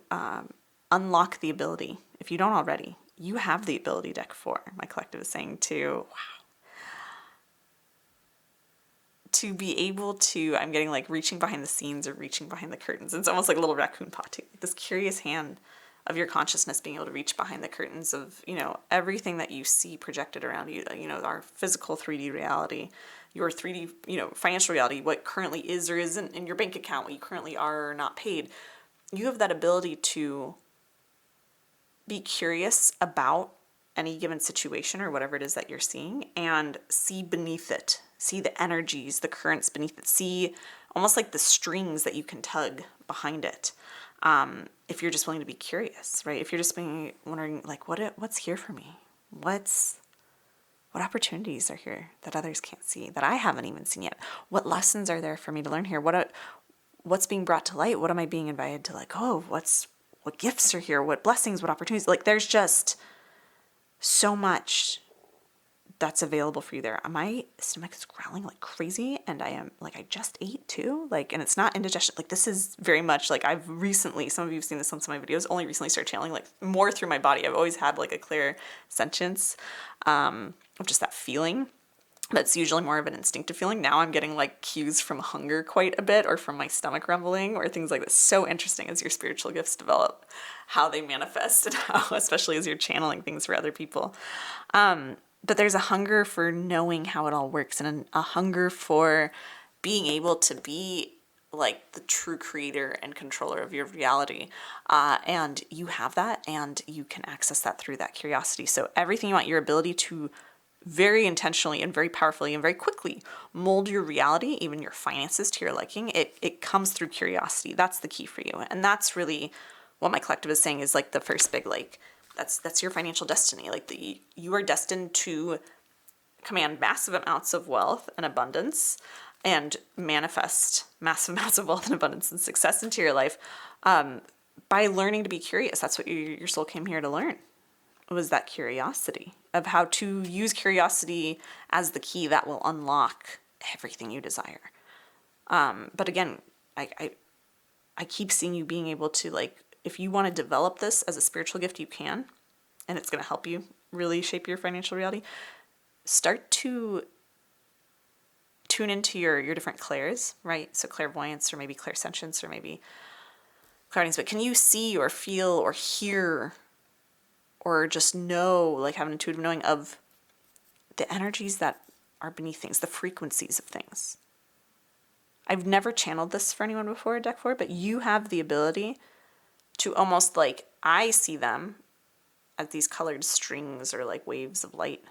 unlock the ability. If you don't already, you have the ability, deck 4. My collective is saying to be able to, I'm getting like reaching behind the scenes or reaching behind the curtains. It's almost like a little raccoon paw too. This curious hand of your consciousness being able to reach behind the curtains of, everything that you see projected around you, our physical 3D reality, your 3D, financial reality, what currently is or isn't in your bank account, what you currently are or not paid. You have that ability to be curious about any given situation or whatever it is that you're seeing and see beneath it, see the energies, the currents beneath it, see almost like the strings that you can tug behind it. If you're just willing to be curious, right? If you're just being wondering like, what's here for me? What opportunities are here that others can't see, that I haven't even seen yet? What lessons are there for me to learn here? What's being brought to light? What am I being invited to let go of? What gifts are here? What blessings, what opportunities? Like there's just so much that's available for you there. My stomach is growling like crazy, and I just ate too. And it's not indigestion. Like this is very much like I've recently, some of you have seen this on some of my videos, only recently started channeling like more through my body. I've always had like a clear sentience of just that feeling. That's usually more of an instinctive feeling. Now I'm getting like cues from hunger quite a bit, or from my stomach rumbling, or things like this. So interesting as your spiritual gifts develop, how they manifest, and how, especially as you're channeling things for other people. But there's a hunger for knowing how it all works, and a hunger for being able to be like the true creator and controller of your reality. And you have that, and you can access that through that curiosity. So everything you want, your ability to very intentionally and very powerfully and very quickly mold your reality, even your finances, to your liking, it comes through curiosity. That's the key for you. And that's really what my collective is saying is like the first big, like, that's your financial destiny. Like you are destined to command massive amounts of wealth and abundance and manifest massive amounts of wealth and abundance and success into your life by learning to be curious. That's what your soul came here to learn, was that curiosity of how to use curiosity as the key that will unlock everything you desire. But again, I keep seeing you being able to, like, if you want to develop this as a spiritual gift, you can, and it's going to help you really shape your financial reality. Start to tune into your different clairs, right? So clairvoyance, or maybe clairsentience, or maybe clairaudience. But can you see or feel or hear or just know, like have an intuitive knowing of the energies that are beneath things, the frequencies of things? I've never channeled this for anyone before, deck 4, but you have the ability to almost like, I see them as these colored strings or like waves of light.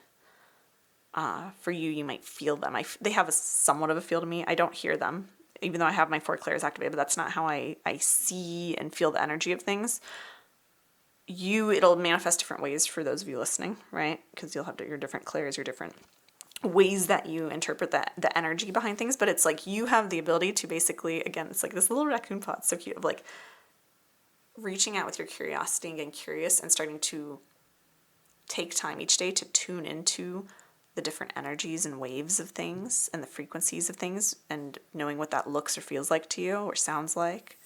For you, you might feel them. They have somewhat of a feel to me. I don't hear them, even though I have my 4 clairs activated, but that's not how I see and feel the energy of things. It'll manifest different ways for those of you listening, right? Because you'll have your different clairs, your different ways that you interpret the energy behind things. But it's like you have the ability to basically, again, it's like this little raccoon paw. It's so cute, of like reaching out with your curiosity and getting curious and starting to take time each day to tune into the different energies and waves of things and the frequencies of things, and knowing what that looks or feels like to you or sounds like.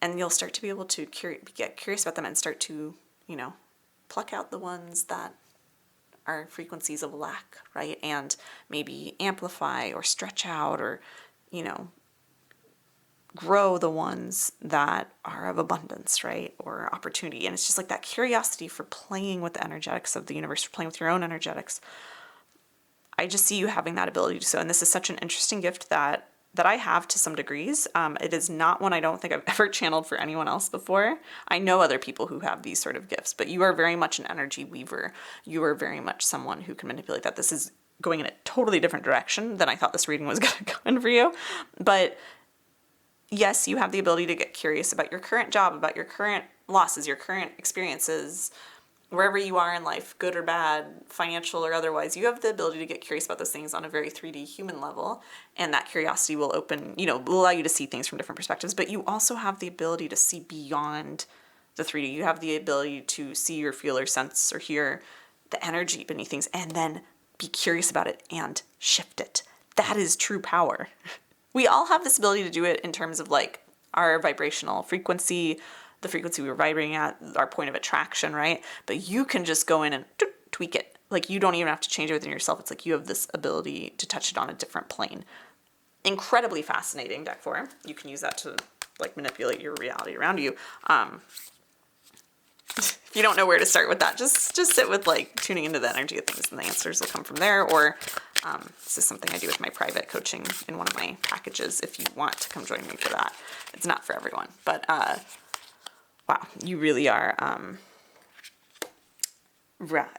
And you'll start to be able to get curious about them and start to, pluck out the ones that are frequencies of lack, right? And maybe amplify or stretch out or, grow the ones that are of abundance, right? Or opportunity. And it's just like that curiosity for playing with the energetics of the universe, for playing with your own energetics. I just see you having that ability to so. And this is such an interesting gift that I have to some degrees. It is not one I don't think I've ever channeled for anyone else before. I know other people who have these sort of gifts, but you are very much an energy weaver. You are very much someone who can manipulate that. This is going in a totally different direction than I thought this reading was going to go in for you. But yes, you have the ability to get curious about your current job, about your current losses, your current experiences, wherever you are in life, good or bad, financial or otherwise. You have the ability to get curious about those things on a very 3D human level. And that curiosity will open, will allow you to see things from different perspectives. But you also have the ability to see beyond the 3D. You have the ability to see or feel or sense or hear the energy beneath things and then be curious about it and shift it. That is true power. We all have this ability to do it in terms of like our vibrational frequency, the frequency we were vibrating at, our point of attraction, right? But you can just go in and tweak it. Like you don't even have to change it within yourself. It's like you have this ability to touch it on a different plane. Incredibly fascinating, deck 4. You can use that to like manipulate your reality around you. If you don't know where to start with that, just sit with like tuning into the energy of things and the answers will come from there. Or this is something I do with my private coaching in one of my packages if you want to come join me for that. It's not for everyone, but wow, you really are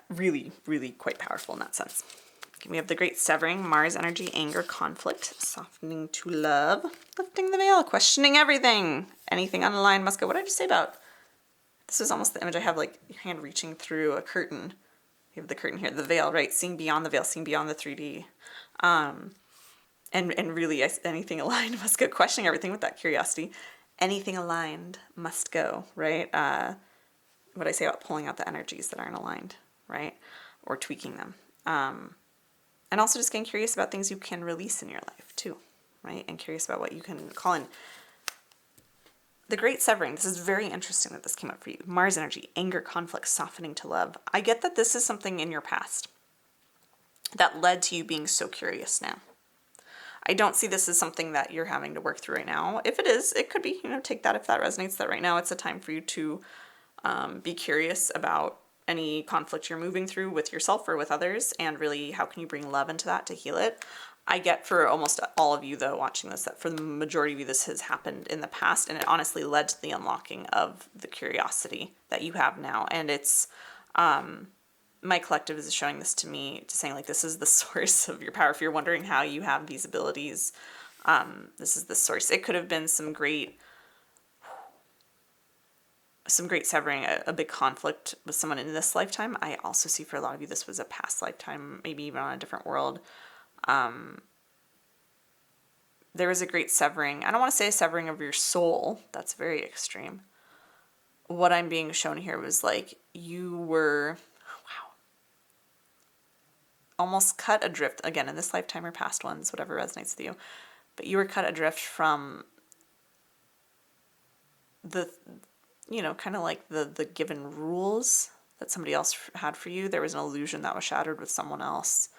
really, really quite powerful in that sense. We have the great severing, Mars energy, anger, conflict, softening to love, lifting the veil, questioning everything. Anything unaligned must go. What did I just say about? This is almost the image I have, like your hand reaching through a curtain. You have the curtain here, the veil, right? Seeing beyond the veil, seeing beyond the 3D. And really, anything aligned must go. Questioning everything with that curiosity. Anything aligned must go, right? What I say about pulling out the energies that aren't aligned, right? Or tweaking them. And also just getting curious about things you can release in your life too, right? And curious about what you can call in. The great severing, this is very interesting that this came up for you. Mars energy, anger, conflict, softening to love. I get that this is something in your past that led to you being so curious now. I don't see this as something that you're having to work through right now. If it is, it could be, take that if that resonates, that right now it's a time for you to be curious about any conflict you're moving through with yourself or with others, and really how can you bring love into that to heal it. I get for almost all of you, though, watching this, that for the majority of you, this has happened in the past, and it honestly led to the unlocking of the curiosity that you have now. And it's, my collective is showing this to me, to saying, like, this is the source of your power. If you're wondering how you have these abilities, this is the source. It could have been some great severing, a big conflict with someone in this lifetime. I also see for a lot of you, this was a past lifetime, maybe even on a different world. There was a great severing. I don't want to say a severing of your soul. That's very extreme. What I'm being shown here was like you were, wow, almost cut adrift, again, in this lifetime or past ones, whatever resonates with you, but you were cut adrift from the, kind of like the given rules that somebody else had for you. There was an illusion that was shattered with someone else,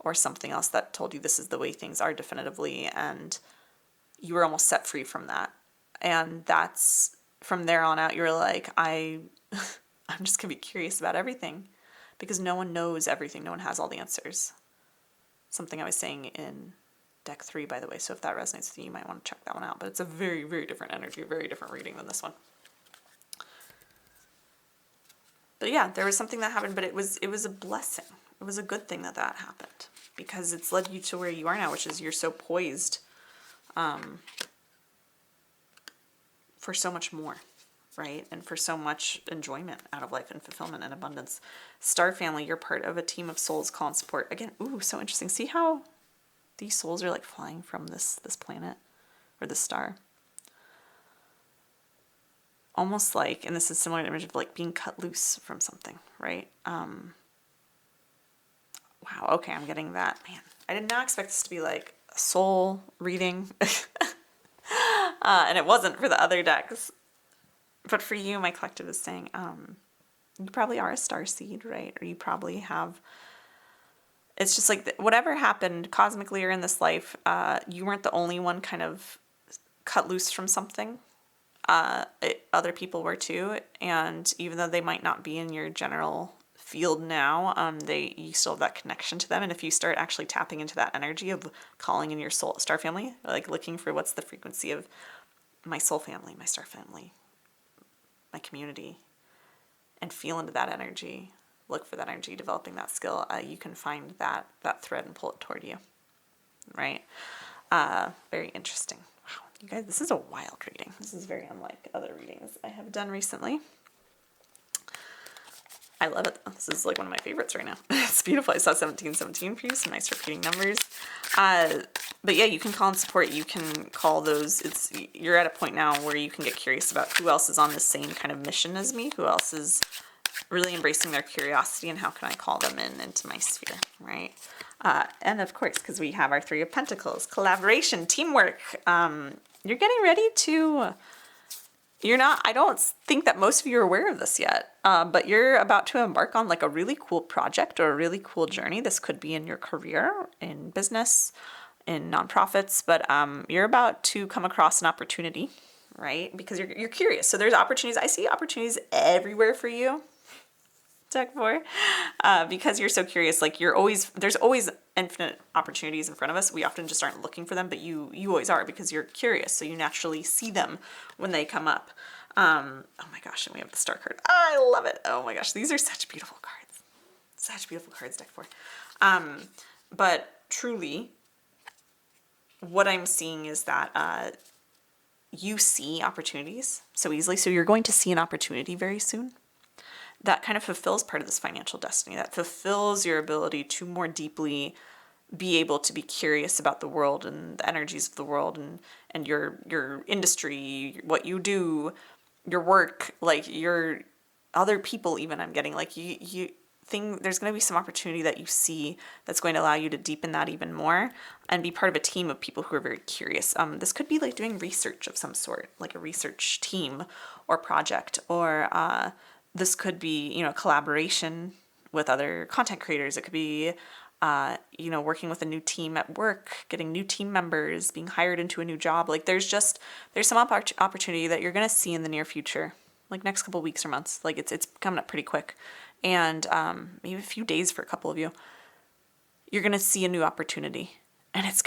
or something else that told you this is the way things are definitively, and you were almost set free from that. And that's, from there on out, you're like, I'm just going to be curious about everything, because no one knows everything. No one has all the answers. Something I was saying in deck 3, by the way, so if that resonates with you, you might want to check that one out. But it's a very, very different energy, a very different reading than this one. But yeah, there was something that happened, but it was a blessing. It was a good thing that happened, because it's led you to where you are now, which is you're so poised for so much more, right? And for so much enjoyment out of life and fulfillment and abundance. Star family, you're part of a team of souls call and support. Again, ooh, so interesting. See how these souls are like flying from this planet or this star? Almost like, and this is similar to the image of like being cut loose from something, right? Wow, okay, I'm getting that. Man, I did not expect this to be like a soul reading. And it wasn't for the other decks. But for you, my collective is saying, you probably are a starseed, right? Or you probably have, it's just like whatever happened cosmically or in this life, you weren't the only one kind of cut loose from something. Other people were too, and even though they might not be in your general field now, you still have that connection to them. And if you start actually tapping into that energy of calling in your soul star family, like looking for what's the frequency of my soul family, my star family, my community, and feel into that energy, look for that energy, developing that skill, you can find that thread and pull it toward you, right? Very interesting. Wow, you guys, this is a wild reading. This is very unlike other readings I have done recently. I love it. This is like one of my favorites right now. It's beautiful. I saw 1717 for you, some nice repeating numbers. But yeah, you can call and support. You can call those. You're at a point now where you can get curious about who else is on the same kind of mission as me, who else is really embracing their curiosity, and how can I call them into my sphere, right? And of course, because we have our Three of Pentacles, collaboration, teamwork. You're getting ready to... I don't think that most of you are aware of this yet, but you're about to embark on like a really cool project or a really cool journey. This could be in your career, in business, in nonprofits, but you're about to come across an opportunity, right? Because you're curious. So there's opportunities. I see opportunities everywhere for you, Deck 4, because you're so curious. Like there's always infinite opportunities in front of us. We often just aren't looking for them, but you always are, because you're curious. So you naturally see them when they come up. Oh my gosh, and we have the star card. I love it. Oh my gosh, these are such beautiful cards. Such beautiful cards, Deck 4. But truly, what I'm seeing is that you see opportunities so easily. So you're going to see an opportunity very soon. That kind of fulfills part of this financial destiny. That fulfills your ability to more deeply be able to be curious about the world and the energies of the world and your industry, what you do, your work, like your other people even. I'm getting like there's going to be some opportunity that you see that's going to allow you to deepen that even more and be part of a team of people who are very curious. This could be like doing research of some sort, like a research team or project, or this could be, collaboration with other content creators. It could be, working with a new team at work, getting new team members, being hired into a new job. Like there's some opportunity that you're going to see in the near future, like next couple weeks or months. Like it's coming up pretty quick. And maybe a few days for a couple of you. You're going to see a new opportunity. And it's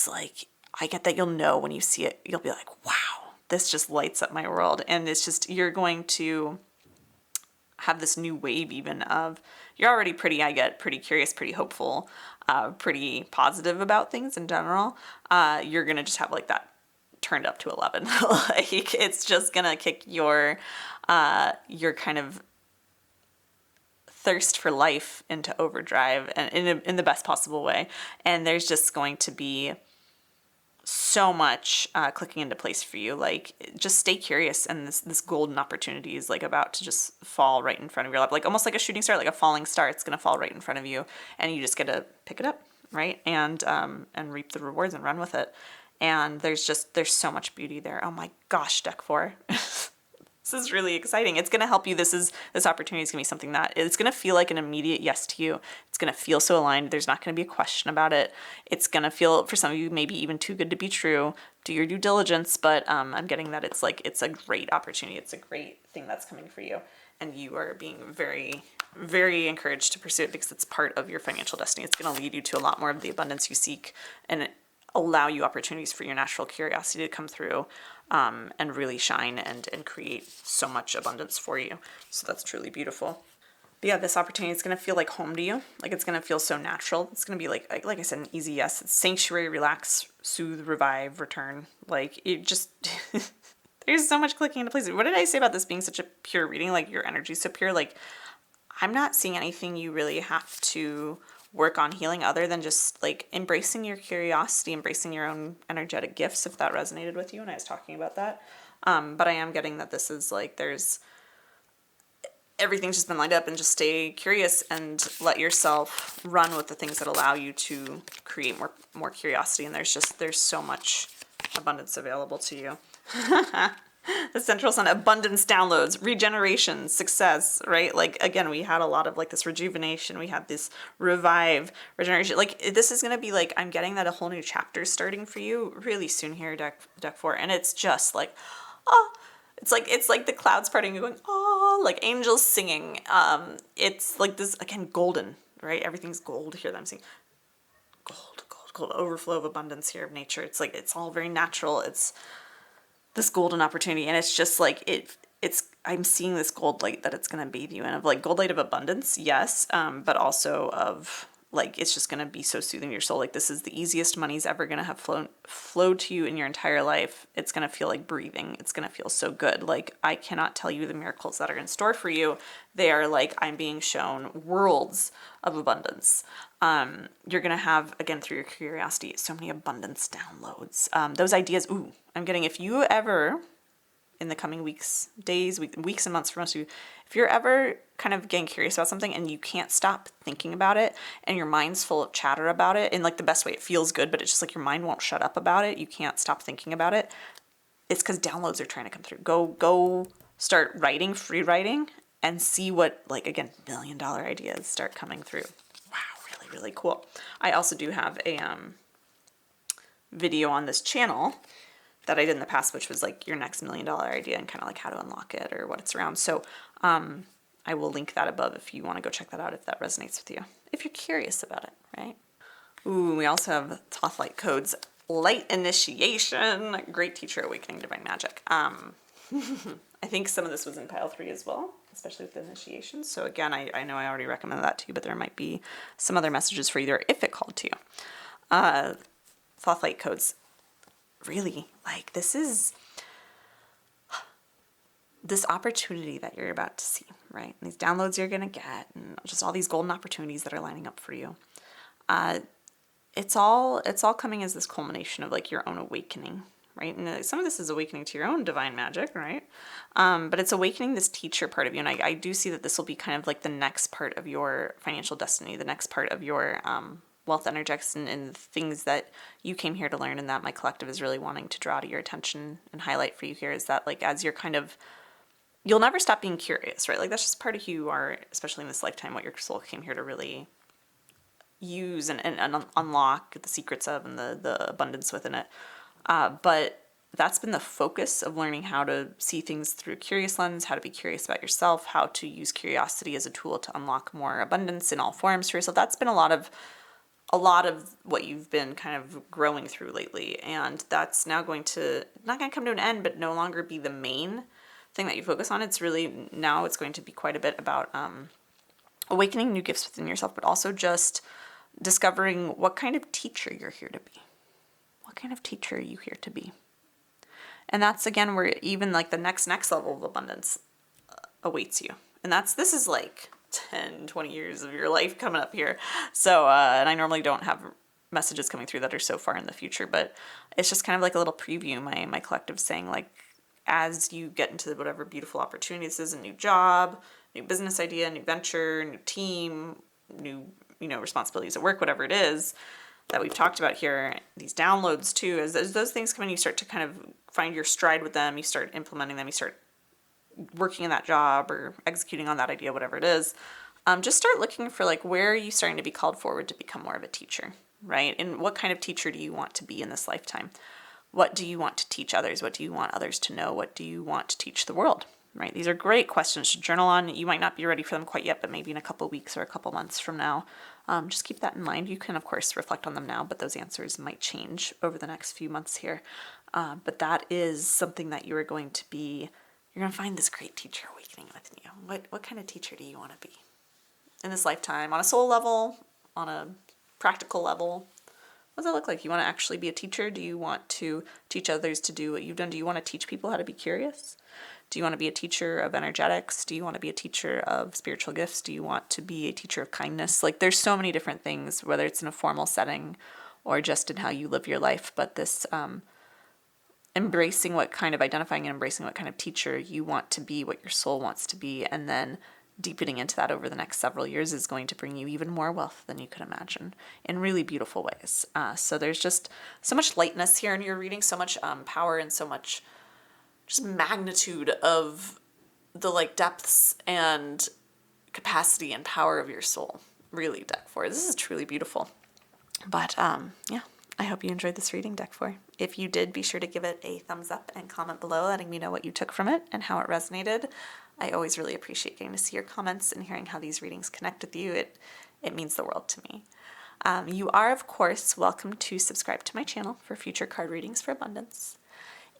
like, I get that you'll know when you see it. You'll be like, wow. This just lights up my world. And it's just, you're going to have this new wave even of, you're already pretty curious, pretty hopeful, pretty positive about things in general. You're going to just have like that turned up to 11. Like it's just going to kick your kind of thirst for life into overdrive, and in the best possible way. And there's just going to be so much clicking into place for you. Like just stay curious, and this golden opportunity is like about to just fall right in front of your lap, like almost like a shooting star, like a falling star. It's going to fall right in front of you, and you just get to pick it up, right? And reap the rewards and run with it. And there's so much beauty there. Oh my gosh, Deck 4. This is really exciting. It's going to help you. This opportunity is going to be something that it's going to feel like an immediate yes to you. It's going to feel so aligned. There's not going to be a question about it. It's going to feel, for some of you, maybe even too good to be true. Do your due diligence, but I'm getting that it's a great opportunity. It's a great thing that's coming for you. And you are being very, very encouraged to pursue it because it's part of your financial destiny. It's going to lead you to a lot more of the abundance you seek and allow you opportunities for your natural curiosity to come through and really shine and create so much abundance for you. So that's truly beautiful. But yeah, this opportunity is going to feel like home to you. Like it's going to feel so natural. It's going to be like I said, an easy yes. It's sanctuary, relax, soothe, revive, return. Like it just, there's so much clicking into place. What did I say about this being such a pure reading? Like your energy is so pure. Like I'm not seeing anything you really have to work on healing other than just like embracing your curiosity, embracing your own energetic gifts, if that resonated with you when I was talking about that. But I am getting that this is like, everything's just been lined up, and just stay curious and let yourself run with the things that allow you to create more curiosity. And there's so much abundance available to you. The central sun, abundance downloads, regeneration, success, right? Like, again, we had a lot of like this rejuvenation. We had this revive, regeneration. Like, this is going to be like, I'm getting that a whole new chapter starting for you really soon here, deck 4. And it's just like, oh, it's like the clouds parting and going, oh, like angels singing. It's like this, again, golden, right? Everything's gold here that I'm seeing. Gold, gold, gold, overflow of abundance here of nature. It's like, it's all very natural. It's this golden opportunity, and it's just like it's I'm seeing this gold light that it's going to bathe you in, of like gold light of abundance, yes, but also of like, it's just going to be so soothing to your soul. Like, this is the easiest money's ever going to have flowed to you in your entire life. It's going to feel like breathing. It's going to feel so good. Like, I cannot tell you the miracles that are in store for you. They are like, I'm being shown worlds of abundance. You're going to have, again, through your curiosity, so many abundance downloads. Those ideas, I'm getting, if you ever, in the coming weeks, days, weeks and months for most of you, if you're ever kind of getting curious about something and you can't stop thinking about it and your mind's full of chatter about it in like the best way, it feels good, but it's just like your mind won't shut up about it. You can't stop thinking about it. It's because downloads are trying to come through. Go start writing, free writing, and see what, like, again, $1 million ideas start coming through. Wow, really, really cool. I also do have a video on this channel that I did in the past, which was like your next $1 million idea and kind of like how to unlock it or what it's around. So I will link that above if you want to go check that out, if that resonates with you, if you're curious about it, right? Ooh, we also have Thothlight codes. Light initiation, great teacher, awakening divine magic. I think some of this was in pile 3 as well, especially with the initiation. So again, I know I already recommended that to you, but there might be some other messages for you there if it called to you. Thothlight codes. Really, like, this is this opportunity that you're about to see, right? And these downloads you're going to get, and just all these golden opportunities that are lining up for you. It's all coming as this culmination of like your own awakening, right? And some of this is awakening to your own divine magic, right? But it's awakening this teacher part of you. And I do see that this will be kind of like the next part of your financial destiny, the next part of your wealth energetics and things that you came here to learn, and that my collective is really wanting to draw to your attention and highlight for you here, is that like, as you're kind of, you'll never stop being curious, right? Like, that's just part of who you are, especially in this lifetime, what your soul came here to really use and unlock the secrets of and the abundance within it. But that's been the focus of learning how to see things through a curious lens, how to be curious about yourself, how to use curiosity as a tool to unlock more abundance in all forms for yourself. That's been a lot of what you've been kind of growing through lately. And that's now not going to come to an end, but no longer be the main thing that you focus on. It's really, now it's going to be quite a bit about awakening new gifts within yourself, but also just discovering what kind of teacher you're here to be. What kind of teacher are you here to be? And that's, again, where even like the next level of abundance awaits you. And this is like 10, 20 years of your life coming up here. So, and I normally don't have messages coming through that are so far in the future, but it's just kind of like a little preview, my collective saying, like, as you get into whatever beautiful opportunities is, a new job, new business idea, new venture, new team, new, responsibilities at work, whatever it is that we've talked about here, these downloads too, as those things come in, you start to kind of find your stride with them, you start implementing them, you start working in that job or executing on that idea, whatever it is. Just start looking for like, where are you starting to be called forward to become more of a teacher, right? And what kind of teacher do you want to be in this lifetime? What do you want to teach others? What do you want others to know? What do you want to teach the world, right? These are great questions to journal on. You might not be ready for them quite yet, but maybe in a couple weeks or a couple months from now. Just keep that in mind. You can, of course, reflect on them now, but those answers might change over the next few months here. But that is something that you are going to be, you're going to find this great teacher awakening within you. What kind of teacher do you want to be in this lifetime? On a soul level, on a practical level? What does that look like? You want to actually be a teacher? Do you want to teach others to do what you've done? Do you want to teach people how to be curious? Do you want to be a teacher of energetics? Do you want to be a teacher of spiritual gifts? Do you want to be a teacher of kindness? Like, there's so many different things, whether it's in a formal setting or just in how you live your life. But this identifying and embracing what kind of teacher you want to be, what your soul wants to be, and then deepening into that over the next several years is going to bring you even more wealth than you could imagine in really beautiful ways. So there's just so much lightness here in your reading, so much power and so much just magnitude of the like depths and capacity and power of your soul. Really, deck 4. This is truly beautiful. But yeah, I hope you enjoyed this reading, deck 4. If you did, be sure to give it a thumbs up and comment below letting me know what you took from it and how it resonated. I always really appreciate getting to see your comments and hearing how these readings connect with you. It means the world to me. You are, of course, welcome to subscribe to my channel for future card readings for abundance.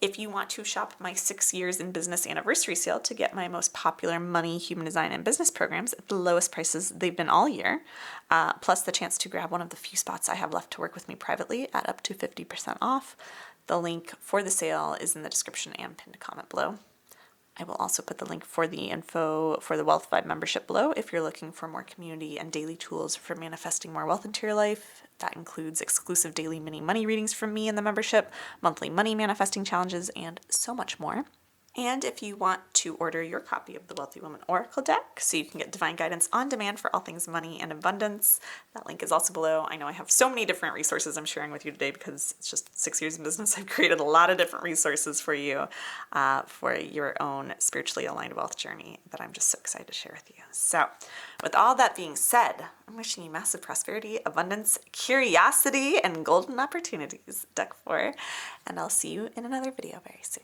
If you want to shop my 6 years in business anniversary sale to get my most popular money, human design, and business programs at the lowest prices they've been all year, plus the chance to grab one of the few spots I have left to work with me privately at up to 50% off, the link for the sale is in the description and pinned comment below. I will also put the link for the info for the Wealth Vibe membership below if you're looking for more community and daily tools for manifesting more wealth into your life. That includes exclusive daily mini money readings from me in the membership, monthly money manifesting challenges, and so much more. And if you want to order your copy of the Wealthy Woman Oracle deck so you can get divine guidance on demand for all things money and abundance, that link is also below. I know I have so many different resources I'm sharing with you today because it's just 6 years in business. I've created a lot of different resources for you for your own spiritually aligned wealth journey that I'm just so excited to share with you. So with all that being said, I'm wishing you massive prosperity, abundance, curiosity, and golden opportunities, deck 4, and I'll see you in another video very soon.